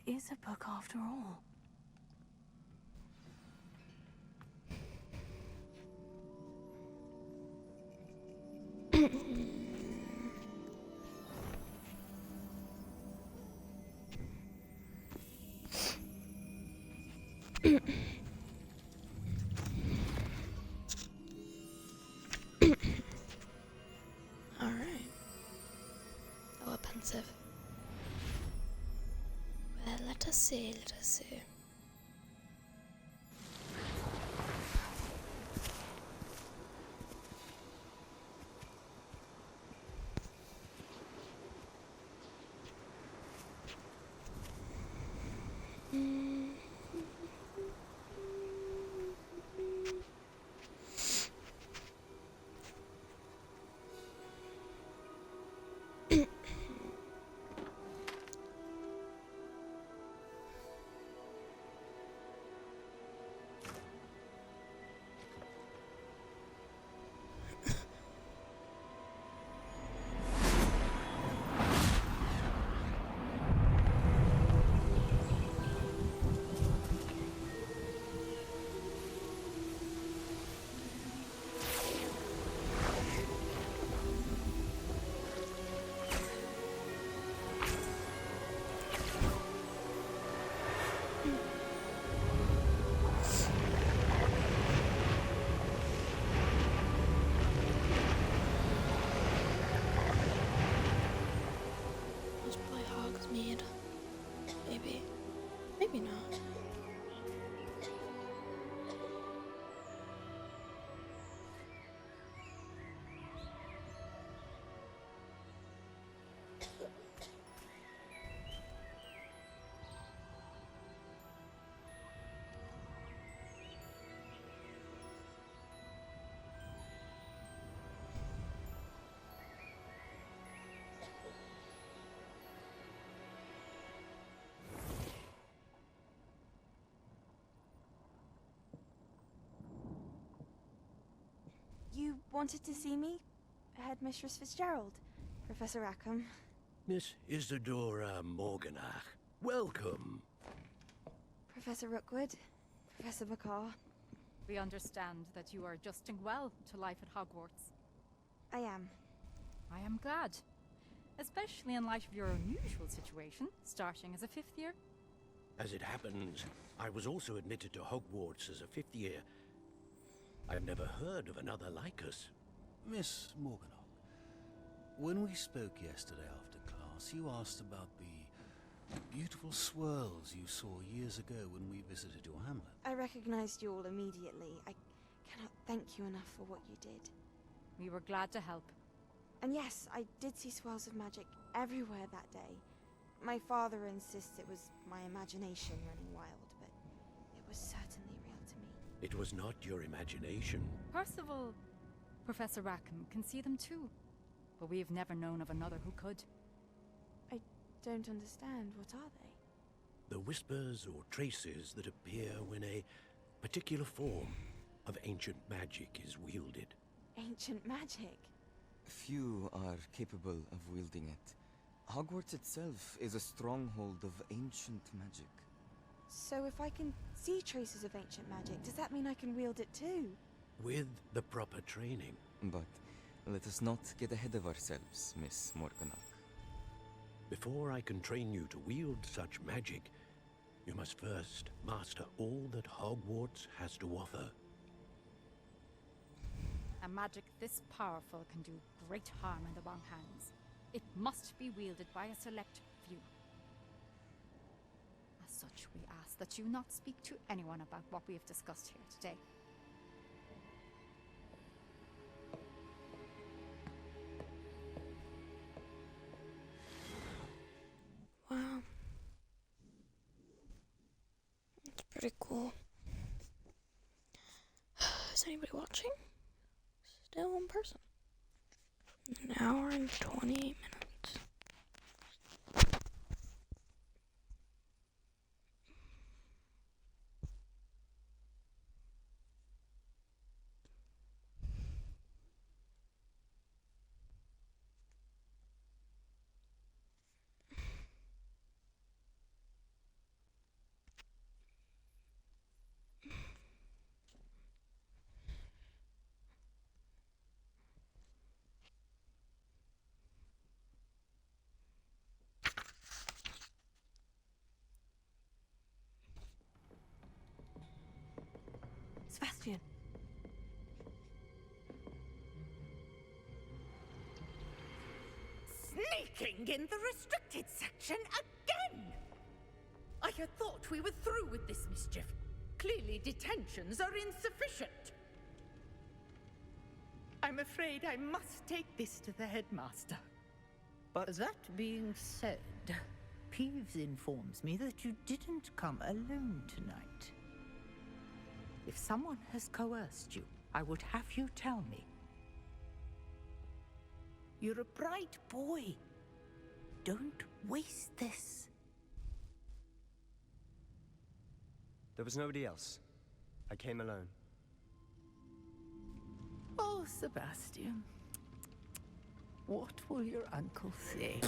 It is a book after all. Alright. Oh, pensive. Well, let us see, let us see. wanted to see me? Headmistress Fitzgerald, Professor Rackham. Miss Isadora Morganach, welcome. Professor Rookwood, Professor Bakar. We understand that you are adjusting well to life at Hogwarts. I am. I am glad. Especially in light of your unusual situation, starting as a 5th year. As it happens, I was also admitted to Hogwarts as a 5th year. I've never heard of another like us. Miss Morganach, when we spoke yesterday after class, you asked about the beautiful swirls you saw years ago when we visited your hamlet. I recognized you all immediately. I cannot thank you enough for what you did. We were glad to help. And yes, I did see swirls of magic everywhere that day. My father insists it was my imagination running wild, but it was certainly real to me. It was not your imagination. Percival, Professor Rackham can see them too. But we have never known of another who could. I don't understand. What are they? The whispers or traces that appear when a particular form of ancient magic is wielded. Ancient magic? Few are capable of wielding it. Hogwarts itself is a stronghold of ancient magic. So if I can see traces of ancient magic, does that mean I can wield it too? With the proper training. But let us not get ahead of ourselves, Miss Morganach. Before I can train you to wield such magic, you must first master all that Hogwarts has to offer. A magic this powerful can do great harm in the wrong hands. It must be wielded by a select few. As such, we ask that you not speak to anyone about what we have discussed here today. Wow. That's pretty cool. Is anybody watching? Still in person. An hour and 28 minutes. Sebastian. Sneaking in the restricted section again! I had thought we were through with this mischief. Clearly detentions are insufficient. I'm afraid I must take this to the headmaster. But that being said, Peeves informs me that you didn't come alone tonight. If someone has coerced you, I would have you tell me. You're a bright boy. Don't waste this. There was nobody else. I came alone. Oh, Sebastian. What will your uncle say?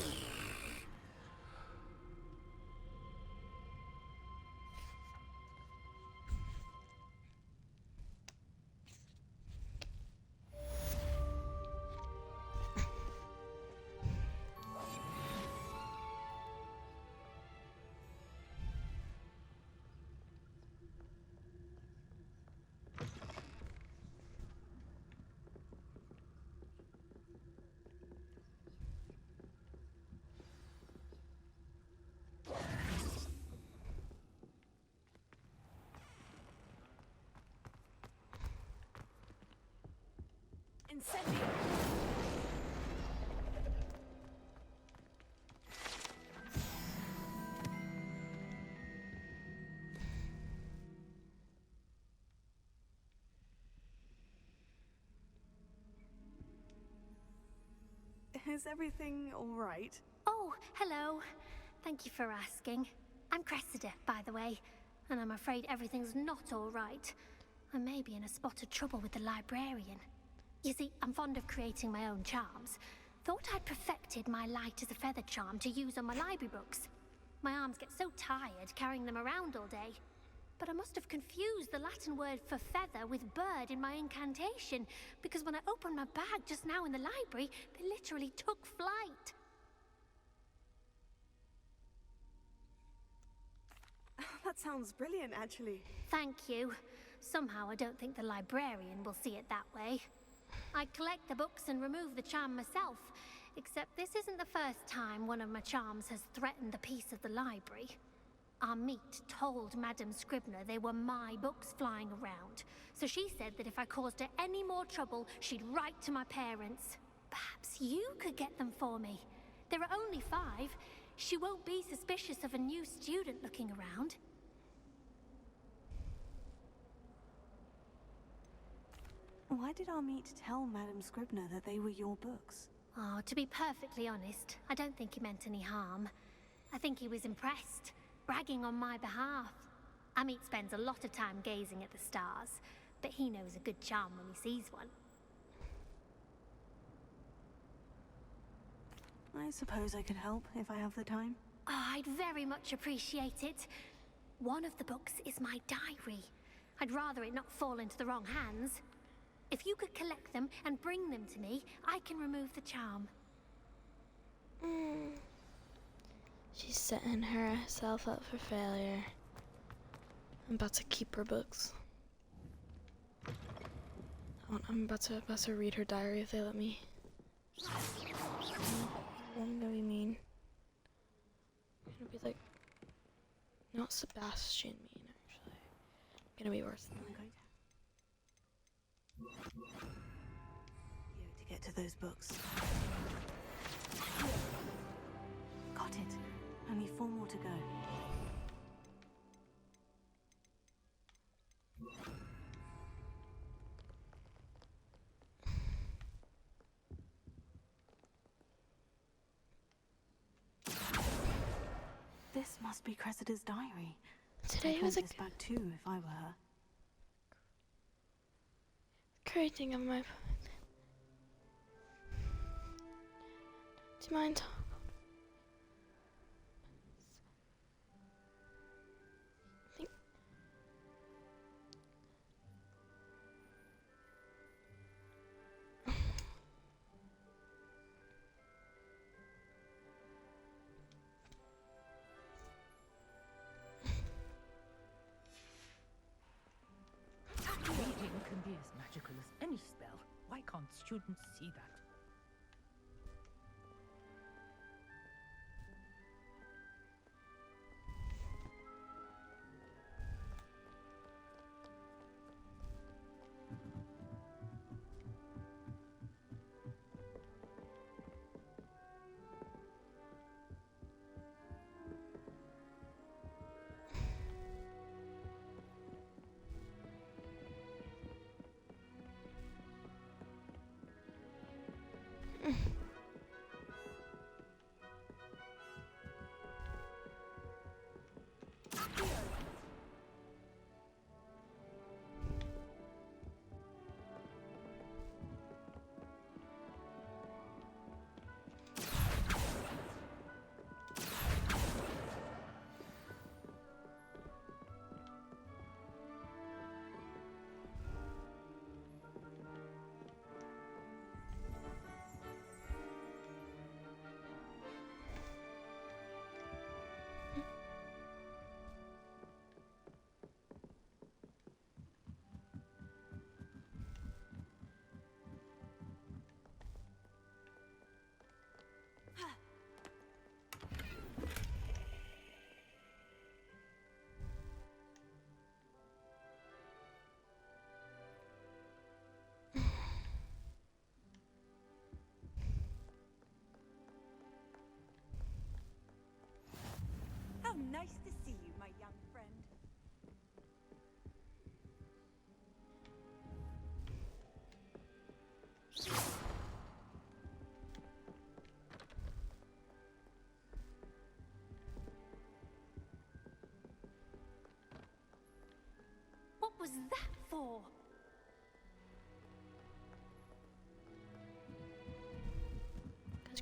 Incendio! Is everything all right? Oh, hello. Thank you for asking. I'm Cressida, by the way, and I'm afraid everything's not all right. I may be in a spot of trouble with the librarian. You see, I'm fond of creating my own charms. Thought I'd perfected my light as a feather charm to use on my library books. My arms get so tired carrying them around all day. But I must have confused the Latin word for feather with bird in my incantation, because when I opened my bag just now in the library, they literally took flight. That sounds brilliant, actually. Thank you. Somehow I don't think the librarian will see it that way. I collect the books and remove the charm myself, except this isn't the first time one of my charms has threatened the peace of the library. Our meet told Madame Scribner they were my books flying around, so she said that if I caused her any more trouble, she'd write to my parents. Perhaps you could get them for me. There are only 5. She won't be suspicious of a new student looking around. Why did our meet tell Madame Scribner that they were your books? Oh, to be perfectly honest, I don't think he meant any harm. I think he was impressed, bragging on my behalf. Amit spends a lot of time gazing at the stars, but he knows a good charm when he sees one. I suppose I could help if I have the time. Oh, I'd very much appreciate it. One of the books is my diary. I'd rather it not fall into the wrong hands. If you could collect them and bring them to me, I can remove the charm. She's setting herself up for failure. I'm about to keep her books. I'm about to read her diary if they let me. I'm gonna be mean. I'm gonna be like, not Sebastian mean, actually. I'm gonna be worse than that. Here to get to those books. Got it. Only 4 more to go. This must be Cressida's diary. Today I'd was want this back too if I were her. Creating of my. Do you mind? Reading can be as magical as any spell. Why can't students see that?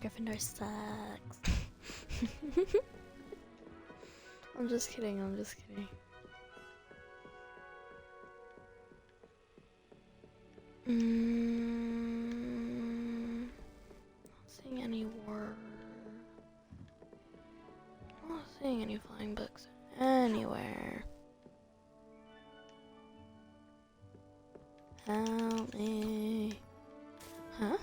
Gryffindor sucks. I'm just kidding, I'm just kidding. Not seeing any not seeing any flying books anywhere. Help me. Huh?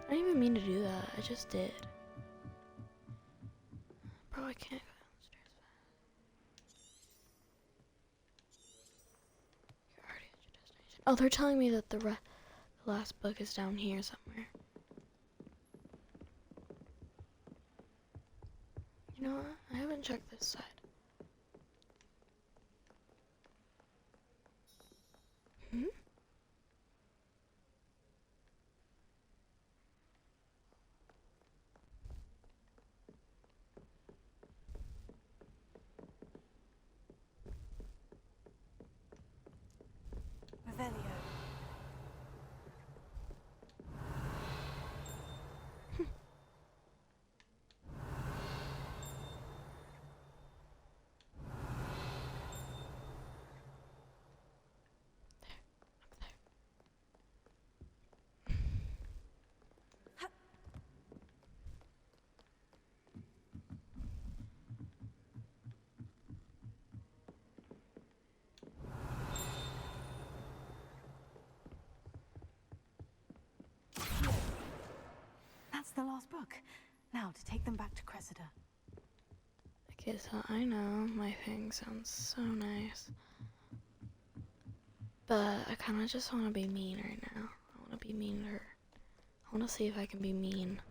I didn't even mean to do that. I just did. Bro, I can't go downstairs fast. You're already at your destination. Oh, they're telling me that the last book is down here somewhere. You know what? I haven't checked this side. Hmm? Revelio. That's the last book. Now to take them back to Cressida. Okay, so I know my thing sounds so nice. But I kind of just want to be mean right now. I want to be mean to her. I want to see if I can be mean.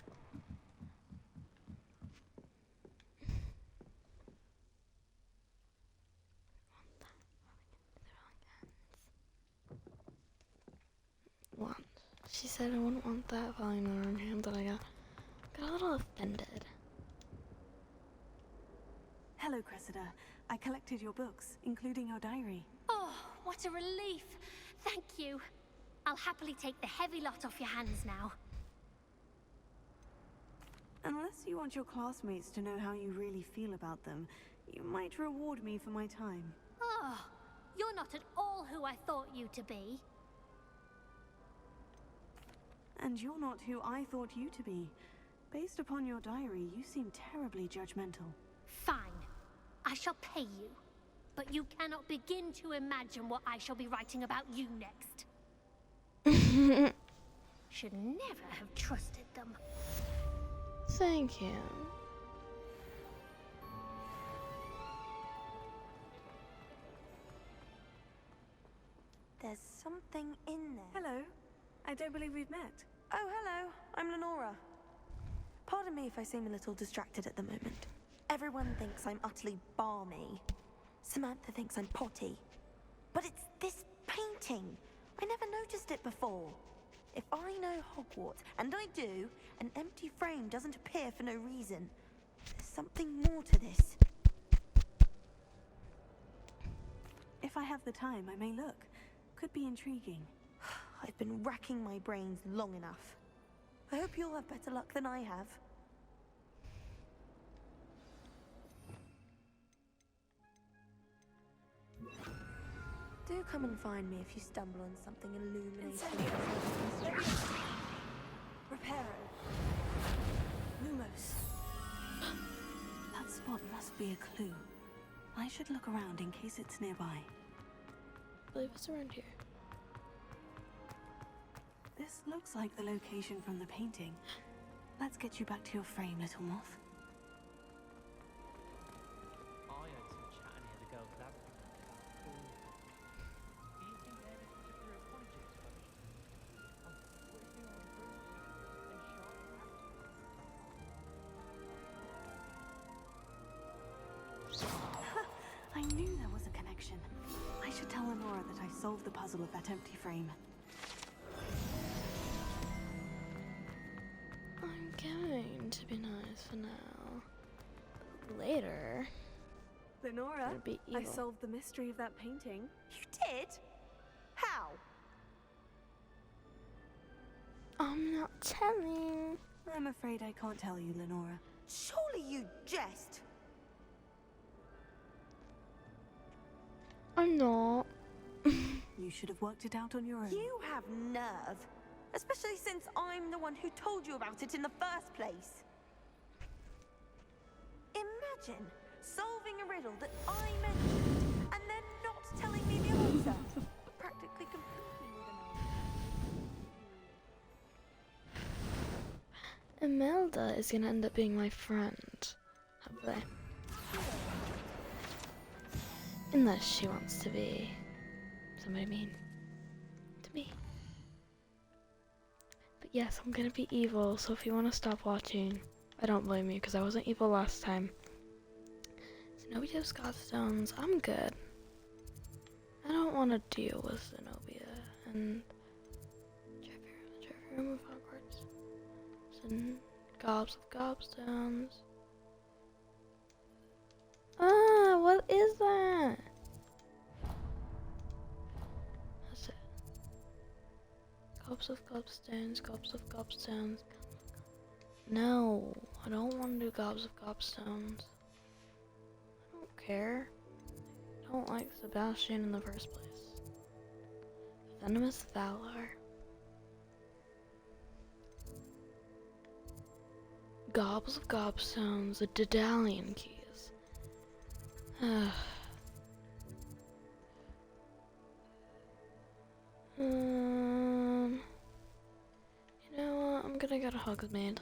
Want. She said I wouldn't want that falling in her hand, but I got a little offended. Hello, Cressida. I collected your books, including your diary. Oh, what a relief. Thank you. I'll happily take the heavy lot off your hands now. Unless you want your classmates to know how you really feel about them, you might reward me for my time. Oh, you're not at all who I thought you to be. And you're not who I thought you to be. Based upon your diary, you seem terribly judgmental. Fine. I shall pay you. But you cannot begin to imagine what I shall be writing about you next. Should never have trusted them. Thank you. There's something in there. Hello. I don't believe we've met. Oh, hello. I'm Lenora. Pardon me if I seem a little distracted at the moment. Everyone thinks I'm utterly balmy. Samantha thinks I'm potty. But it's this painting. I never noticed it before. If I know Hogwarts, and I do, an empty frame doesn't appear for no reason. There's something more to this. If I have the time, I may look. Could be intriguing. I've been racking my brains long enough. I hope you'll have better luck than I have. Do come and find me if you stumble on something illuminating. Reparo. Lumos. That spot must be a clue. I should look around in case it's nearby. I believe it's around here. This looks like the location from the painting. Let's get you back to your frame, little moth. I had some chat in here to go for that. Do you think they had a particular apology to us? Oh, what if you were and shot? I knew there was a connection. I should tell Lenora that I solved the puzzle of that empty frame. I'm going to be nice for now. But later. The Lenora, Gonna be I evil. solved the mystery of that painting. You did? How? I'm not telling. I'm afraid I can't tell you, Lenora. Surely you jest. I'm not. You should have worked it out on your own. You have nerve. Especially since I'm the one who told you about it in the first place. Imagine solving a riddle that I mentioned and then not telling me the answer. Practically completely with Imelda is gonna end up being my friend. Hopefully. Unless she wants to be somebody mean to me. But yes, I'm gonna be evil, so if you want to stop watching, I don't blame you, because I wasn't evil last time. Zenobia Scottstones, I'm good. I don't want to deal with Zenobia and Jeffrey Room of Hogwarts. Gobs of Gobstones. Ah, what is that? That's it. Gobs of Gobstones, Gobs of Gobstones. No, I don't want to do Gobs of Gobstones. I don't care. I don't like Sebastian in the first place. Venomous Valor. Gobs of Gobstones, the Daedalian keys. You know what? I'm gonna get a Hogsmeade.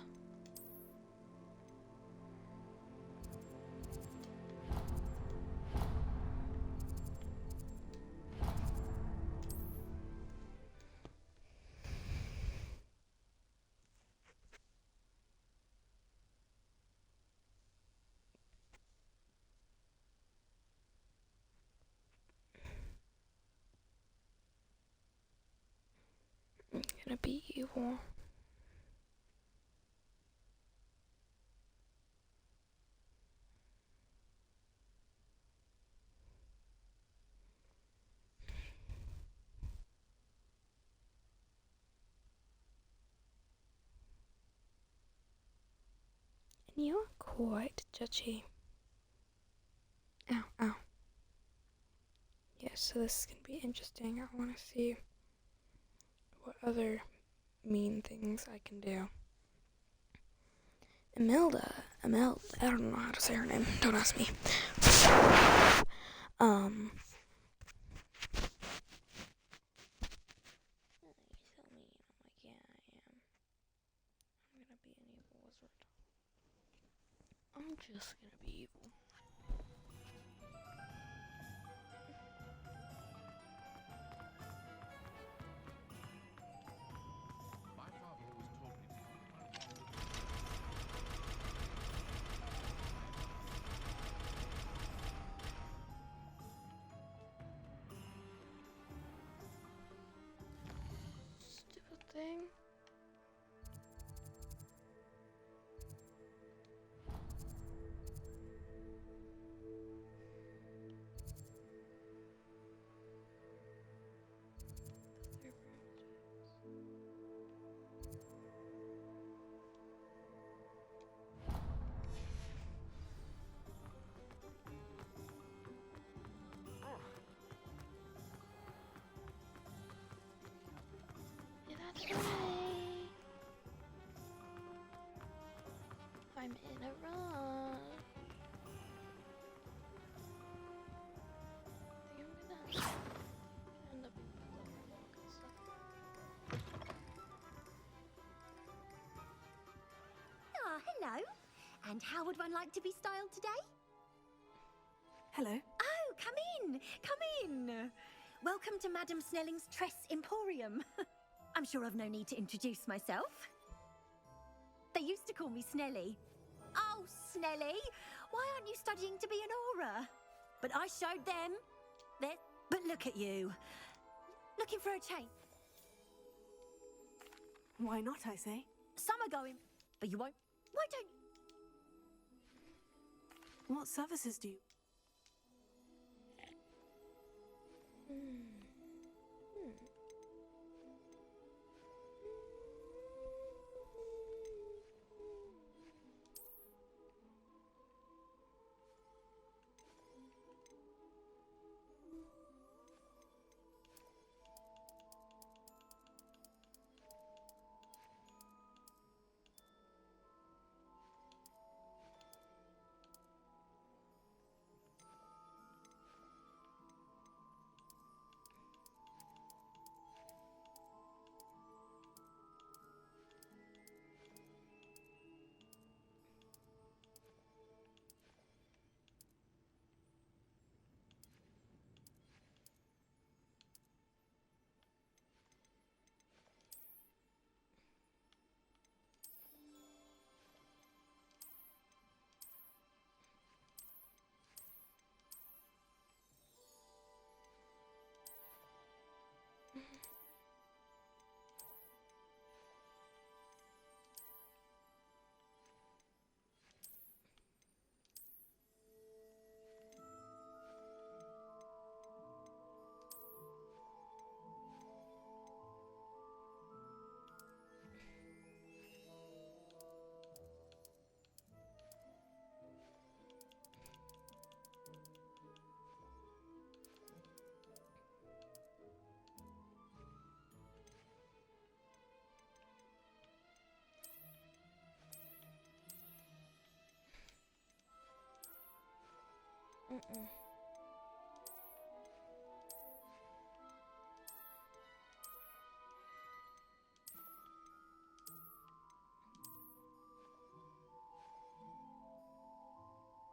I'm gonna be evil. And you're quite judgy. Ow, ow. Yeah, so this is gonna be interesting. I wanna see what other mean things I can do. Imelda, I don't know how to say her name. Don't ask me. I'm just gonna be evil. My father always told me Stupid thing. Yeah, that's right. I'm in a rush. I think I'm gonna end up being overwalk and stuff. Ah, hello. And how would one like to be styled today? Hello. Oh, come in. Come in. Welcome to Madame Snelling's Tress Emporium. I'm sure I've no need to introduce myself. They used to call me Snelly. Oh, Snelly, why aren't you studying to be an aura? But I showed them. But look at you. Looking for a change. Why not, I say? Some are going, but you won't. Why don't... What services do you...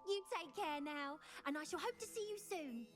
You take care now, and I shall hope to see you soon.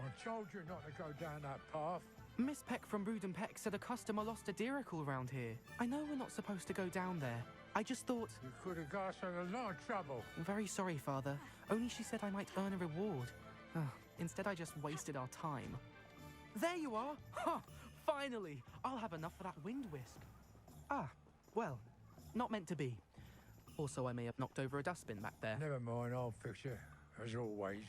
I told you not to go down that path. Miss Peck from Brood and Peck said a customer lost a deeracle around here. I know we're not supposed to go down there. I just thought... You could have got us in a lot of trouble. I'm very sorry, Father. Only she said I might earn a reward. Instead, I just wasted our time. There you are! Ha! Finally! I'll have enough for that wind whisk. Ah, well, not meant to be. Also, I may have knocked over a dustbin back there. Never mind, I'll fix it, as always.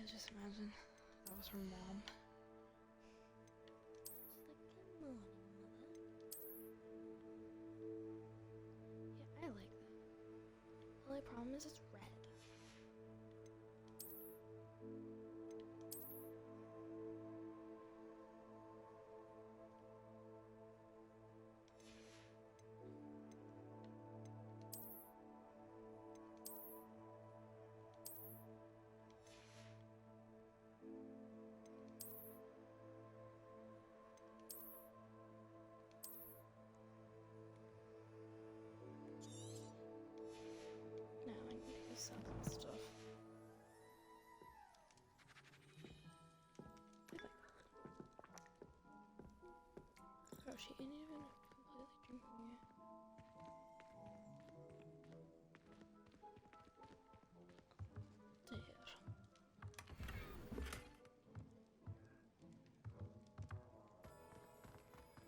Yeah, just imagine that was her mom. Good morning, Mother. Yeah, I like that. The only problem is it's red. Now I need to go sell some stuff. Oh, she ain't even completely drinking yet. There.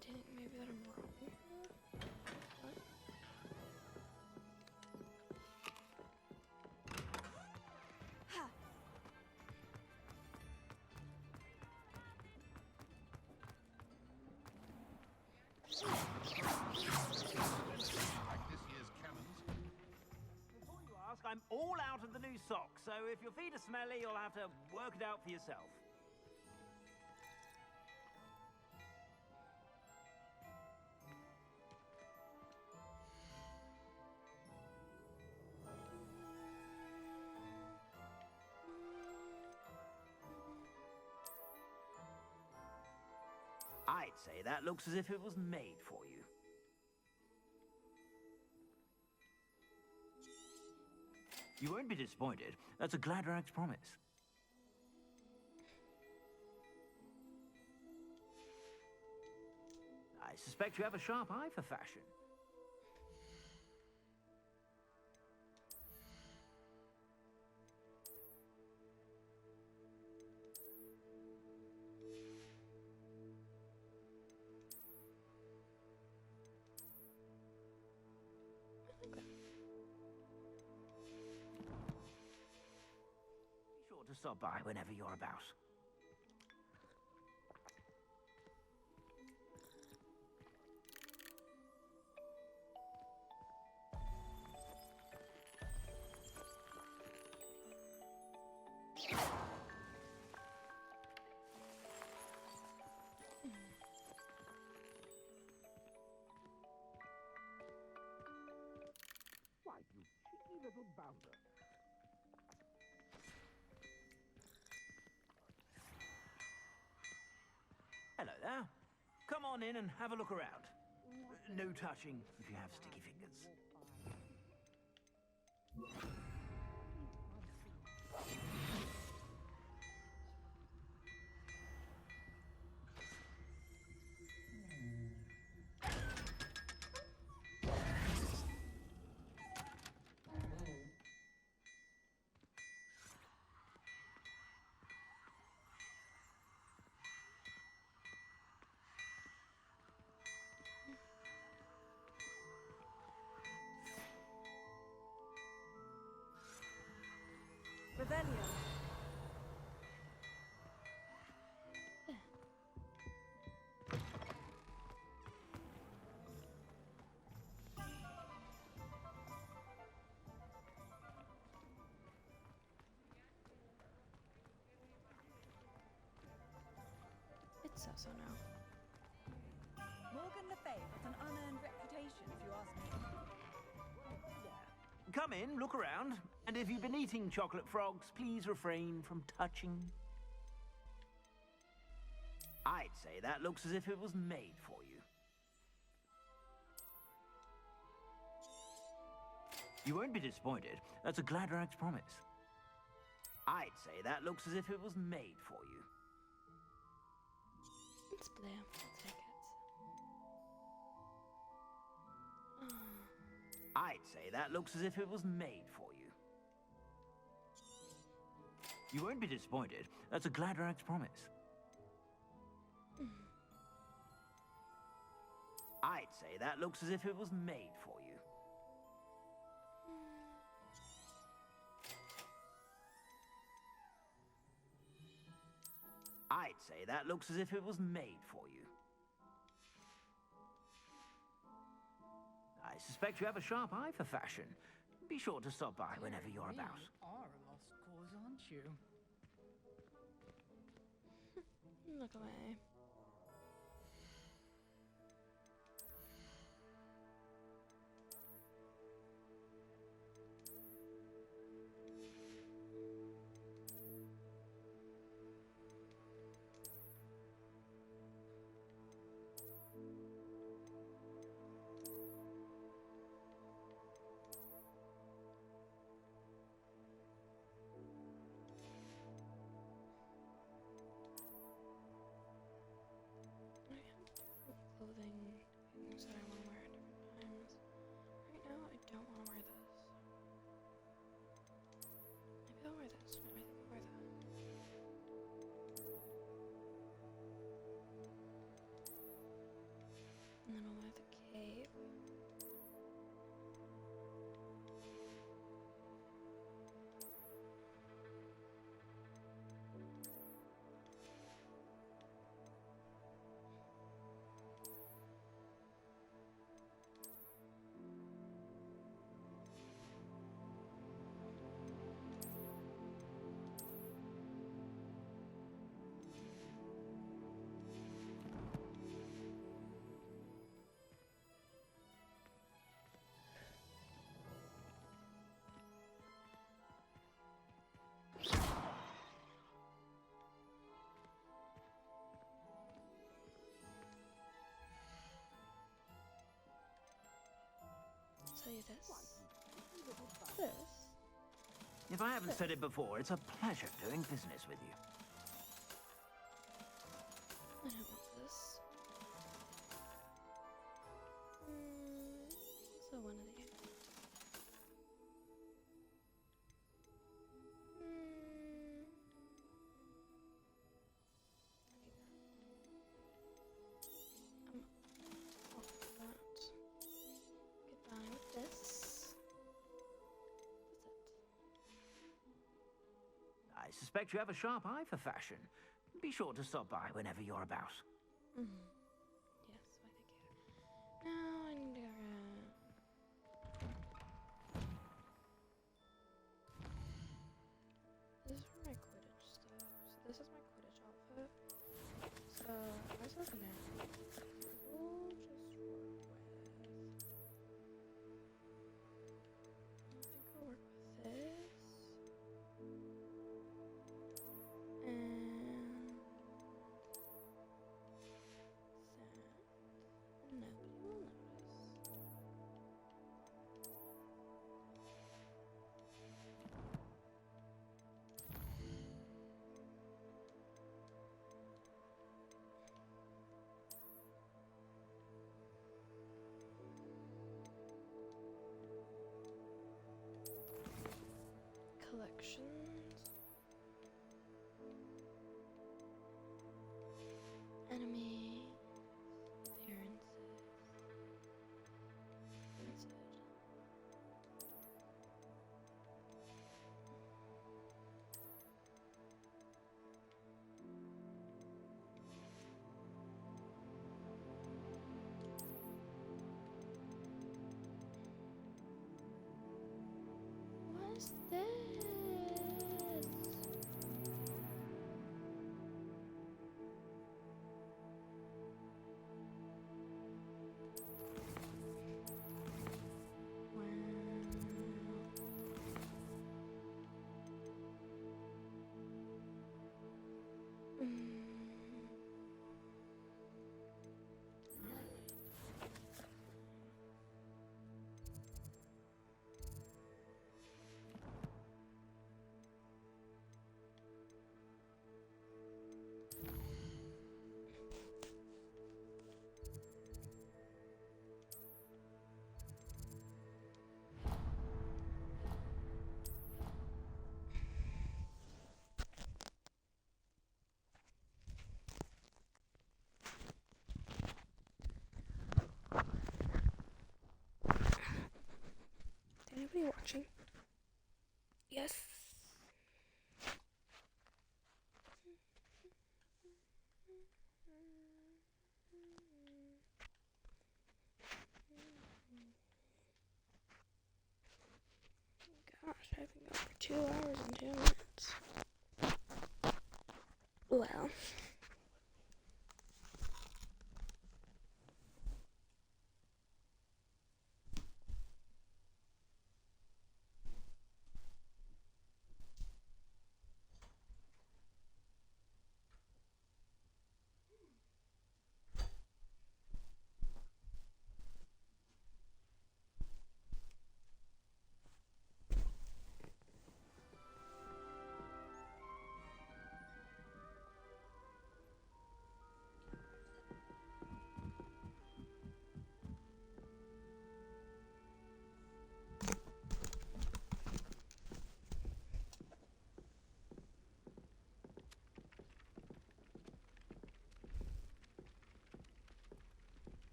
Do you think maybe that I'm wrong here? What? Before you ask, I'm all out of the new socks, so if your feet are smelly, you'll have to work it out for yourself. I'd say that looks as if it was made for you. You won't be disappointed. That's a Gladrag's promise. I suspect you have a sharp eye for fashion. Be sure to stop by whenever you're about. Why, you cheeky little bounder. Hello there. Come on in and have a look around. No touching if you have sticky fingers. Revelio. It's so now. Morgan Le Fay has an unearned reputation, if you ask me. Come in, look around, and if you've been eating chocolate frogs, please refrain from touching. I'd say that looks as if it was made for you. You won't be disappointed. That's a Gladrag's promise. I'd say that looks as if it was made for you. It's blue. I'll take it. I'd say that looks as if it was made for you. You won't be disappointed. That's a Gladrag's promise. I'd say that looks as if it was made for you. I'd say that looks as if it was made for you. I suspect you have a sharp eye for fashion. Be sure to stop by whenever you're about. You are a lost cause, aren't you? Look away. Clothing things that I want to wear at different times. Right now, I don't want to wear this. Maybe I'll wear this. No, I think I'll wear that. And then I'll wear the cape. I'll tell you this. This. If I haven't said it before, it's a pleasure doing business with you. I don't want this. So one of these. I'll do that. Goodbye with this. I suspect you have a sharp eye for fashion. Be sure to stop by whenever you're about. Yes, why thank you. Now I need to go around. This is for my Quidditch stuff. So this is my Quidditch outfit. So I was looking at we'll just work with. I think we'll work with this. And nobody will notice. Collections. Enemy. Appearances. That's it. What is this? Anybody watching? Yes. Gosh, I've been going for 2 hours and 2 minutes. Well.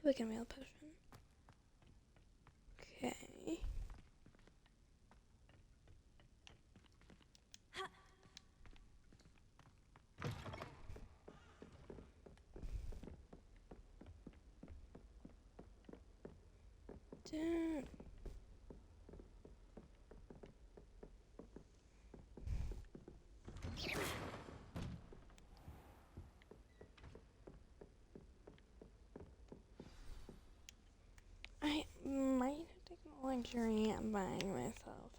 Quick and mail potion. Okay. Dude. I might take the luxury of buying myself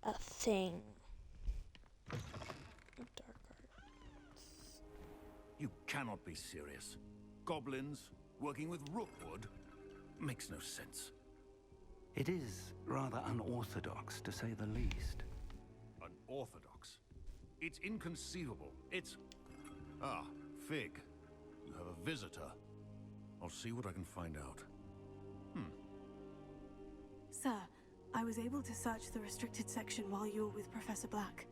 a thing. Dark arts. You cannot be serious. Goblins working with rookwood makes no sense. It is rather unorthodox, to say the least. Unorthodox? It's inconceivable. It's... Ah, Fig. You have a visitor. I'll see what I can find out. Sir, I was able to search the restricted section while you were with Professor Black.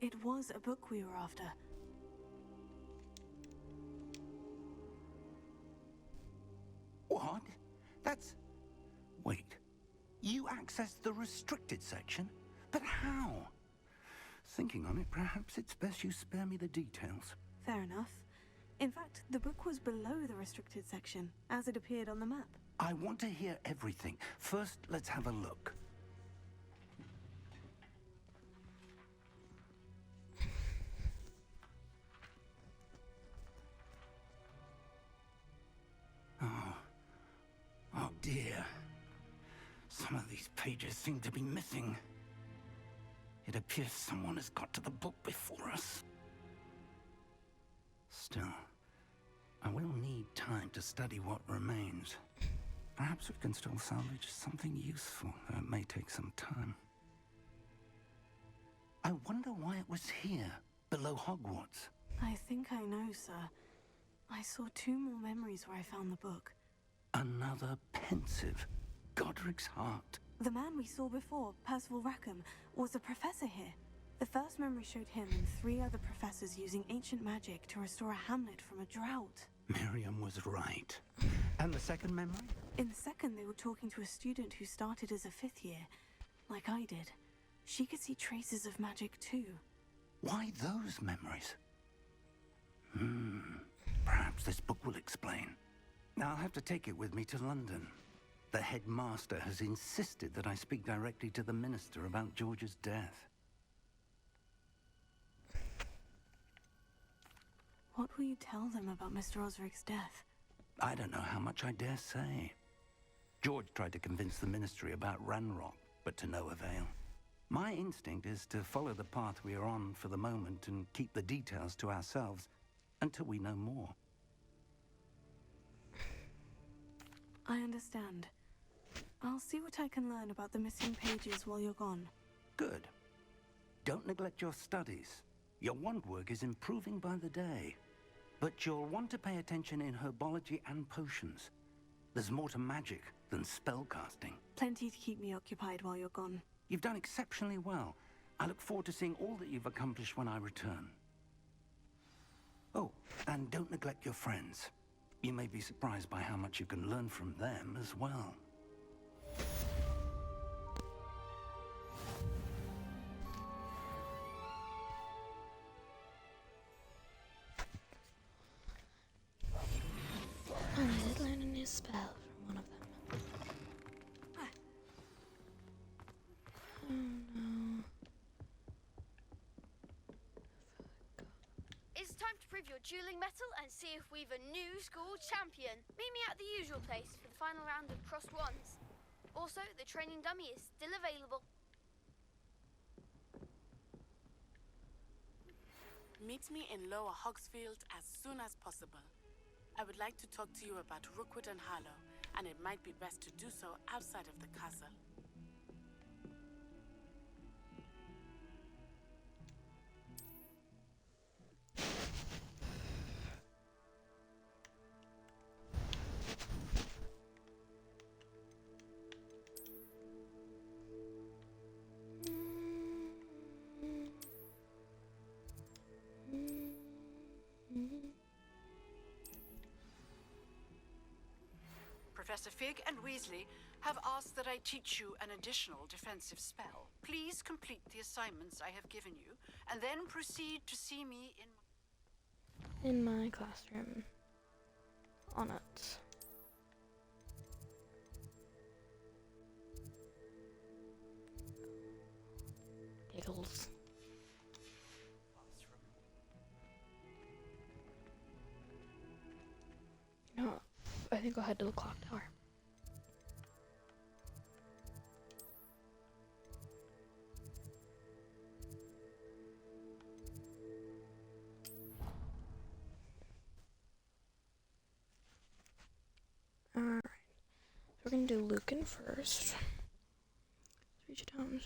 It was a book we were after. What? That's... Wait. You accessed the restricted section? But how? Thinking on it, perhaps it's best you spare me the details. Fair enough. In fact, the book was below the restricted section, as it appeared on the map. I want to hear everything. First, let's have a look. Oh dear. Some of these pages seem to be missing. It appears someone has got to the book before us. Still, I will need time to study what remains. Perhaps we can still salvage something useful, though it may take some time. I wonder why it was here, below Hogwarts. I think I know, sir. I saw 2 more memories where I found the book. Another pensive. Godric's heart. The man we saw before, Percival Rackham, was a professor here. The first memory showed him and 3 other professors using ancient magic to restore a hamlet from a drought. Miriam was right. And the second memory? In the second, they were talking to a student who started as a 5th year, like I did. She could see traces of magic too. Why those memories? Perhaps this book will explain. Now I'll have to take it with me to London. The headmaster has insisted that I speak directly to the minister about George's death. What will you tell them about Mr. Osric's death? I don't know how much I dare say. George tried to convince the ministry about Ranrock, but to no avail. My instinct is to follow the path we are on for the moment and keep the details to ourselves until we know more. I understand. I'll see what I can learn about the missing pages while you're gone. Good. Don't neglect your studies. Your wand work is improving by the day. But you'll want to pay attention in herbology and potions. There's more to magic than spellcasting. Plenty to keep me occupied while you're gone. You've done exceptionally well. I look forward to seeing all that you've accomplished when I return. Oh, and don't neglect your friends. You may be surprised by how much you can learn from them as well. Oh, I did learn a new spell from one of them. Oh no. It's time to prove your dueling mettle and see if we've a new school champion. Meet me at the usual place for the final round of crossed ones. Also, the training dummy is still available. Meet me in Lower Hogsfield as soon as possible. I would like to talk to you about Rookwood and Harlow, and it might be best to do so outside of the castle. Professor Fig and Weasley have asked that I teach you an additional defensive spell. Please complete the assignments I have given you, and then proceed to see me in my classroom. On it. Giggles. You know what? I think I'll head to the clock tower. Alright. So we're gonna do Lucan first. Let's reach down.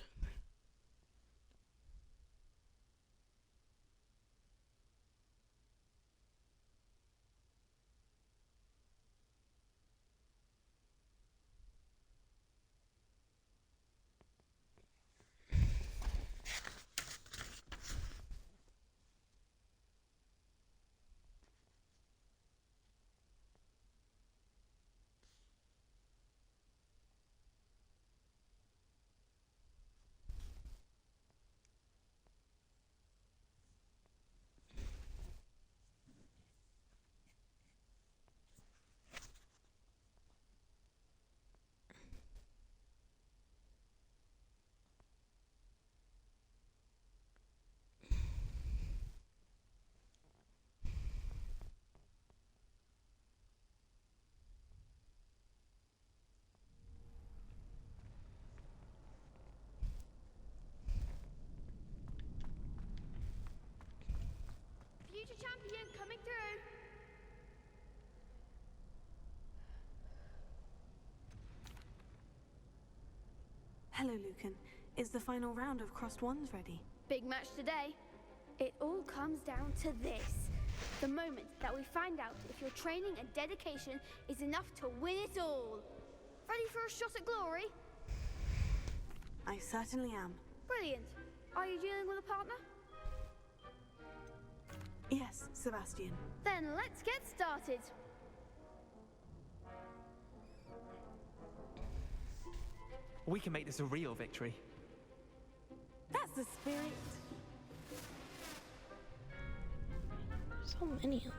Future champion coming through. Hello, Lucan. Is the final round of crossed ones ready? Big match today. It all comes down to this. The moment that we find out if your training and dedication is enough to win it all. Ready for a shot at glory? I certainly am. Brilliant. Are you dealing with a partner? Yes, Sebastian. Then let's get started. We can make this a real victory. That's the spirit. So many of them.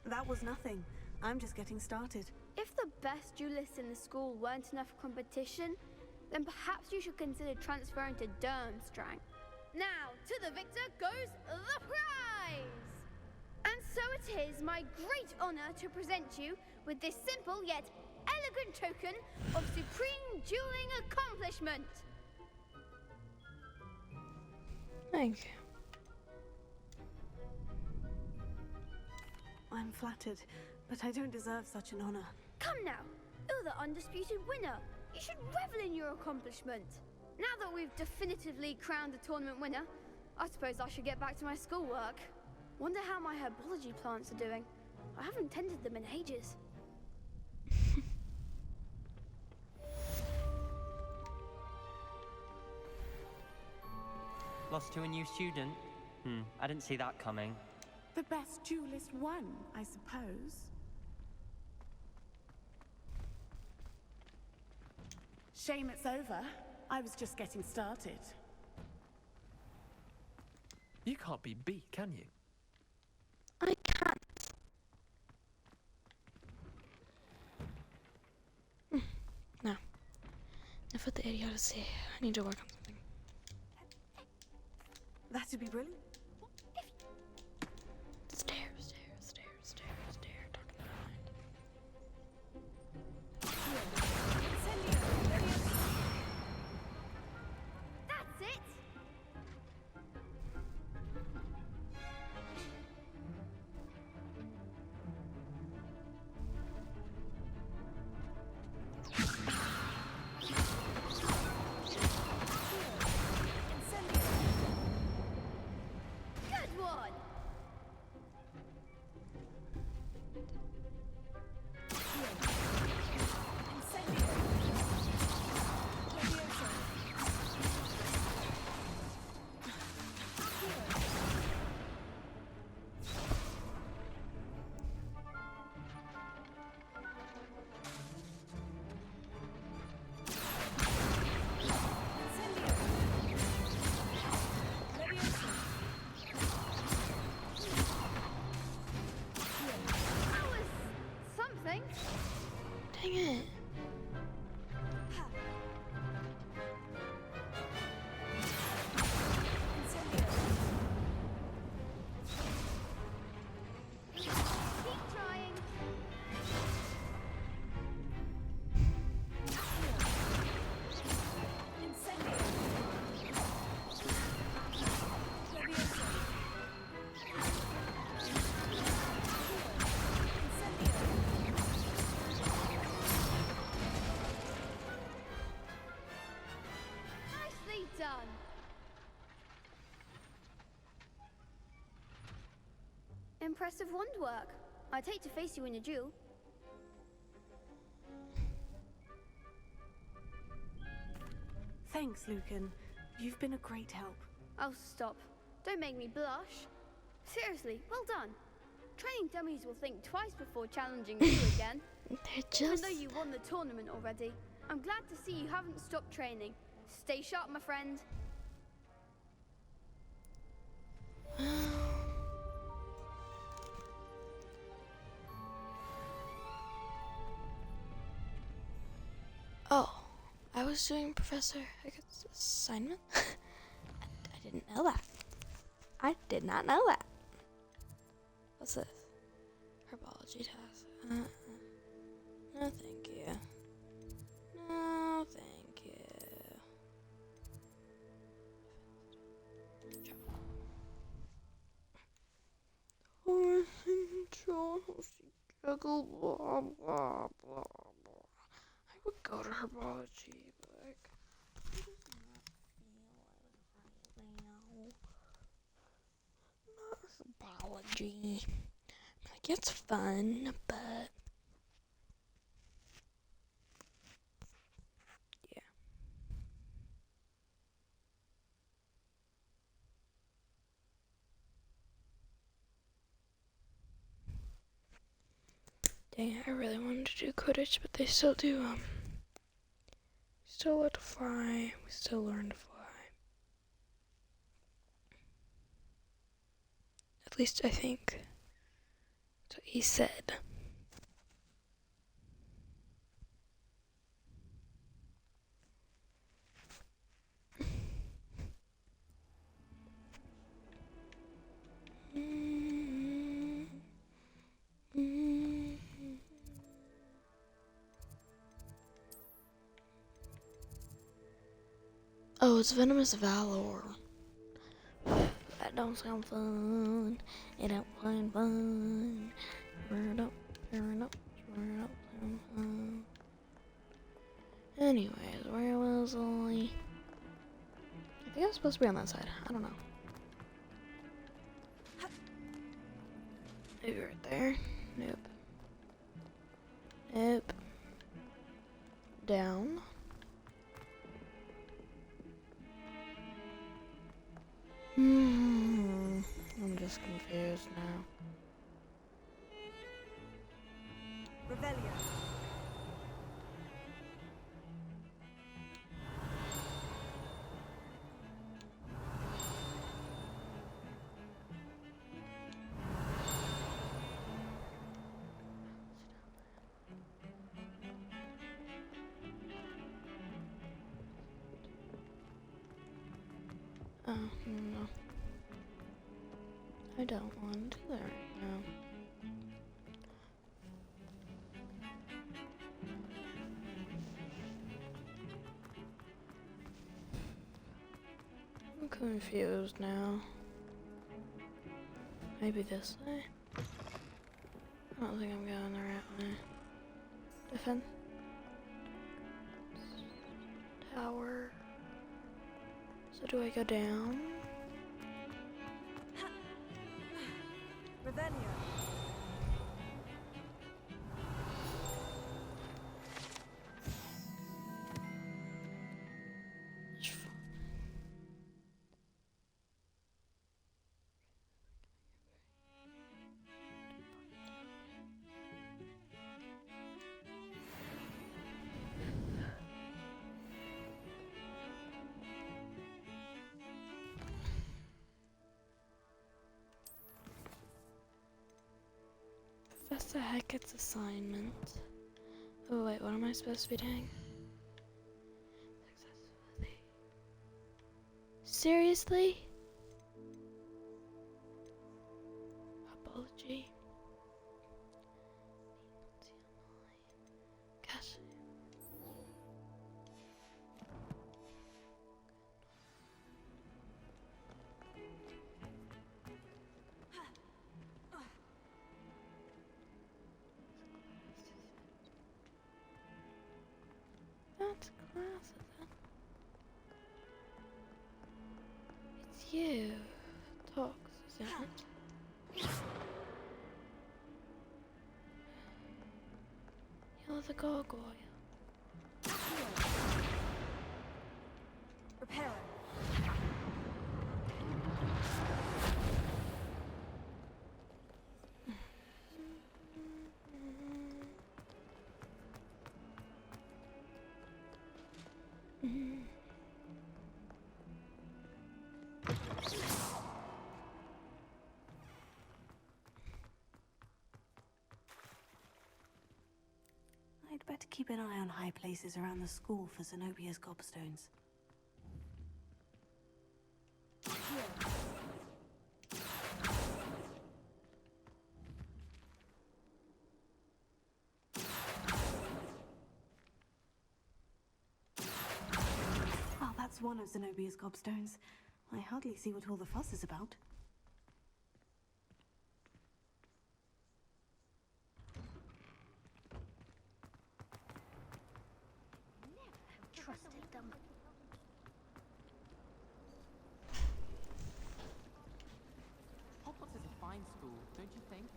That was nothing. I'm just getting started. If the best duelists in the school weren't enough for competition, then perhaps you should consider transferring to Durmstrang. Now, to the victor goes the prize! And so it is my great honor to present you with this simple yet elegant token of supreme dueling accomplishment. Thank you. I'm flattered, but I don't deserve such an honor. Come now, you're the undisputed winner. You should revel in your accomplishment. Now that we've definitively crowned the tournament winner, I suppose I should get back to my schoolwork. Wonder how my herbology plants are doing. I haven't tended them in ages. Lost to a new student? I didn't see that coming. The best duelist won, I suppose. Shame it's over. I was just getting started. You can't be beat, can you? I can't. No. Enough with the idiocy. I need to work on something. That'd be brilliant. Stare, stare, stare, stare, stare. Talk in my mind. That's it! Good one! That was something. Dang it. Keep trying. Nicely done. Impressive wand work. I'd hate to face you in a duel. Thanks, Lucan. You've been a great help. Oh, stop. Don't make me blush. Seriously, well done. Training dummies will think twice before challenging you again. They're Even just... though you won the tournament already, I'm glad to see you haven't stopped training. Stay sharp, my friend. Oh, I was doing Professor Higgins's assignment? I didn't know that. I did not know that. What's this? Herbology task. No, thank you. No, thank you. Horse control, juggle, blah, blah, blah, blah. I would go to herbology, but like, I'm just not feeling right now. Not herbology. Like, it's fun, but yeah. Dang it, I really wanted to do Quidditch, but they still do, we still let to fly, we still learn to fly. At least I think. That's what he said. Oh, it's Venomous Valor. That don't sound fun. It don't sound fun. It don't sound fun. Anyways, where was I? I think I was supposed to be on that side. I don't know. Maybe right there. Nope. Nope. Down. I'm just confused now. Revelio. Oh, no. I don't want to do that right now. I'm confused now. Maybe this way? I don't think I'm going the right way. Defense. Tower. So do I go down? Revelio. Professor Hackett's assignment. Oh wait, what am I supposed to be doing? Successfully. Seriously? Apology. Gosh. That's class, is it? It's you. Talks, isn't it? You're the gargoyle. Reparo. I'd better keep an eye on high places around the school for Zenobia's gobstones. Oh, that's one of Zenobia's gobstones. I hardly see what all the fuss is about. Trusted them. Hogwarts is a fine school, don't you think?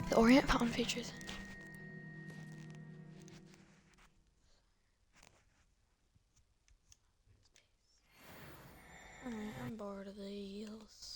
The Orient Fountain features. Alright, I'm bored of the eels.